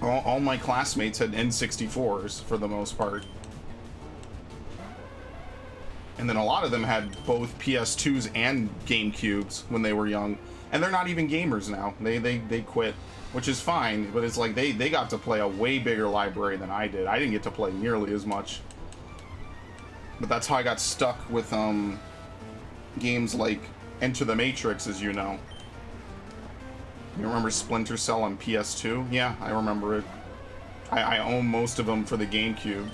All my classmates had N64s for the most part. And then a lot of them had both PS2s and GameCubes when they were young. And they're not even gamers now. They quit, which is fine, but it's like they got to play a way bigger library than I did. I didn't get to play nearly as much. But that's how I got stuck with games like Enter the Matrix, as you know. You remember Splinter Cell on PS2? Yeah, I remember it. I own most of them for the GameCube.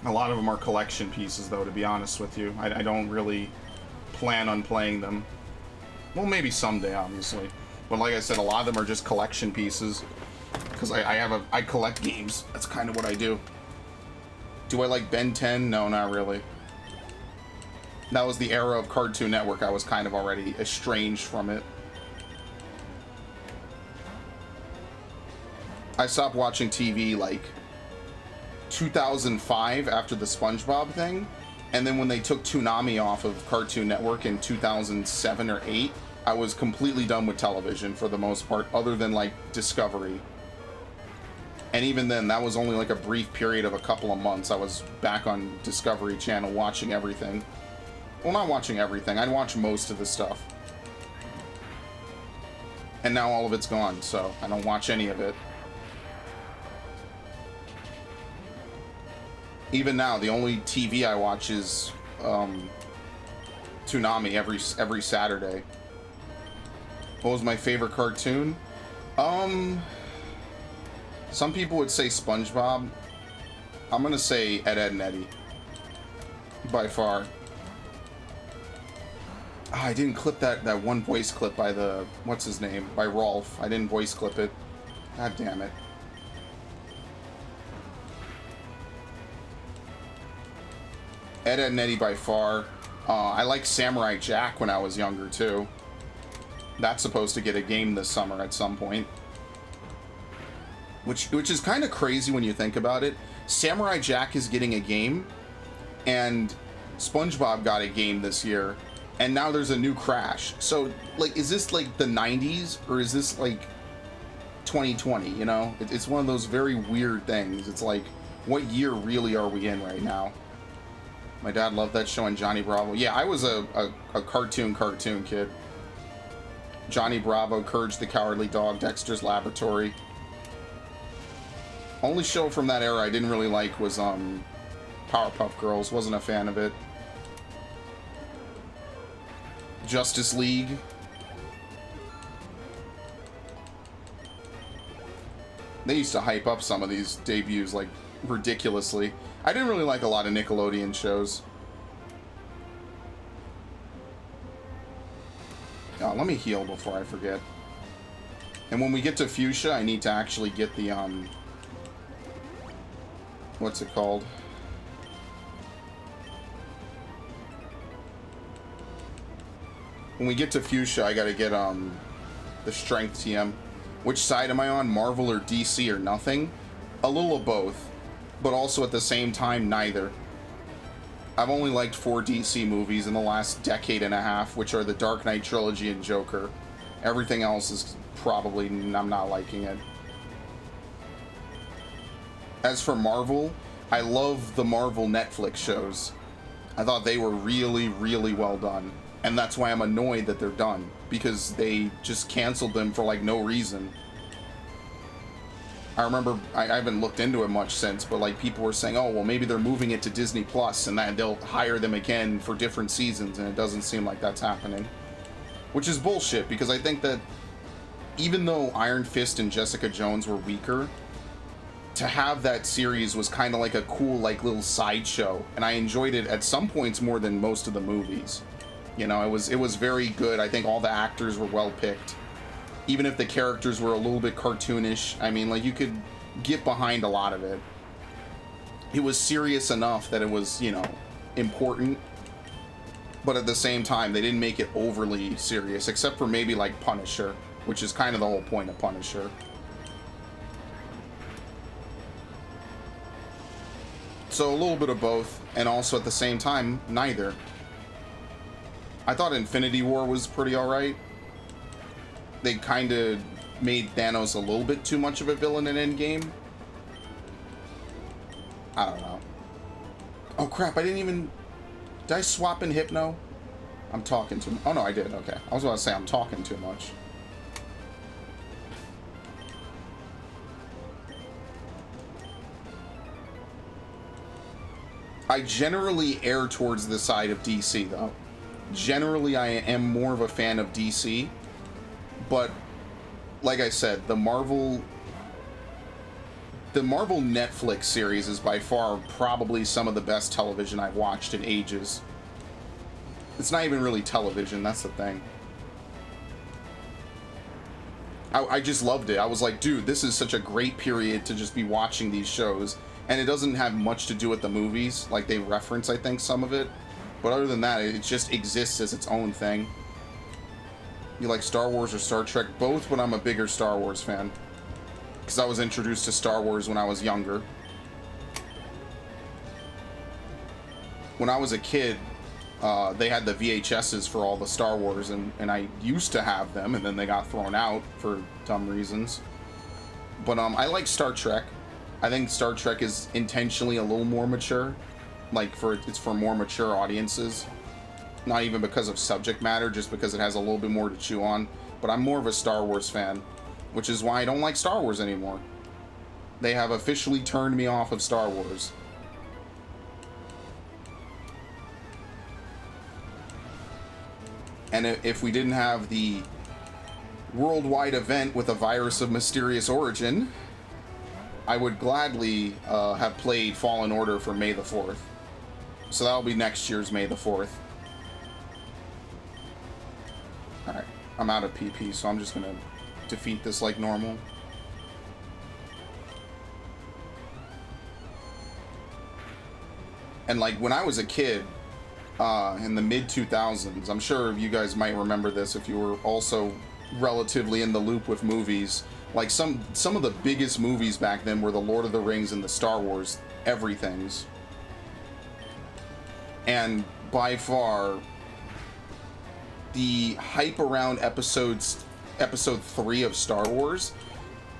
A lot of them are collection pieces, though, to be honest with you. I don't really plan on playing them. Well, maybe someday, obviously. But like I said, a lot of them are just collection pieces. Because I collect games. That's kind of what I do. Do I like Ben 10? No, not really. That was the era of Cartoon Network. I was kind of already estranged from it. I stopped watching TV like 2005 after the SpongeBob thing, and then when they took Toonami off of Cartoon Network in 2007 or 8, I was completely done with television for the most part, other than like Discovery. And even then, that was only like a brief period of a couple of months. I was back on Discovery Channel watching everything. Well, not watching everything. I'd watch most of the stuff. And now all of it's gone, so I don't watch any of it. Even now, the only TV I watch is Toonami every Saturday. What was my favorite cartoon? Some people would say SpongeBob. I'm gonna say Ed, Edd n Eddy. By far. Oh, I didn't clip that one voice clip by the... What's his name? By Rolf. I didn't voice clip it. God damn it. Ed, Edd n Eddy by far. I liked Samurai Jack when I was younger too. That's supposed to get a game this summer at some point. Which is kind of crazy when you think about it. Samurai Jack is getting a game, and SpongeBob got a game this year, and now there's a new Crash. So, like, is this like the 90s, or is this like 2020, you know? It's one of those very weird things. It's like, what year really are we in right now? My dad loved that show on Johnny Bravo. Yeah, I was a cartoon kid. Johnny Bravo, Courage the Cowardly Dog, Dexter's Laboratory. Only show from that era I didn't really like was Powerpuff Girls. Wasn't a fan of it. Justice League. They used to hype up some of these debuts like ridiculously. I didn't really like a lot of Nickelodeon shows. Oh, let me heal before I forget. And when we get to Fuchsia, I need to actually get the what's it called? When we get to Fuchsia, I gotta get the Strength TM. Which side am I on? Marvel or DC or nothing? A little of both, but also at the same time, neither. I've only liked 4 DC movies in the last decade and a half, which are the Dark Knight trilogy and Joker. Everything else is probably, I'm not liking it. As for Marvel, I love the Marvel Netflix shows. I thought they were really, really well done. And that's why I'm annoyed that they're done, because they just canceled them for like no reason. I remember, I haven't looked into it much since, but like people were saying, oh, well, maybe they're moving it to Disney Plus and that they'll hire them again for different seasons, and it doesn't seem like that's happening. Which is bullshit, because I think that even though Iron Fist and Jessica Jones were weaker, to have that series was kind of like a cool, like, little sideshow, and I enjoyed it at some points more than most of the movies. You know, it was very good. I think all the actors were well picked. Even if the characters were a little bit cartoonish, I mean, like, you could get behind a lot of it. It was serious enough that it was, you know, important, but at the same time, they didn't make it overly serious, except for maybe, like, Punisher, which is kind of the whole point of Punisher. So a little bit of both, and also at the same time, neither. I thought Infinity War was pretty alright. They kind of made Thanos a little bit too much of a villain in Endgame. I don't know. Oh crap, I didn't even... Did I swap in Hypno? I'm talking too much. Oh no, I did, okay. I was about to say I'm talking too much. I generally err towards the side of DC, though. Generally, I am more of a fan of DC. But, like I said, the Marvel Netflix series is by far probably some of the best television I've watched in ages. It's not even really television, that's the thing. I just loved it. I was like, dude, this is such a great period to just be watching these shows. And it doesn't have much to do with the movies. Like, they reference, I think, some of it. But other than that, it just exists as its own thing. You like Star Wars or Star Trek? Both, but I'm a bigger Star Wars fan. Because I was introduced to Star Wars when I was younger. When I was a kid, they had the VHSs for all the Star Wars, and I used to have them, and then they got thrown out for dumb reasons. But I like Star Trek. I think Star Trek is intentionally a little more mature. Like, it's for more mature audiences. Not even because of subject matter, just because it has a little bit more to chew on. But I'm more of a Star Wars fan, which is why I don't like Star Wars anymore. They have officially turned me off of Star Wars. And if we didn't have the worldwide event with a virus of mysterious origin, I would gladly have played Fallen Order for May the 4th. So that'll be next year's May the 4th. Alright, I'm out of PP, so I'm just gonna defeat this like normal. And like, when I was a kid, in the mid-2000s, I'm sure you guys might remember this if you were also relatively in the loop with movies. Like, some of the biggest movies back then were the Lord of the Rings and the Star Wars everythings. And by far, the hype around episode 3 of Star Wars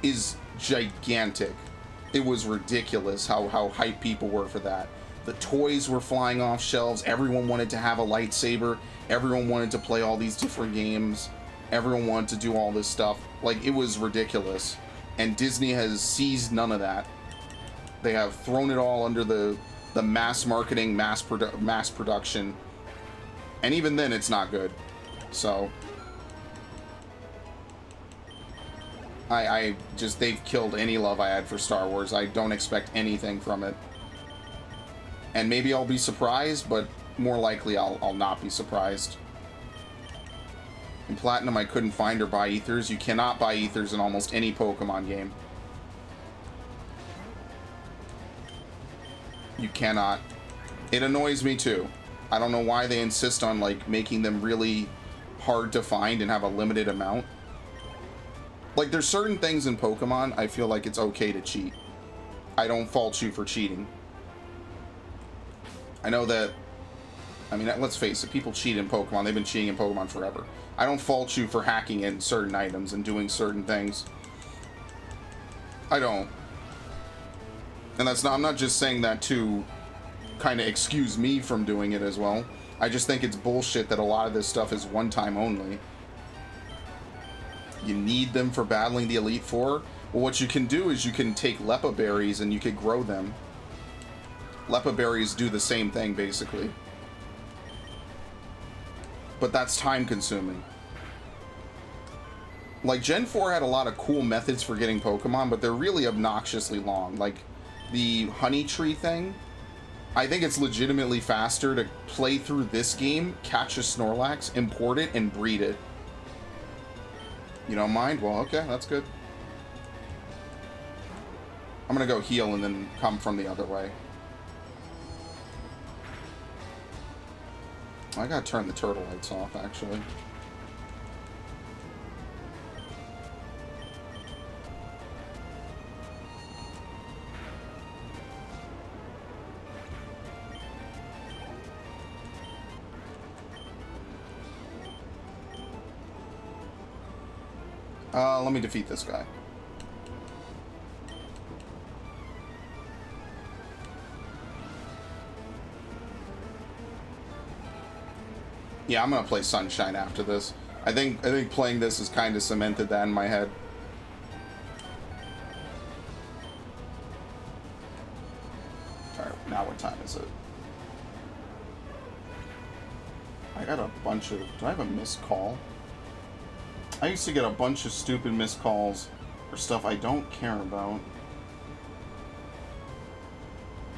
is gigantic. It was ridiculous how hyped people were for that. The toys were flying off shelves. Everyone wanted to have a lightsaber. Everyone wanted to play all these different games. Everyone wanted to do all this stuff. Like, it was ridiculous. And Disney has seized none of that. They have thrown it all under the mass marketing, mass production. And even then, it's not good. So I just, they've killed any love I had for Star Wars. I don't expect anything from it. And maybe I'll be surprised, but more likely I'll not be surprised. In Platinum, I couldn't find or buy ethers. You cannot buy ethers in almost any Pokemon game. You cannot. It annoys me too. I don't know why they insist on like making them really hard to find and have a limited amount. Like, there's certain things in Pokemon I feel like it's okay to cheat. I don't fault you for cheating. I know that, I mean, let's face it, people cheat in Pokemon. They've been cheating in Pokemon forever. I don't fault you for hacking in certain items and doing certain things. I don't. And that's not, I'm not just saying that to kind of excuse me from doing it as well. I just think it's bullshit that a lot of this stuff is one time only. You need them for battling the Elite Four. Well, what you can do is you can take Leppa berries and you can grow them. Leppa berries do the same thing, basically. But that's time consuming. Like, Gen 4 had a lot of cool methods for getting Pokemon, but they're really obnoxiously long. Like, the Honey Tree thing, I think it's legitimately faster to play through this game, catch a Snorlax, import it, and breed it. You don't mind? Well, okay, that's good. I'm gonna go heal and then come from the other way. I gotta turn the turtle lights off, actually. Let me defeat this guy. Yeah, I'm gonna play Sunshine after this. I think playing this has kind of cemented that in my head. Alright, now what time is it? I got a bunch of... Do I have a missed call? I used to get a bunch of stupid missed calls for stuff I don't care about.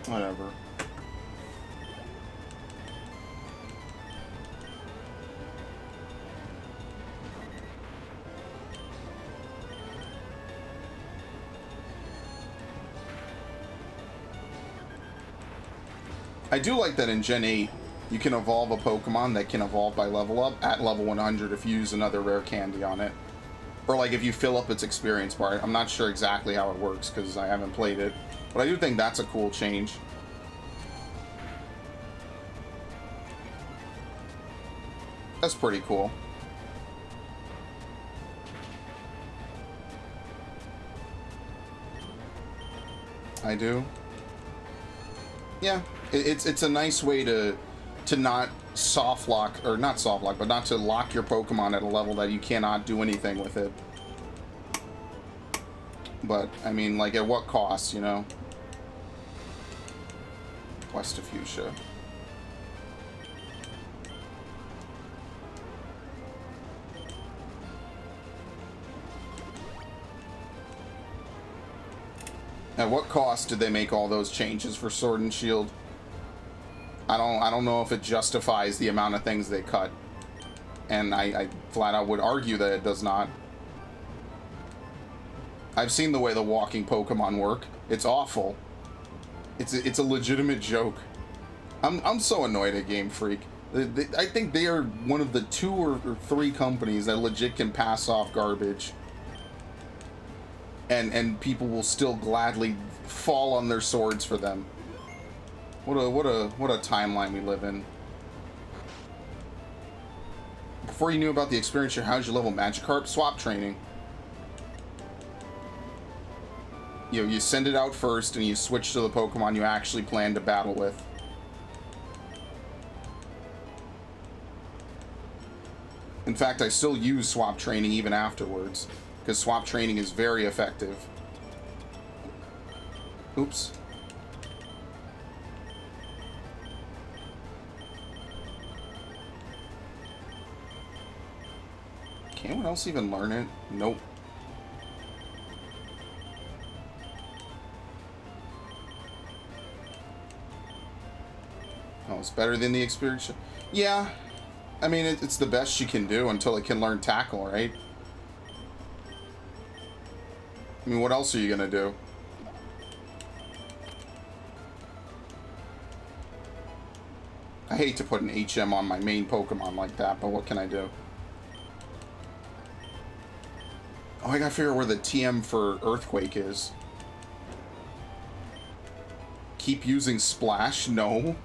Whatever. I do like that in Gen 8, you can evolve a Pokemon that can evolve by level up at level 100 if you use another rare candy on it. Or like if you fill up its experience bar. I'm not sure exactly how it works because I haven't played it. But I do think that's a cool change. That's pretty cool. I do. Yeah, it's a nice way to not soft lock, or not soft lock, but not to lock your Pokemon at a level that you cannot do anything with it. But I mean, like, at what cost, you know? West of Fuchsia. At what cost did they make all those changes for Sword and Shield? I don't know if it justifies the amount of things they cut. And I flat out would argue that it does not. I've seen the way the walking Pokemon work. It's awful. It's a legitimate joke. I'm so annoyed at Game Freak. I think they are one of the 2 or 3 companies that legit can pass off garbage. And people will still gladly fall on their swords for them. What a timeline we live in. Before you knew about the experience, how'd you level Magikarp? Swap training. you send it out first and you switch to the Pokemon you actually plan to battle with. In fact, I still use swap training even afterwards, because swap training is very effective. Oops. Can anyone else even learn it? Nope. Oh, it's better than the experience. Yeah. I mean, it's the best you can do until it can learn Tackle, right? I mean, what else are you gonna do? I hate to put an HM on my main Pokemon like that, but what can I do? Oh, I gotta figure out where the TM for Earthquake is. Keep using Splash? No.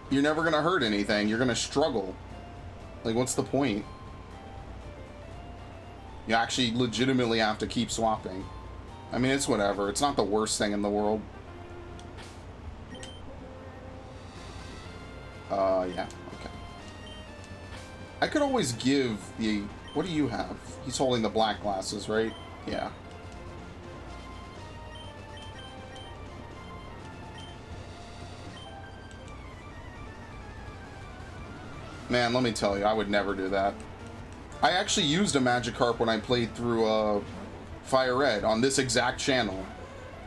You're never gonna hurt anything. You're gonna struggle. Like, what's the point? You actually legitimately have to keep swapping. I mean, it's whatever. It's not the worst thing in the world. Yeah, okay. I could always give the... What do you have? He's holding the black glasses, right? Yeah. Man, let me tell you, I would never do that. I actually used a Magikarp when I played through Fire Red on this exact channel.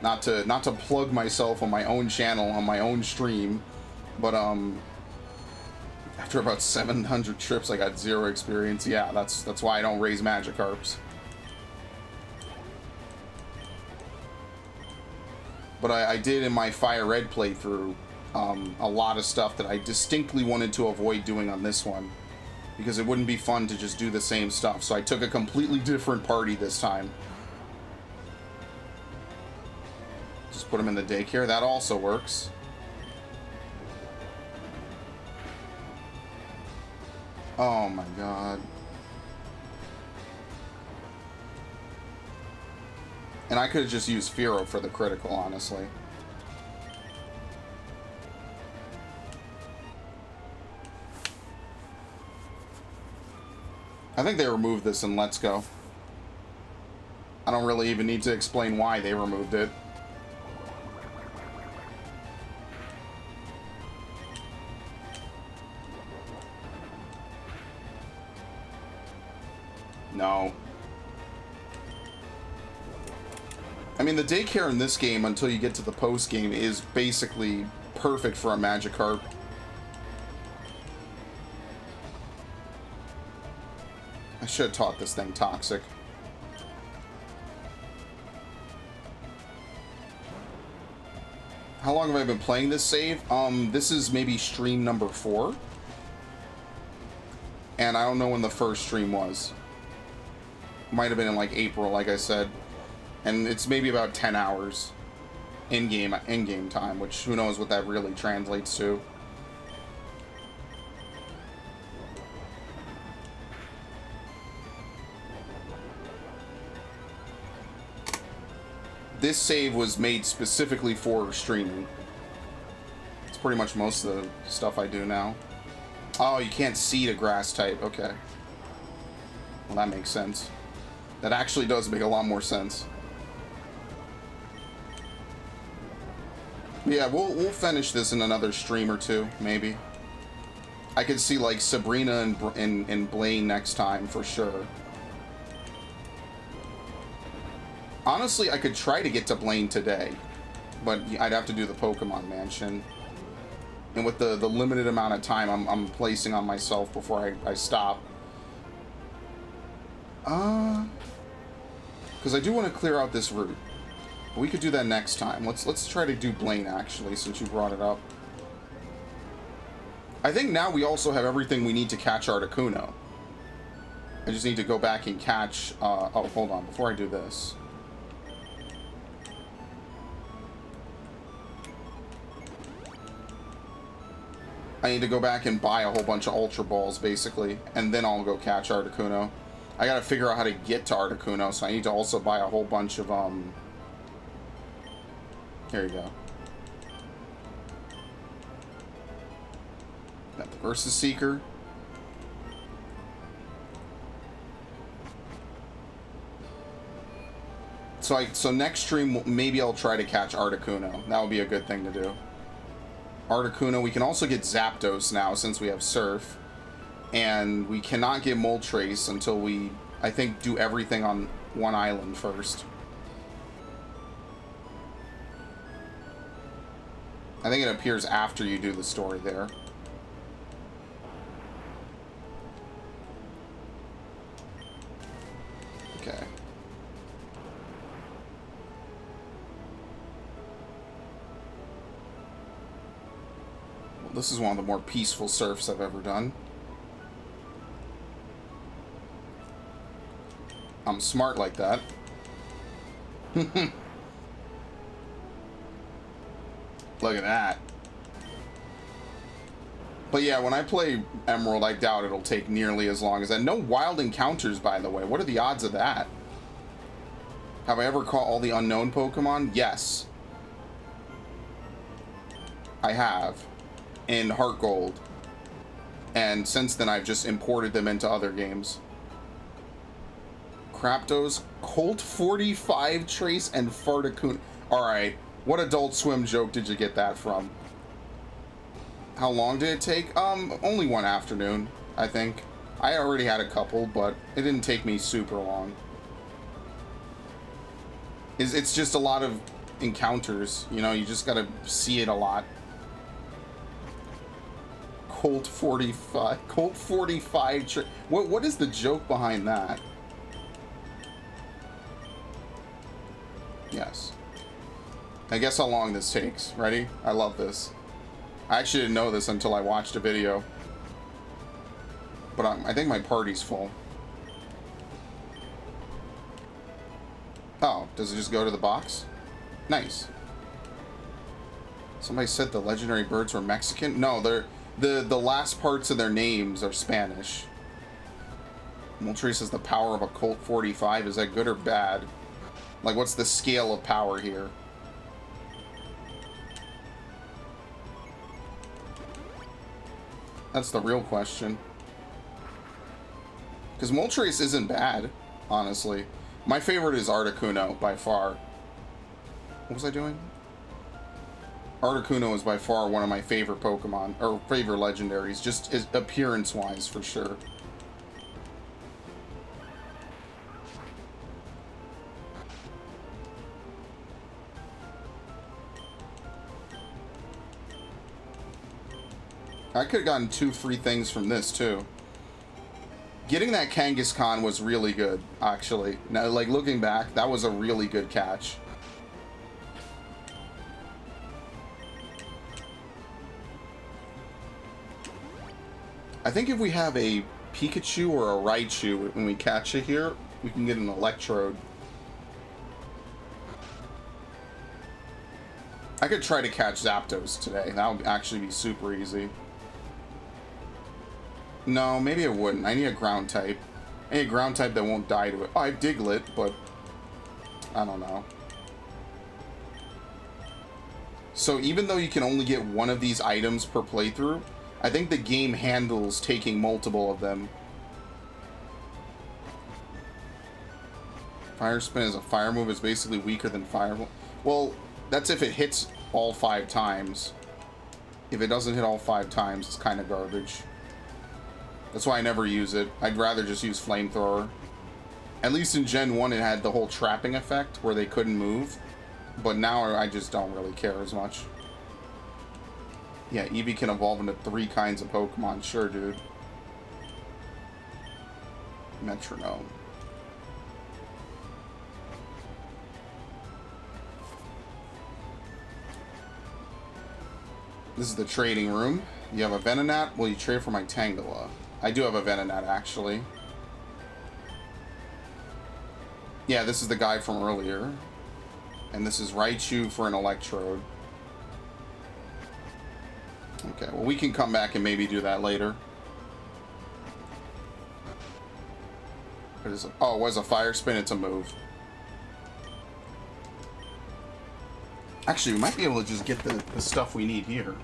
Not to plug myself on my own channel on my own stream, but after about 700 trips, I got 0 experience. Yeah, that's why I don't raise Magikarps. But I did in my Fire Red playthrough a lot of stuff that I distinctly wanted to avoid doing on this one, because it wouldn't be fun to just do the same stuff. So I took a completely different party this time. Just put him in the daycare. That also works. Oh my god. And I could have just used Fearow for the critical, honestly. I think they removed this in Let's Go. I don't really even need to explain why they removed it. No. I mean, the daycare in this game, until you get to the post game, is basically perfect for a Magikarp. I should have taught this thing Toxic. How long have I been playing this save? This is maybe stream number 4. And I don't know when the first stream was. Might have been in like April, like I said. And it's maybe about 10 hours in-game time, which who knows what that really translates to. This save was made specifically for streaming. It's pretty much most of the stuff I do now. Oh, you can't seed a grass type. Okay. Well, that makes sense. That actually does make a lot more sense. Yeah, we'll finish this in another stream or two, maybe. I could see like Sabrina and Blaine next time for sure. Honestly, I could try to get to Blaine today, but I'd have to do the Pokemon Mansion. And with the limited amount of time I'm placing on myself before I stop. Because I do want to clear out this route. We could do that next time. Let's try to do Blaine, actually, since you brought it up. I think now we also have everything we need to catch Articuno. I just need to go back and catch... oh, hold on. Before I do this... I need to go back and buy a whole bunch of Ultra Balls, basically, and then I'll go catch Articuno. I gotta figure out how to get to Articuno, so I need to also buy a whole bunch of, Here you go. Got the Versus Seeker. So next stream, maybe I'll try to catch Articuno. That would be a good thing to do. Articuno, we can also get Zapdos now since we have Surf. And we cannot get Moltres until we, I think, do everything on one island first. I think it appears after you do the story there. Okay. Well, this is one of the more peaceful surfs I've ever done. I'm smart like that. Look at that. But yeah, when I play Emerald, I doubt it'll take nearly as long as that. No wild encounters, by the way. What are the odds of that? Have I ever caught all the unknown Pokemon? Yes. I have. In Heart Gold. And since then, I've just imported them into other games. Craptos, Colt 45 Trace, and Farticuno. Alright, what Adult Swim joke did you get that from? How long did it take? Only one afternoon, I think. I already had a couple, but it didn't take me super long. It's just a lot of encounters, you know, you just gotta see it a lot. Colt 45 what is the joke behind that? Yes. I guess how long this takes. Ready? I love this. I actually didn't know this until I watched a video. But I think my party's full. Oh, does it just go to the box? Nice. Somebody said the legendary birds were Mexican? No, they're the last parts of their names are Spanish. Moltres says the power of a Colt 45. Is that good or bad? Like, what's the scale of power here? That's the real question. Because Moltres isn't bad, honestly. My favorite is Articuno, by far. What was I doing? Articuno is by far one of my favorite Pokemon, or favorite legendaries, just appearance-wise, for sure. I could have gotten 2 free things from this, too. Getting that Kangaskhan was really good, actually. Now, like, looking back, that was a really good catch. I think if we have a Pikachu or a Raichu when we catch it here, we can get an Electrode. I could try to catch Zapdos today. That would actually be super easy. No, maybe it wouldn't. I need a ground type. I need a ground type that won't die to it. Oh, I have Diglett, but I don't know. So even though you can only get one of these items per playthrough, I think the game handles taking multiple of them. Fire Spin as a fire move is basically weaker than Fire. Well, that's if it hits all 5 times. If it doesn't hit all 5 times, it's kind of garbage. That's why I never use it. I'd rather just use Flamethrower. At least in Gen 1 it had the whole trapping effect where they couldn't move. But now I just don't really care as much. Yeah, Eevee can evolve into 3 kinds of Pokemon. Sure, dude. Metronome. This is the trading room. You have a Venonat? Will you trade for my Tangela? I do have a Venonat, actually. Yeah, this is the guy from earlier. And this is Raichu for an Electrode. Okay, well, we can come back and maybe do that later. What is it? Oh, it was a fire spin. It's a move. Actually, we might be able to just get the stuff we need here.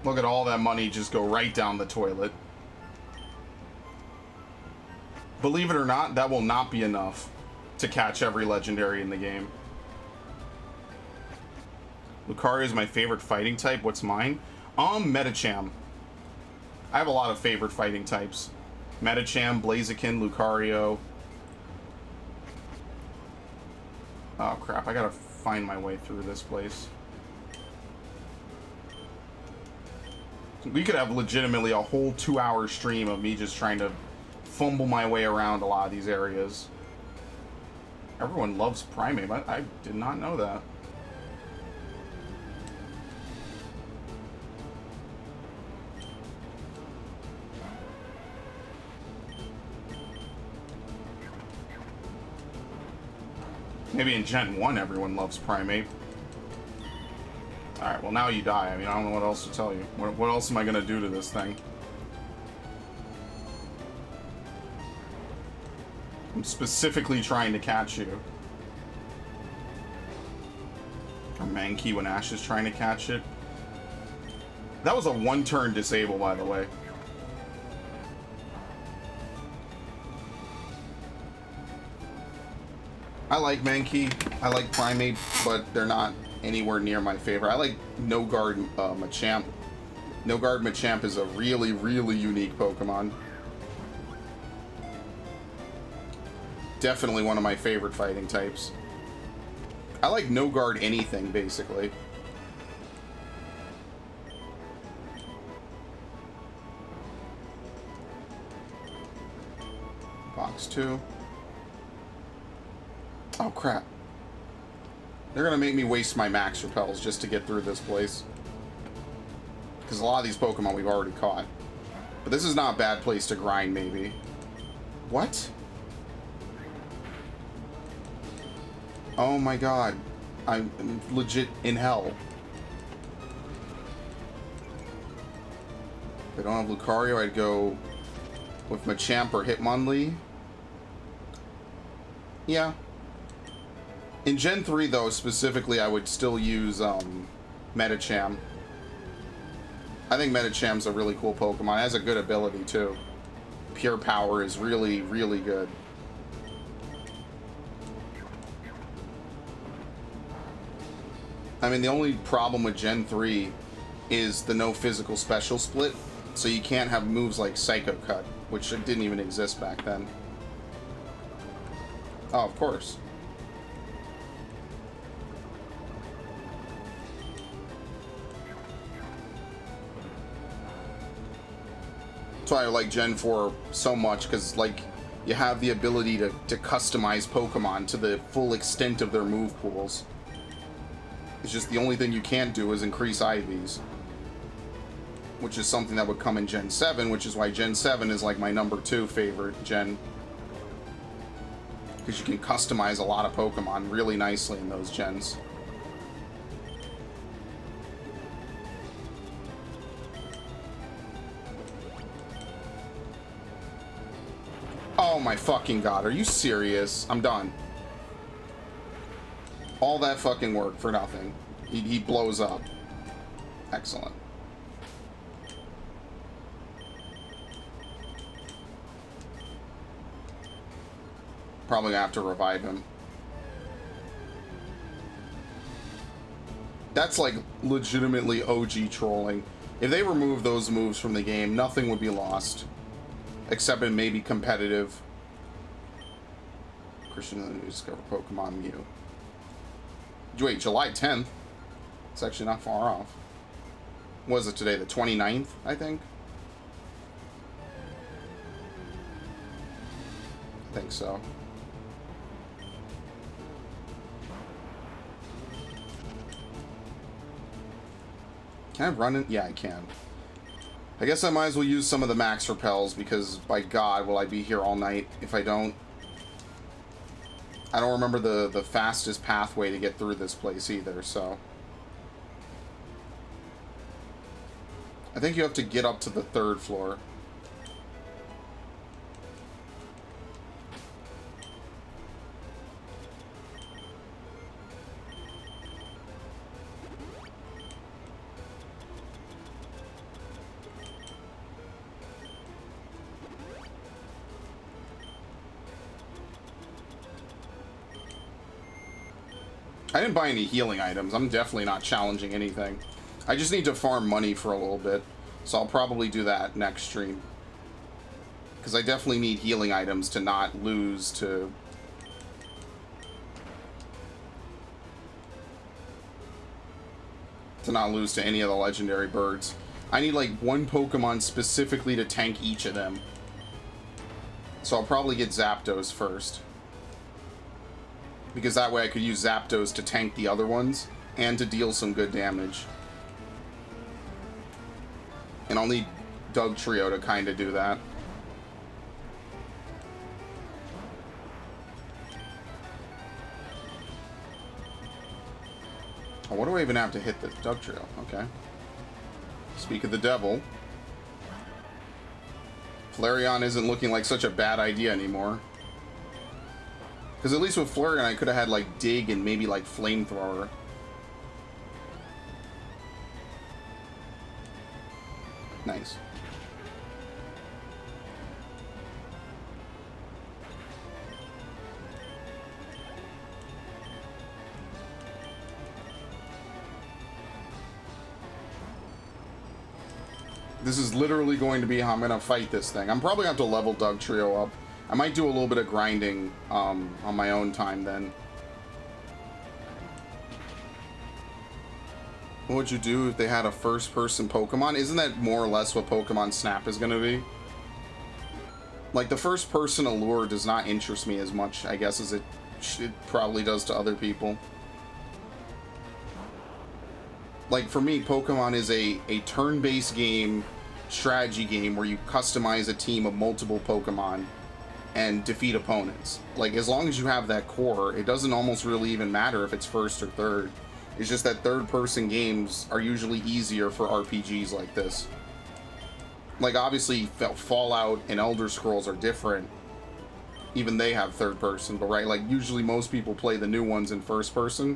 Look at all that money just go right down the toilet. Believe it or not, that will not be enough to catch every legendary in the game. Lucario is my favorite fighting type. What's mine? Medicham. I have a lot of favorite fighting types. Medicham, Blaziken, Lucario. Oh crap, I gotta find my way through this place. We could have legitimately a whole 2-hour stream of me just trying to fumble my way around a lot of these areas. Everyone loves Primeape. I did not know that. Maybe in Gen 1 everyone loves Primeape. Alright, well now you die. I mean, I don't know what else to tell you. What else am I gonna do to this thing? I'm specifically trying to catch you. Or Mankey when Ash is trying to catch it. That was a one-turn disable, by the way. I like Mankey, I like Primeape, but they're not anywhere near my favorite. I like No Guard Machamp. No Guard Machamp is a really, really unique Pokemon. Definitely one of my favorite fighting types. I like No Guard anything, basically. Box 2. Oh crap. They're gonna make me waste my Max Repels just to get through this place. Because a lot of these Pokemon we've already caught. But this is not a bad place to grind, maybe. What? Oh my god. I'm legit in hell. If I don't have Lucario, I'd go with Machamp or Hitmonlee. Yeah. In Gen 3, though, specifically, I would still use Medicham. I think Medicham's a really cool Pokemon. It has a good ability, too. Pure Power is really, really good. I mean, the only problem with Gen 3 is the no physical special split, so you can't have moves like Psycho Cut, which didn't even exist back then. Oh, of course. That's why I like Gen 4 so much, because, like, you have the ability to customize Pokemon to the full extent of their move pools. It's just the only thing you can't do is increase IVs. Which is something that would come in Gen 7, which is why Gen 7 is like my #2 favorite gen. Because you can customize a lot of Pokemon really nicely in those gens. Oh my fucking god, are you serious? I'm done. All that fucking work for nothing. He blows up. Excellent. Probably gonna have to revive him. That's like legitimately OG trolling. If they remove those moves from the game, nothing would be lost. Except in maybe competitive. Christian discover Pokemon Mew. Wait, July 10th? It's actually not far off. What is it today? The 29th, I think? I think so. Can I run it? Yeah, I can. I guess I might as well use some of the max repels, because by God, will I be here all night if I don't. I don't remember the fastest pathway to get through this place either, so. I think you have to get up to the 3rd floor. I didn't buy any healing items. I'm definitely not challenging anything. I just need to farm money for a little bit. So I'll probably do that next stream. Because I definitely need healing items to not lose to... any of the legendary birds. I need like one Pokemon specifically to tank each of them. So I'll probably get Zapdos first. Because that way I could use Zapdos to tank the other ones and to deal some good damage. And I'll need Dugtrio to kind of do that. Oh, what do I even have to hit the Dugtrio? Okay. Speak of the devil. Flareon isn't looking like such a bad idea anymore. Because at least with Flareon, I could have had, like, Dig and maybe, like, Flamethrower. Nice. This is literally going to be how I'm going to fight this thing. I'm probably going to have to level Dugtrio up. I might do a little bit of grinding on my own time then. What would you do if they had a first-person Pokemon? Isn't that more or less what Pokemon Snap is going to be? Like, the first-person allure does not interest me as much, I guess, as it probably does to other people. Like, for me, Pokemon is a turn-based game, strategy game, where you customize a team of multiple Pokemon and defeat opponents. Like, as long as you have that core, it doesn't almost really even matter if it's first or third. It's just that third-person games are usually easier for RPGs like this. Like, obviously, Fallout and Elder Scrolls are different. Even they have third-person, but right, like, usually most people play the new ones in first-person.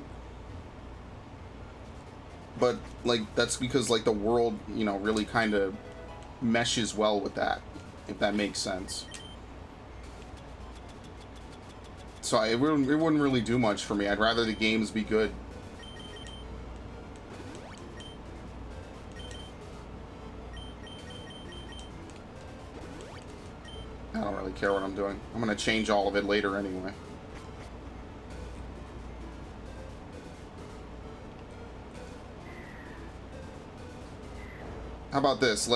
But, like, that's because, like, the world, you know, really kind of meshes well with that, if that makes sense. So it wouldn't really do much for me. I'd rather the games be good. I don't really care what I'm doing. I'm going to change all of it later anyway. How about this?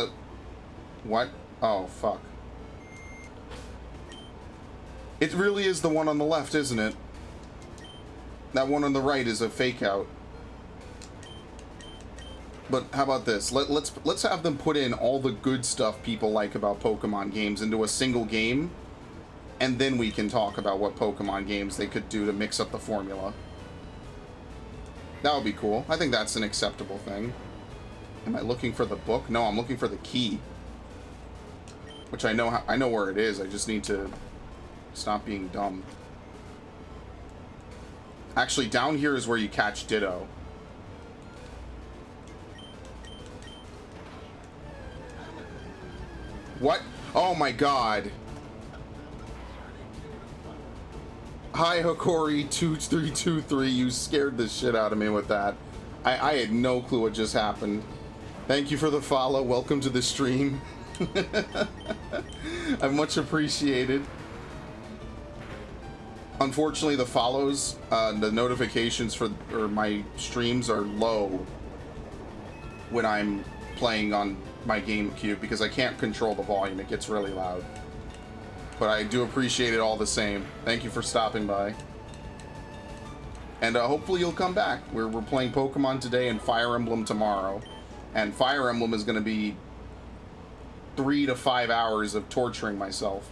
What? Oh, fuck. It really is the one on the left, isn't it? That one on the right is a fake out. But how about this? Let's have them put in all the good stuff people like about Pokemon games into a single game, and then we can talk about what Pokemon games they could do to mix up the formula. That would be cool. I think that's an acceptable thing. Am I looking for the book? No, I'm looking for the key. Which I know where it is. I just need to stop being dumb. Actually, down here is where you catch Ditto. What? Oh my god. Hi, Hokori2323. You scared the shit out of me with that. I had no clue what just happened. Thank you for the follow. Welcome to the stream. I much appreciated. Unfortunately, the follows, the notifications for my streams are low when I'm playing on my GameCube because I can't control the volume. It gets really loud. But I do appreciate it all the same. Thank you for stopping by. And hopefully you'll come back. We're playing Pokemon today and Fire Emblem tomorrow. And Fire Emblem is going to be 3 to 5 hours of torturing myself.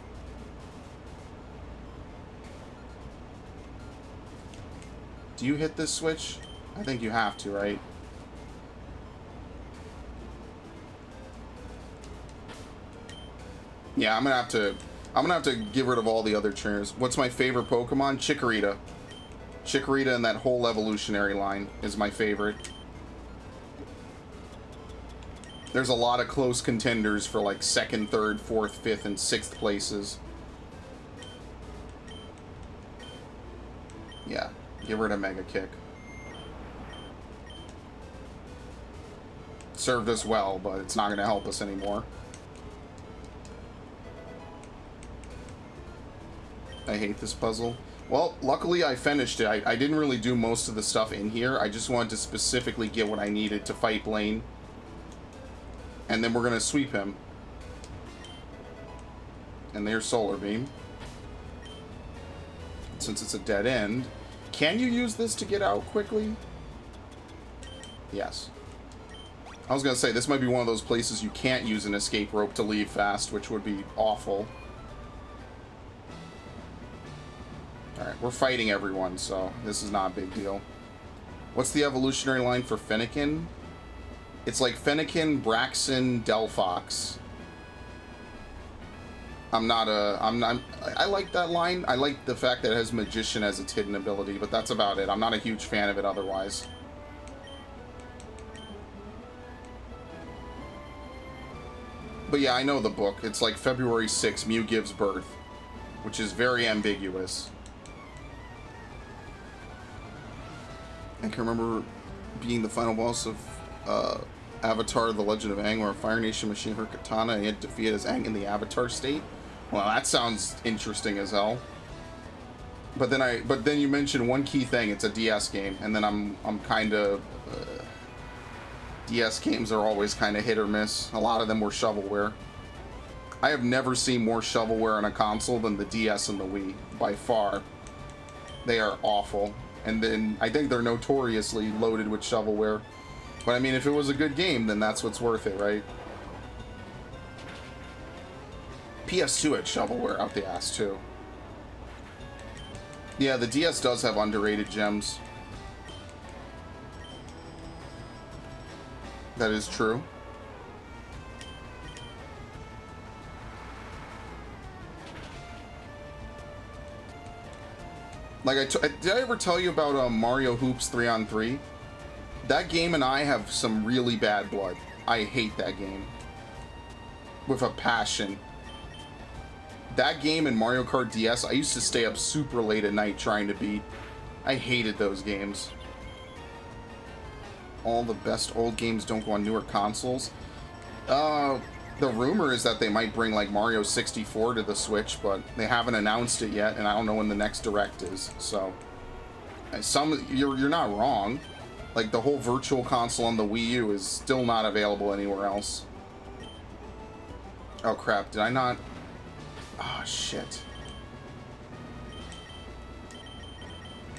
Do you hit this switch? I think you have to, right? Yeah, I'm gonna have to get rid of all the other trainers. What's my favorite Pokemon? Chikorita. Chikorita and that whole evolutionary line is my favorite. There's a lot of close contenders for like 2nd, 3rd, 4th, 5th, and 6th places. Yeah, get rid of Mega Kick. Served us well, but it's not going to help us anymore. I hate this puzzle. Well, luckily I finished it. I didn't really do most of the stuff in here. I just wanted to specifically get what I needed to fight Blaine. And then we're going to sweep him. And there's Solar Beam. Since it's a dead end. Can you use this to get out quickly? Yes. I was going to say, this might be one of those places you can't use an escape rope to leave fast, which would be awful. Alright, we're fighting everyone, so this is not a big deal. What's the evolutionary line for Fennekin? It's like Fennekin, Braixen, Delphox. I like that line. I like the fact that it has Magician as its hidden ability, but that's about it. I'm not a huge fan of it otherwise. But yeah, I know the book. It's like February 6th, Mew gives birth, which is very ambiguous. I can remember being the final boss of Avatar: The Legend of Aang, where Fire Nation machined her katana and he had defeated as Aang in the Avatar state. Well, that sounds interesting as hell. But then you mentioned one key thing. It's a DS game, and then I'm kind of DS games are always kind of hit or miss. A lot of them were shovelware. I have never seen more shovelware on a console than the DS and the Wii, by far. They are awful. And then I think they're notoriously loaded with shovelware. But I mean, if it was a good game, then that's what's worth it, right? PS2 had shovelware out the ass, too. Yeah, the DS does have underrated gems. That is true. Like, did I ever tell you about Mario Hoops 3-on-3? That game and I have some really bad blood. I hate that game. With a passion. That game and Mario Kart DS, I used to stay up super late at night trying to beat. I hated those games. All the best old games don't go on newer consoles. The rumor is that they might bring like Mario 64 to the Switch, but they haven't announced it yet, and I don't know when the next Direct is. So, you're not wrong. Like, the whole Virtual Console on the Wii U is still not available anywhere else. Oh crap! Did I not? Oh shit!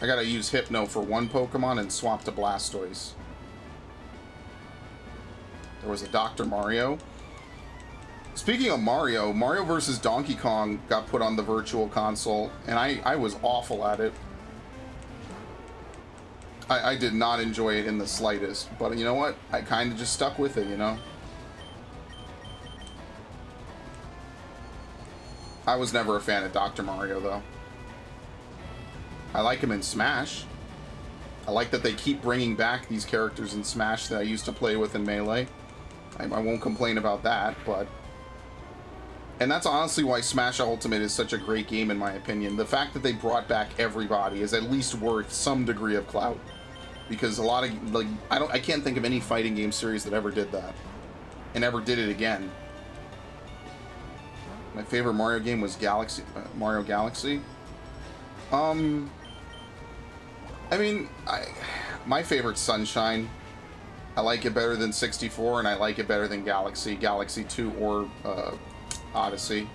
I gotta use Hypno for one Pokemon and swap to Blastoise. There was a Dr. Mario. Speaking of Mario, Mario vs. Donkey Kong got put on the Virtual Console, and I was awful at it. I did not enjoy it in the slightest, but you know what? I kind of just stuck with it, you know? I was never a fan of Dr. Mario, though. I like him in Smash. I like that they keep bringing back these characters in Smash that I used to play with in Melee. I won't complain about that, but... And that's honestly why Smash Ultimate is such a great game, in my opinion. The fact that they brought back everybody is at least worth some degree of clout. Because a lot of, like, I can't think of any fighting game series that ever did that. And ever did it again. My favorite Mario game was Mario Galaxy. I mean, my favorite's Sunshine. I like it better than 64, and I like it better than Galaxy 2, or Odyssey.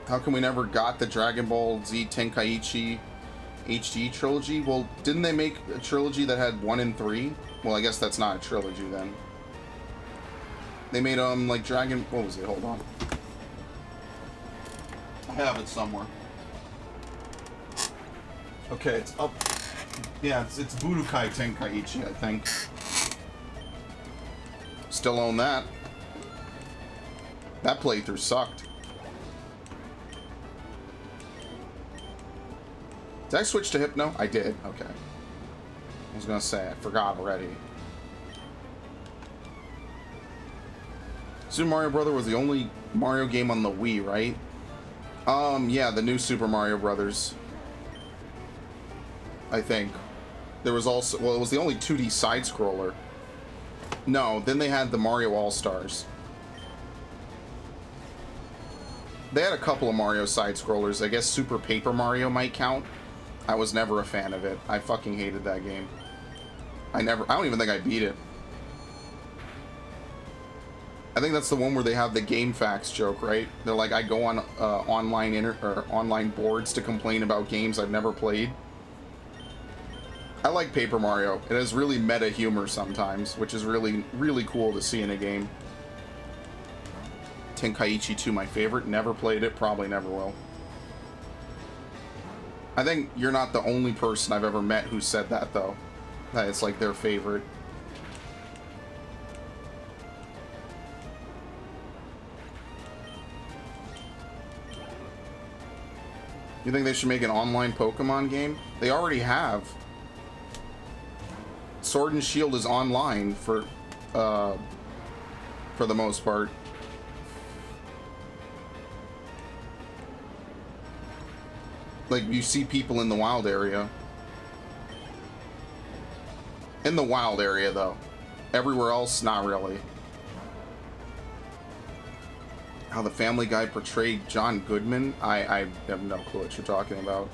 How come we never got the Dragon Ball Z Tenkaichi HD trilogy. Well, didn't they make a trilogy that had 1 and 3? Well, I guess that's not a trilogy then. They made like Dragon. What was it? Hold on. I have it somewhere. Okay, it's up. Yeah, it's Budokai Tenkaichi, I think. Still own that. That playthrough sucked. Did I switch to Hypno? I did. Okay. I was gonna say, I forgot already. Super Mario Brother was the only Mario game on the Wii, right? Yeah, the new Super Mario Brothers. I think. There was also, well, it was the only 2D side-scroller. No, then they had the Mario All-Stars. They had a couple of Mario side-scrollers. I guess Super Paper Mario might count. I was never a fan of it. I fucking hated that game. I don't even think I beat it. I think that's the one where they have the game facts joke, right? They're like, I go on online boards to complain about games I've never played. I like Paper Mario. It has really meta humor sometimes, which is really, really cool to see in a game. Tenkaichi 2, my favorite. Never played it, probably never will. I think you're not the only person I've ever met who said that, though. That it's like their favorite. You think they should make an online Pokemon game? They already have. Sword and Shield is online for the most part. Like, you see people in the wild area. In the wild area, though. Everywhere else, not really. How the Family Guy portrayed John Goodman? I have no clue what you're talking about.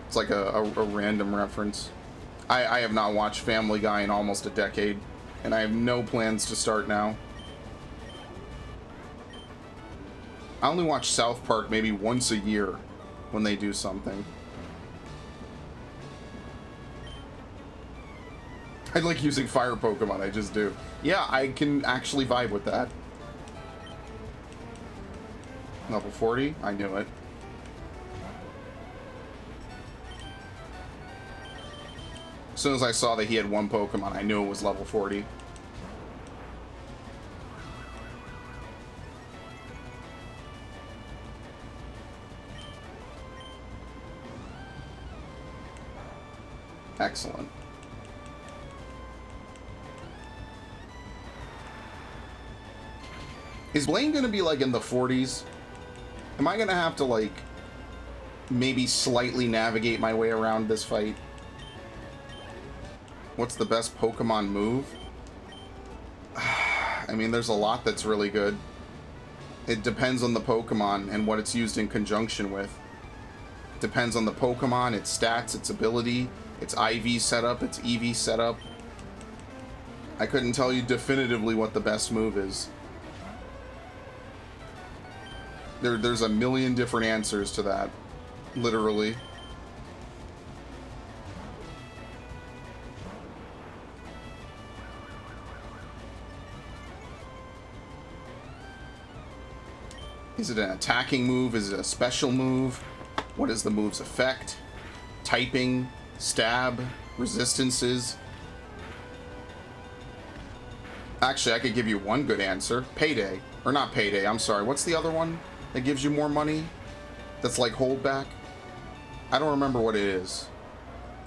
It's like a random reference. I have not watched Family Guy in almost a decade, and I have no plans to start now. I only watch South Park maybe once a year when they do something. I like using fire Pokemon, I just do. Yeah, I can actually vibe with that. Level 40? I knew it. As soon as I saw that he had one Pokemon, I knew it was level 40. Excellent. Is Blaine gonna be like in the 40s? Am I gonna have to like maybe slightly navigate my way around this fight? What's the best Pokemon move? I mean, there's a lot that's really good. It depends on the Pokemon and what it's used in conjunction with. Depends on the Pokemon, its stats, its ability, its IV setup, its EV setup. I couldn't tell you definitively what the best move is. There's a million different answers to that, literally. Is it an attacking move? Is it a special move? What is the move's effect? Typing, stab, resistances. Actually, I could give you one good answer. Payday. Or not Payday, I'm sorry. What's the other one that gives you more money? That's like holdback? I don't remember what it is.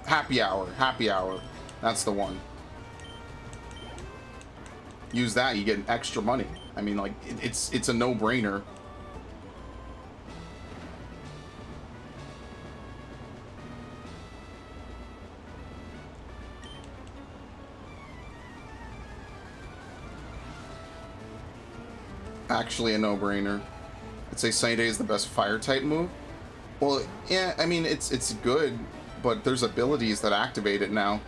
Happy Hour. Happy Hour. That's the one. Use that, you get extra money. I mean, like, it's a no-brainer. Actually a no-brainer. I'd say Sunny Day is the best fire type move. Well, yeah, I mean, it's good, but there's abilities that activate it now.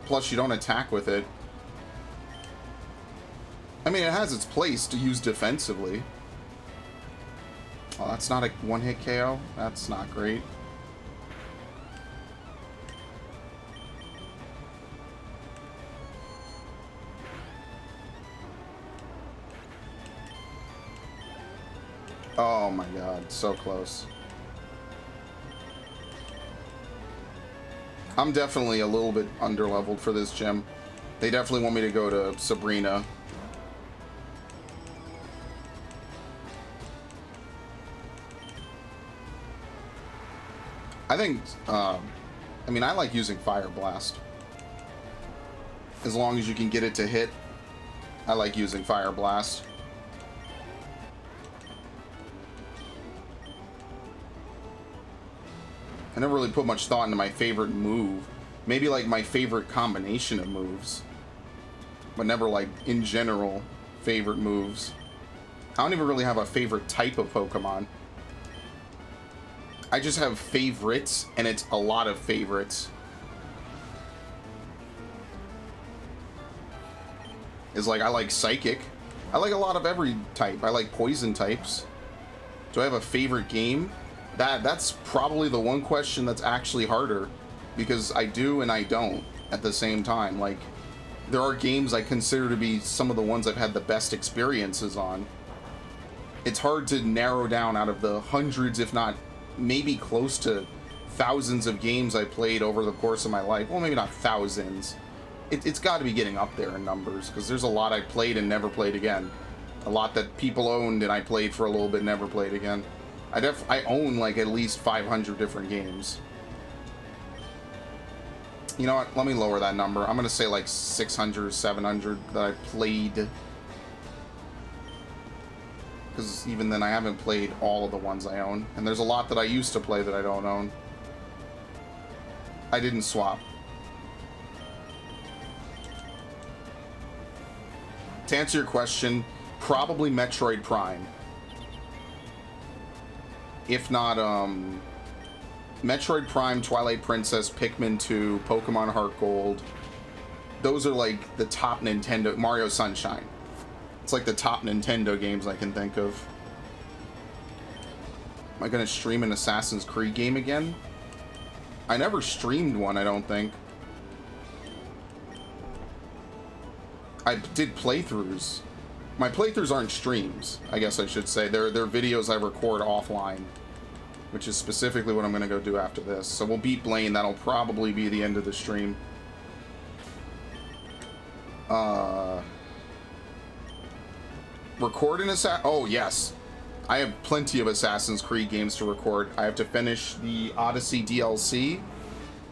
Plus, you don't attack with it. I mean, it has its place to use defensively. Well, that's not a one-hit KO. That's not great. Oh my god, so close. I'm definitely a little bit underleveled for this gym. They definitely want me to go to Sabrina. I think, I mean, I like using Fire Blast. As long as you can get it to hit, I like using Fire Blast. I never really put much thought into my favorite move. Maybe like my favorite combination of moves. But never like, in general, favorite moves. I don't even really have a favorite type of Pokemon. I just have favorites, and it's a lot of favorites. It's like, I like Psychic. I like a lot of every type. I like Poison types. Do I have a favorite game? That's probably the one question that's actually harder, because I do and I don't at the same time. Like, there are games I consider to be some of the ones I've had the best experiences on. It's hard to narrow down out of the hundreds, if not maybe close to thousands of games I played over the course of my life. Well, maybe not thousands. It's got to be getting up there in numbers, because there's a lot I played and never played again. A lot that people owned and I played for a little bit, never played again. I own like at least 500 different games. You know what? Let me lower that number. I'm gonna say like 600, 700 that I played. Because even then I haven't played all of the ones I own. And there's a lot that I used to play that I don't own. I didn't swap. To answer your question, probably Metroid Prime. If not, Metroid Prime, Twilight Princess, Pikmin 2, Pokemon Heart Gold. Those are like the top Nintendo... Mario Sunshine. It's like the top Nintendo games I can think of. Am I gonna stream an Assassin's Creed game again? I never streamed one, I don't think. I did playthroughs. My playthroughs aren't streams, I guess I should say. They're videos I record offline, which is specifically what I'm going to go do after this. So we'll beat Blaine. That'll probably be the end of the stream. Record an Assassin... Oh, yes. I have plenty of Assassin's Creed games to record. I have to finish the Odyssey DLC,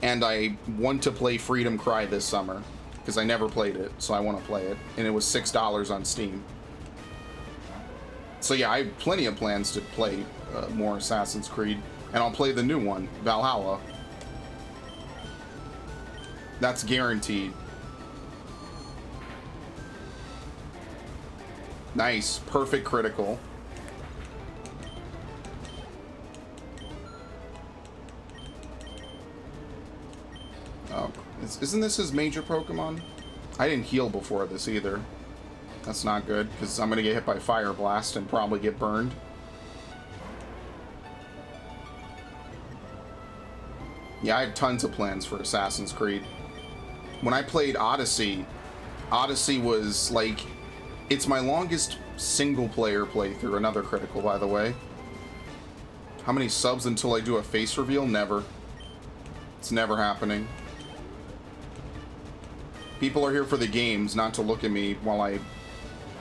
and I want to play Freedom Cry this summer, because I never played it, so I want to play it. And it was $6 on Steam. So yeah, I have plenty of plans to play more Assassin's Creed, and I'll play the new one, Valhalla. That's guaranteed. Nice, perfect critical. Oh, isn't this his major Pokemon? I didn't heal before this either. That's not good, because I'm going to get hit by Fire Blast and probably get burned. Yeah, I have tons of plans for Assassin's Creed. When I played Odyssey, Odyssey was like... It's my longest single-player playthrough. Another critical, by the way. How many subs until I do a face reveal? Never. It's never happening. People are here for the games, not to look at me while I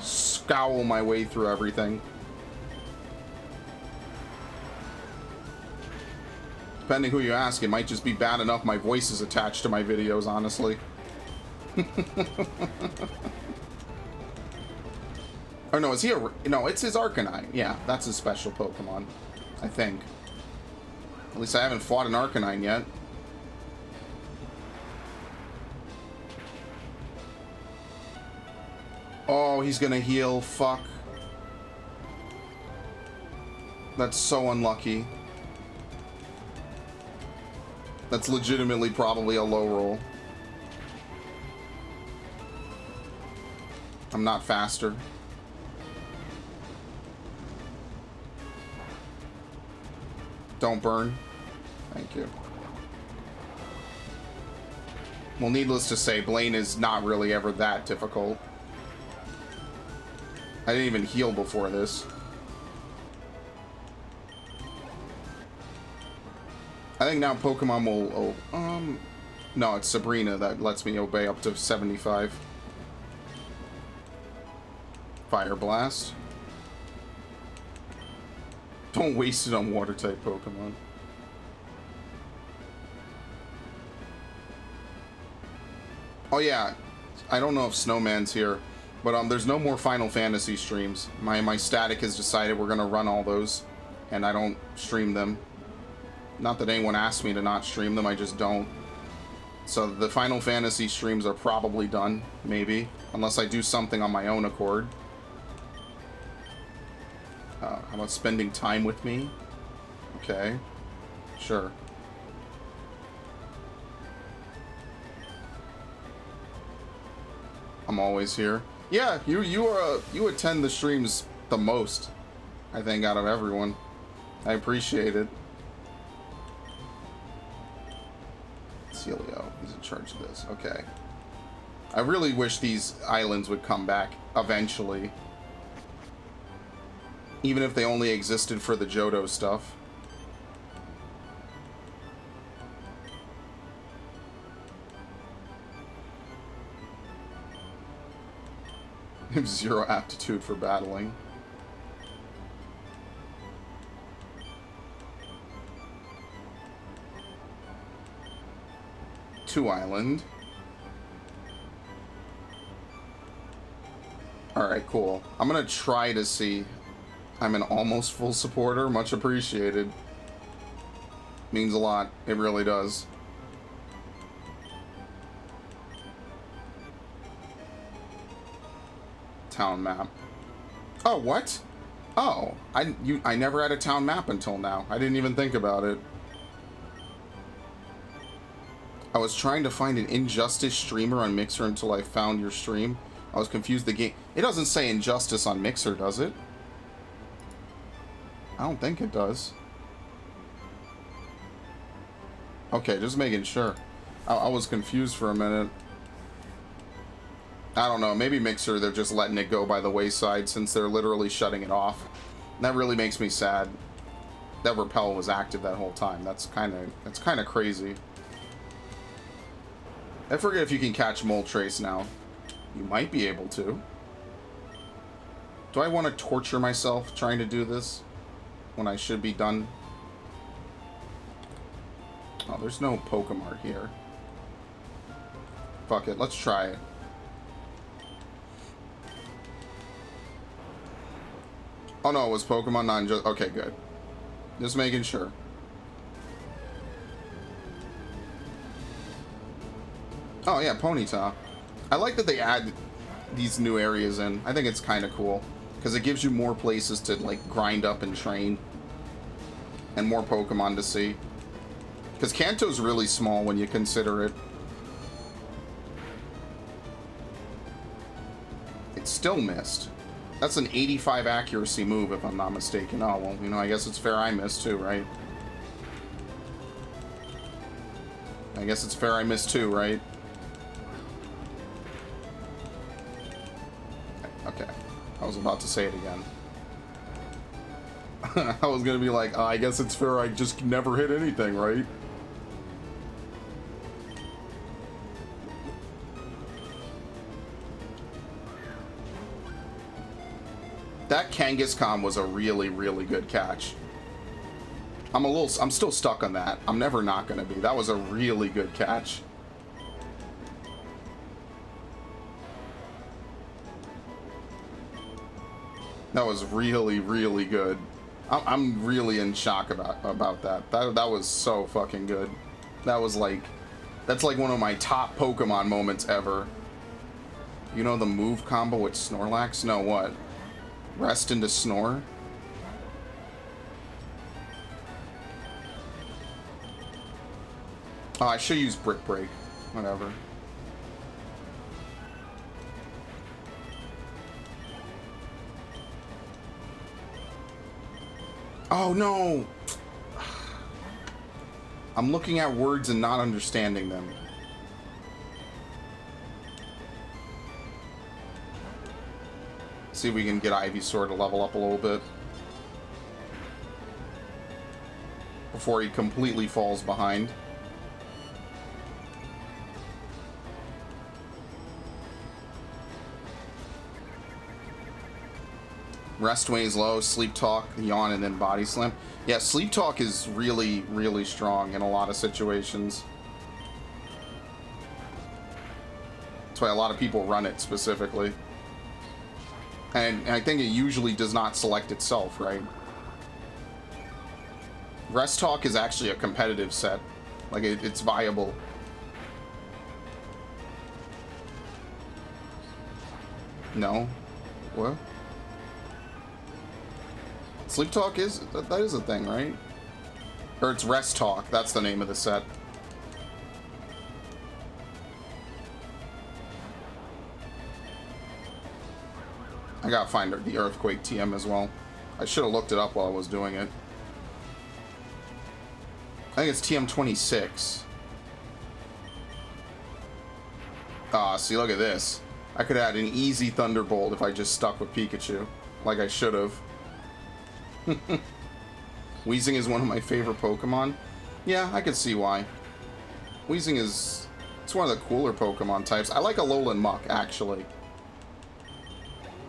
scowl my way through everything. Depending who you ask, it might just be bad enough my voice is attached to my videos, honestly. Oh no, is he a... No, it's his Arcanine. Yeah, that's his special Pokemon, I think. At least I haven't fought an Arcanine yet. Oh, he's gonna heal. Fuck. That's so unlucky. That's legitimately probably a low roll. I'm not faster. Don't burn. Thank you. Well, needless to say, Blaine is not really ever that difficult. I didn't even heal before this. I think now Pokemon will... Oh, no, it's Sabrina that lets me obey up to 75. Fire Blast. Don't waste it on Water-type Pokemon. Oh yeah, I don't know if Snowman's here, but there's no more Final Fantasy streams. My Static has decided we're gonna run all those, and I don't stream them. Not that anyone asked me to not stream them, I just don't. So the Final Fantasy streams are probably done, maybe, unless I do something on my own accord. How about spending time with me? Okay, sure. I'm always here. Yeah, you attend the streams the most, I think, out of everyone. I appreciate it. Celio, he's in charge of this. Okay. I really wish these islands would come back eventually. Even if they only existed for the Johto stuff. Zero aptitude for battling. Two Island. Alright, cool. I'm gonna try to see. I'm an almost full supporter. Much appreciated. Means a lot. It really does. Town map. Oh, what? Oh, I never had a town map until now. I didn't even think about it. I was trying to find an Injustice streamer on Mixer until I found your stream. I was confused the game. It doesn't say Injustice on Mixer, does it? I don't think it does. Okay, just making sure. I was confused for a minute. I don't know, maybe Mixer, they're just letting it go by the wayside since they're literally shutting it off. And that really makes me sad. That Repel was active that whole time. That's kind of crazy. I forget if you can catch Moltres now. You might be able to. Do I want to torture myself trying to do this when I should be done? Oh, there's no Pokemon here. Fuck it, let's try it. Oh no, it was Pokemon, not just... Okay, good. Just making sure. Oh yeah, Ponyta. I like that they add these new areas in. I think it's kind of cool. Because it gives you more places to, like, grind up and train. And more Pokemon to see. Because Kanto's really small when you consider it. It still missed. That's an 85 accuracy move, if I'm not mistaken. Oh, well, you know, I guess it's fair I missed too, right? I guess it's fair I missed too, right? Okay. I was about to say it again. I was gonna be like, I guess it's fair I just never hit anything, right? That Kangaskhan was a really, really good catch. I'm still stuck on that. I'm never not gonna be. That was a really good catch. That was really, really good. I'm really in shock about that. That was so fucking good. That was like, that's like one of my top Pokemon moments ever. You know the move combo with Snorlax? No, what? Rest into Snore? Oh, I should use Brick Break. Whatever. Oh no! I'm looking at words and not understanding them. See if we can get Ivysaur to level up a little bit before he completely falls behind. Rest weighs low, Sleep Talk, Yawn, and then Body Slam. Yeah, Sleep Talk is really, really strong in a lot of situations. That's why a lot of people run it specifically. And I think it usually does not select itself, right? Rest Talk is actually a competitive set. Like, it's viable. No? What? Sleep Talk is, that is a thing, right? Or it's Rest Talk, that's the name of the set. I gotta find the Earthquake TM as well. I should have looked it up while I was doing it. I think it's TM26. Ah, see, look at this. I could add an easy Thunderbolt if I just stuck with Pikachu, like I should have. Weezing is one of my favorite Pokemon. Yeah, I could see why. Weezing is... it's one of the cooler Pokemon types. I like Alolan Muck, actually.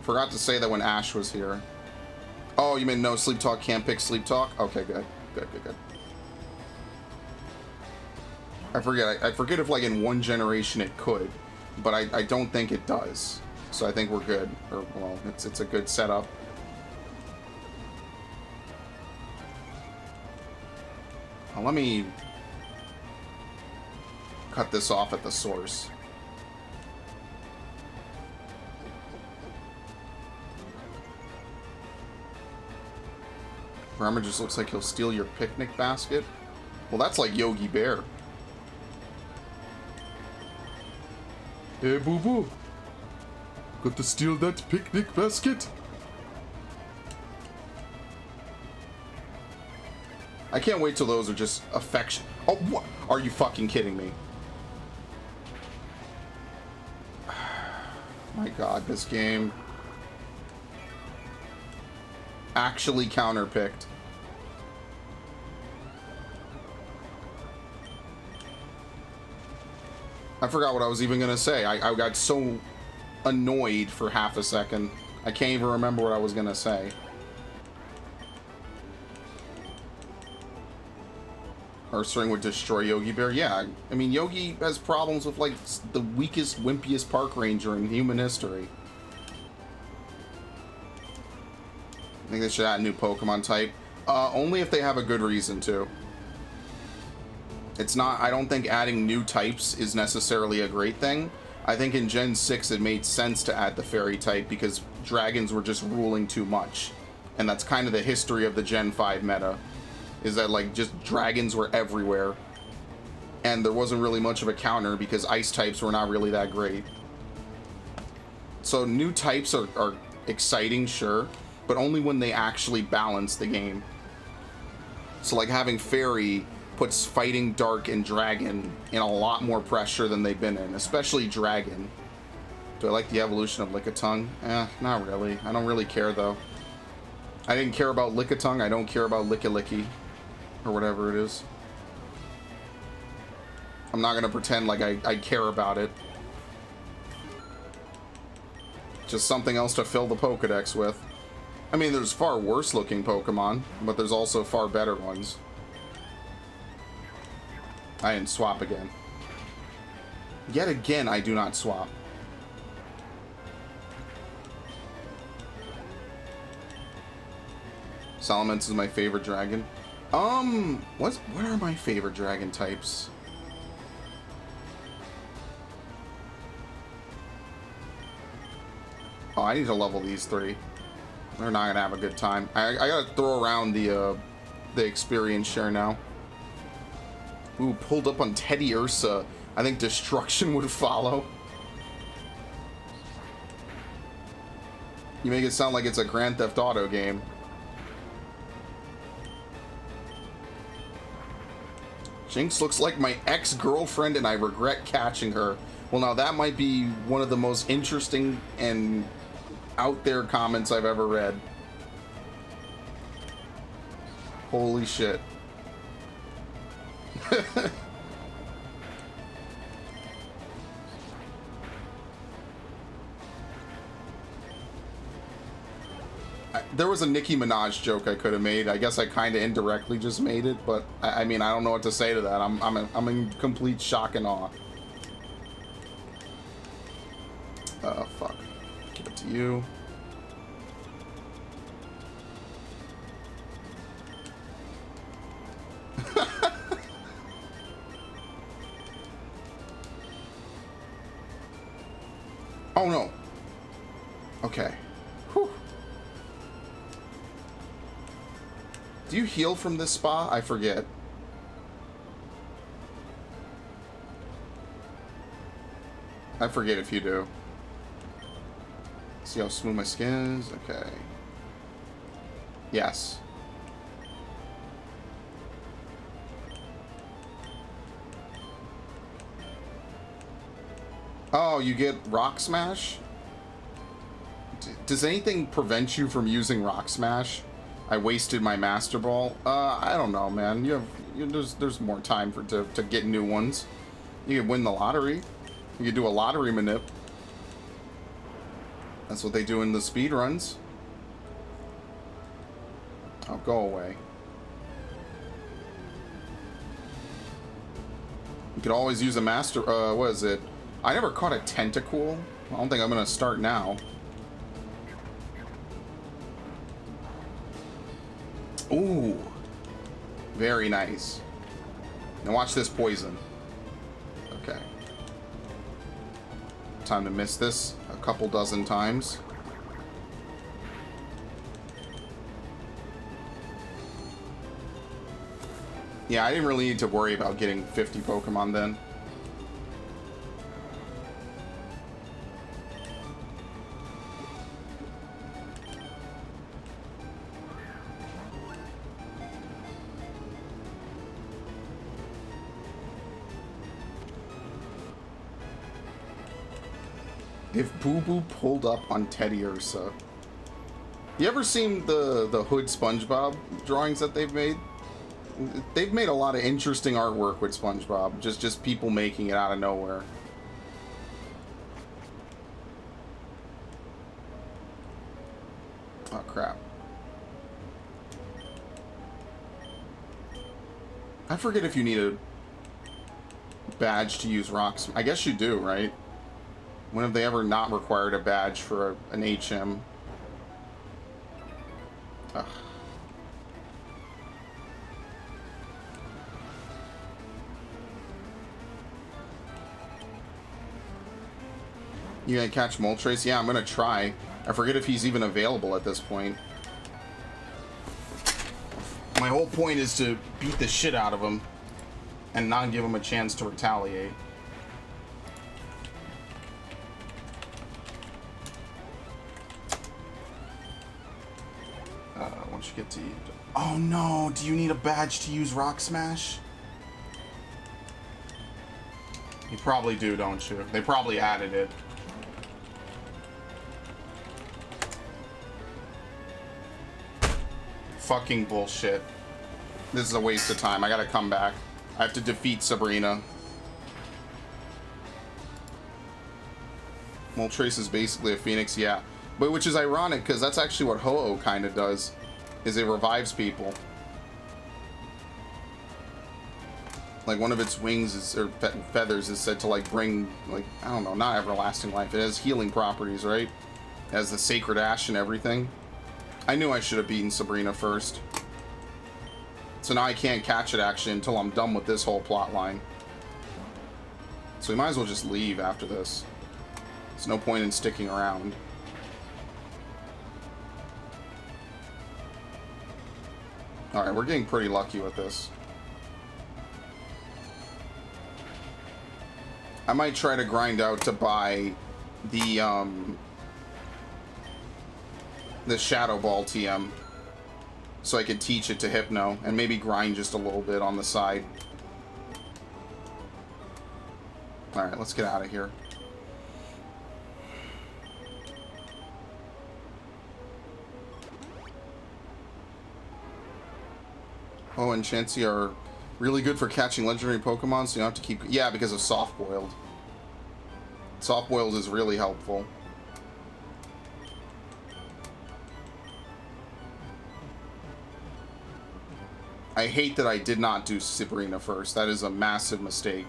Forgot to say that when Ash was here. Oh, you mean no Sleep Talk, can't pick Sleep Talk? Okay, good. Good. I forget if, like, in one generation it could. But I don't think it does. So I think we're good. Or, well, it's a good setup. Let me cut this off at the source. Farmer just looks like he'll steal your picnic basket. Well, that's like Yogi Bear. Hey, boo-boo. Got to steal that picnic basket? I can't wait till those are just affection. Oh, what? Are you fucking kidding me? My god, this game. Actually counterpicked. I forgot what I was even gonna say. I got so annoyed for half a second. I can't even remember what I was gonna say. Ursaring would destroy Yogi Bear. Yeah, I mean, Yogi has problems with, like, the weakest, wimpiest park ranger in human history. I think they should add a new Pokemon type. Only if they have a good reason to. It's not, I don't think adding new types is necessarily a great thing. I think in Gen 6 it made sense to add the Fairy type because dragons were just ruling too much. And that's kind of the history of the Gen 5 meta. Is that, like, just dragons were everywhere. And there wasn't really much of a counter because ice types were not really that great. So new types are exciting, sure, but only when they actually balance the game. So, like, having Fairy puts fighting Dark and Dragon in a lot more pressure than they've been in, especially Dragon. Do I like the evolution of Lickitung? Not really. I don't really care, though. I didn't care about Lickitung, I don't care about Licky, or whatever it is. I'm not gonna pretend like I care about it. Just something else to fill the Pokedex with. I mean, there's far worse looking Pokemon, but there's also far better ones. I didn't swap again. Yet again, I do not swap. Salamence is my favorite dragon. What are my favorite dragon types? Oh, I need to level these three. They're not gonna have a good time. I gotta throw around the experience share now. Ooh, pulled up on Teddy Ursa. I think destruction would follow. You make it sound like it's a Grand Theft Auto game. Jinx looks like my ex-girlfriend and I regret catching her. Well, now that might be one of the most interesting and out there comments I've ever read. Holy shit. There was a Nicki Minaj joke I could have made. I guess I kind of indirectly just made it, but I mean, I don't know what to say to that. I'm in complete shock and awe. Fuck. Give it to you. Oh no. Okay. Whew. Do you heal from this spa? I forget. I forget if you do. See how smooth my skin is? Okay. Yes. Oh, you get Rock Smash? Does anything prevent you from using Rock Smash? I wasted my Master Ball. I don't know, man. There's more time to get new ones. You can win the lottery. You can do a lottery manip. That's what they do in the speed runs. Oh, go away. You could always use a master. What is it? I never caught a Tentacool. I don't think I'm gonna start now. Ooh, very nice. Now watch this poison. Okay. Time to miss this a couple dozen times. Yeah, I didn't really need to worry about getting 50 Pokemon then. If Boo Boo pulled up on Teddy Ursa. You ever seen the Hood SpongeBob drawings that they've made? They've made a lot of interesting artwork with SpongeBob. Just people making it out of nowhere. Oh crap. I forget if you need a badge to use rocks. I guess you do, right? When have they ever not required a badge for an HM? Ugh. You gonna catch Moltres? Yeah, I'm gonna try. I forget if he's even available at this point. My whole point is to beat the shit out of him and not give him a chance to retaliate. Once you get to... Oh no, do you need a badge to use Rock Smash? You probably do, don't you? They probably added it. Fucking bullshit. This is a waste of time. I gotta come back. I have to defeat Sabrina. Moltres is basically a Phoenix, yeah. But which is ironic, because that's actually what Ho-Oh kind of does. Is it revives people. Like one of its wings is, or feathers is said to like bring, like, I don't know, not everlasting life. It has healing properties, right? It has the sacred ash and everything. I knew I should have beaten Sabrina first. So now I can't catch it actually until I'm done with this whole plot line. So we might as well just leave after this. There's no point in sticking around. Alright, we're getting pretty lucky with this. I might try to grind out to buy the Shadow Ball TM so I could teach it to Hypno and maybe grind just a little bit on the side. Alright, let's get out of here. Oh, and Chansey are really good for catching legendary Pokemon, so you don't have to keep... Yeah, because of Soft-Boiled. Soft-Boiled is really helpful. I hate that I did not do Sabrina first. That is a massive mistake.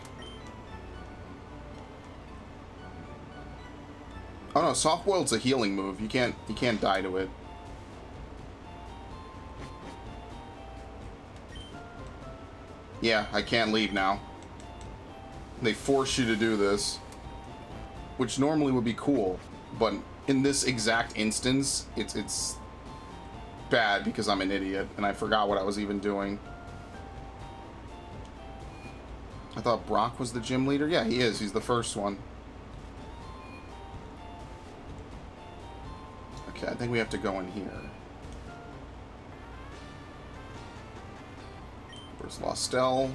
Oh no, Soft-Boiled's a healing move. You can't die to it. Yeah, I can't leave now. They force you to do this, which normally would be cool, but in this exact instance, it's bad because I'm an idiot and I forgot what I was even doing. I thought Brock was the gym leader. Yeah, he is. He's the first one. Okay, I think we have to go in here. Where's Lostel?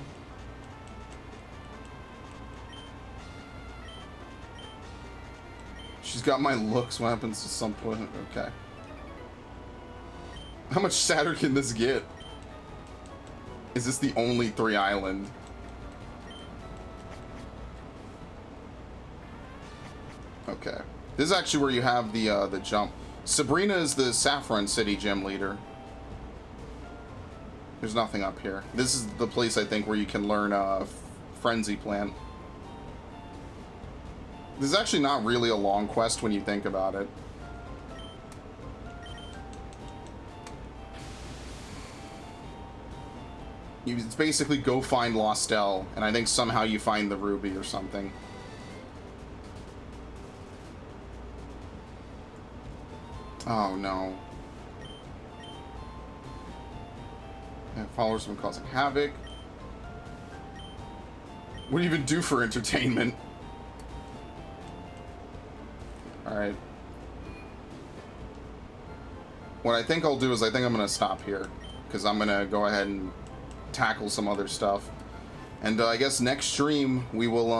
She's got my looks. What happens to some point? Okay. How much sadder can this get? Is this the only 3 island? Okay. This is actually where you have the jump. Sabrina is the Saffron City gym leader. There's nothing up here. This is the place, I think, where you can learn Frenzy Plant. This is actually not really a long quest when you think about it. It's basically go find Lostel, and I think somehow you find the ruby or something. Oh no. And followers have been causing havoc. What do you even do for entertainment? Alright. What I think I'll do is I think I'm going to stop here, because I'm going to go ahead and tackle some other stuff. And I guess next stream we will,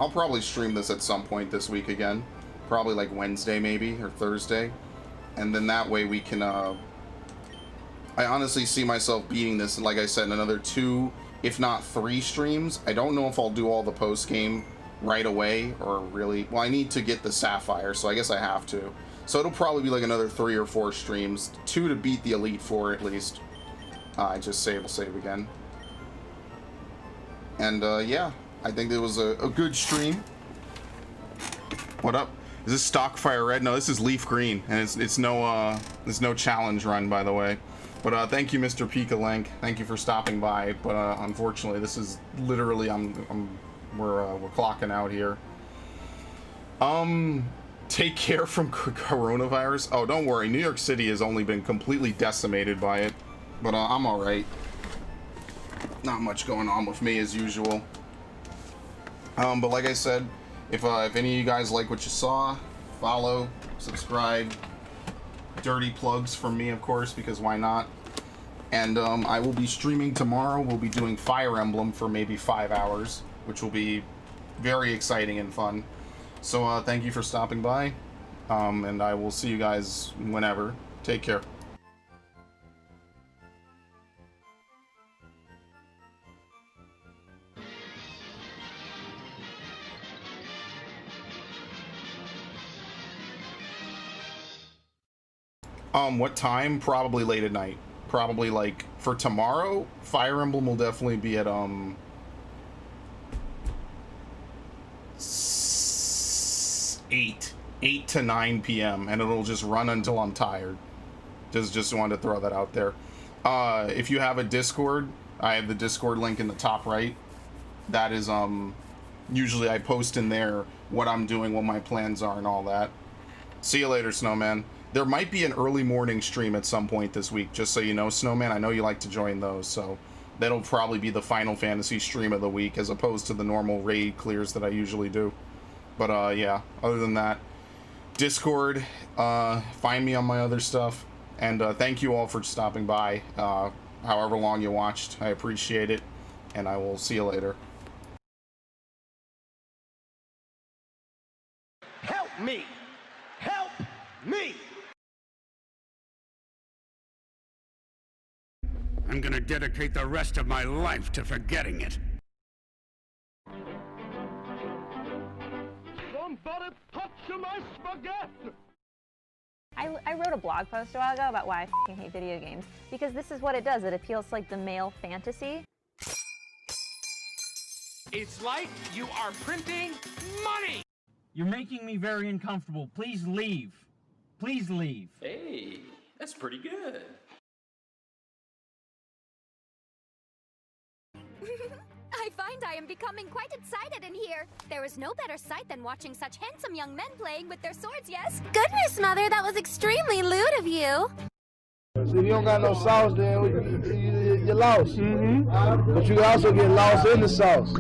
I'll probably stream this at some point this week again. Probably like Wednesday maybe, or Thursday. And then that way we can, I honestly see myself beating this, and like I said, in another 2, if not 3 streams. I don't know if I'll do all the post-game right away, or really... Well, I need to get the Sapphire, so I guess I have to. So it'll probably be like another 3 or 4 streams. 2 to beat the Elite Four, at least. I just save again. And, yeah. I think it was a good stream. What up? Is this stock fire red? No, this is leaf green, and it's no challenge run, by the way. But thank you, Mr. Pika Link. Thank you for stopping by. But unfortunately, this is literally we're clocking out here. Take care from coronavirus. Oh, don't worry. New York City has only been completely decimated by it, but I'm all right. Not much going on with me as usual. But like I said, if any of you guys like what you saw, follow, subscribe. Dirty plugs from me, of course, because why not? And I will be streaming tomorrow. We'll be doing Fire Emblem for maybe 5 hours, which will be very exciting and fun. So thank you for stopping by, and I will see you guys whenever. Take care. What time? Probably late at night. Probably like for tomorrow, Fire Emblem will definitely be at 8 to 9 p.m. and it'll just run until I'm tired. Just wanted to throw that out there. If you have a Discord, I have the Discord link in the top right. That is usually I post in there what I'm doing, what my plans are, and all that. See you later, Snowman. There might be an early morning stream at some point this week, just so you know, Snowman. I know you like to join those, so that'll probably be the Final Fantasy stream of the week, as opposed to the normal raid clears that I usually do. But, yeah, other than that, Discord, find me on my other stuff, and thank you all for stopping by, however long you watched. I appreciate it, and I will see you later. me. Help me. I'm gonna dedicate the rest of my life to forgetting it. Somebody touch my spaghetti! I wrote a blog post a while ago about why I f***ing hate video games, because this is what it does. It appeals to, like, the male fantasy. It's like you are printing money! You're making me very uncomfortable. Please leave. Please leave. Hey, that's pretty good. I find I am becoming quite excited in here. There is no better sight than watching such handsome young men playing with their swords, yes? Goodness, Mother, that was extremely lewd of you. So if you don't got no sauce, then you're lost. But you can also get lost in the sauce.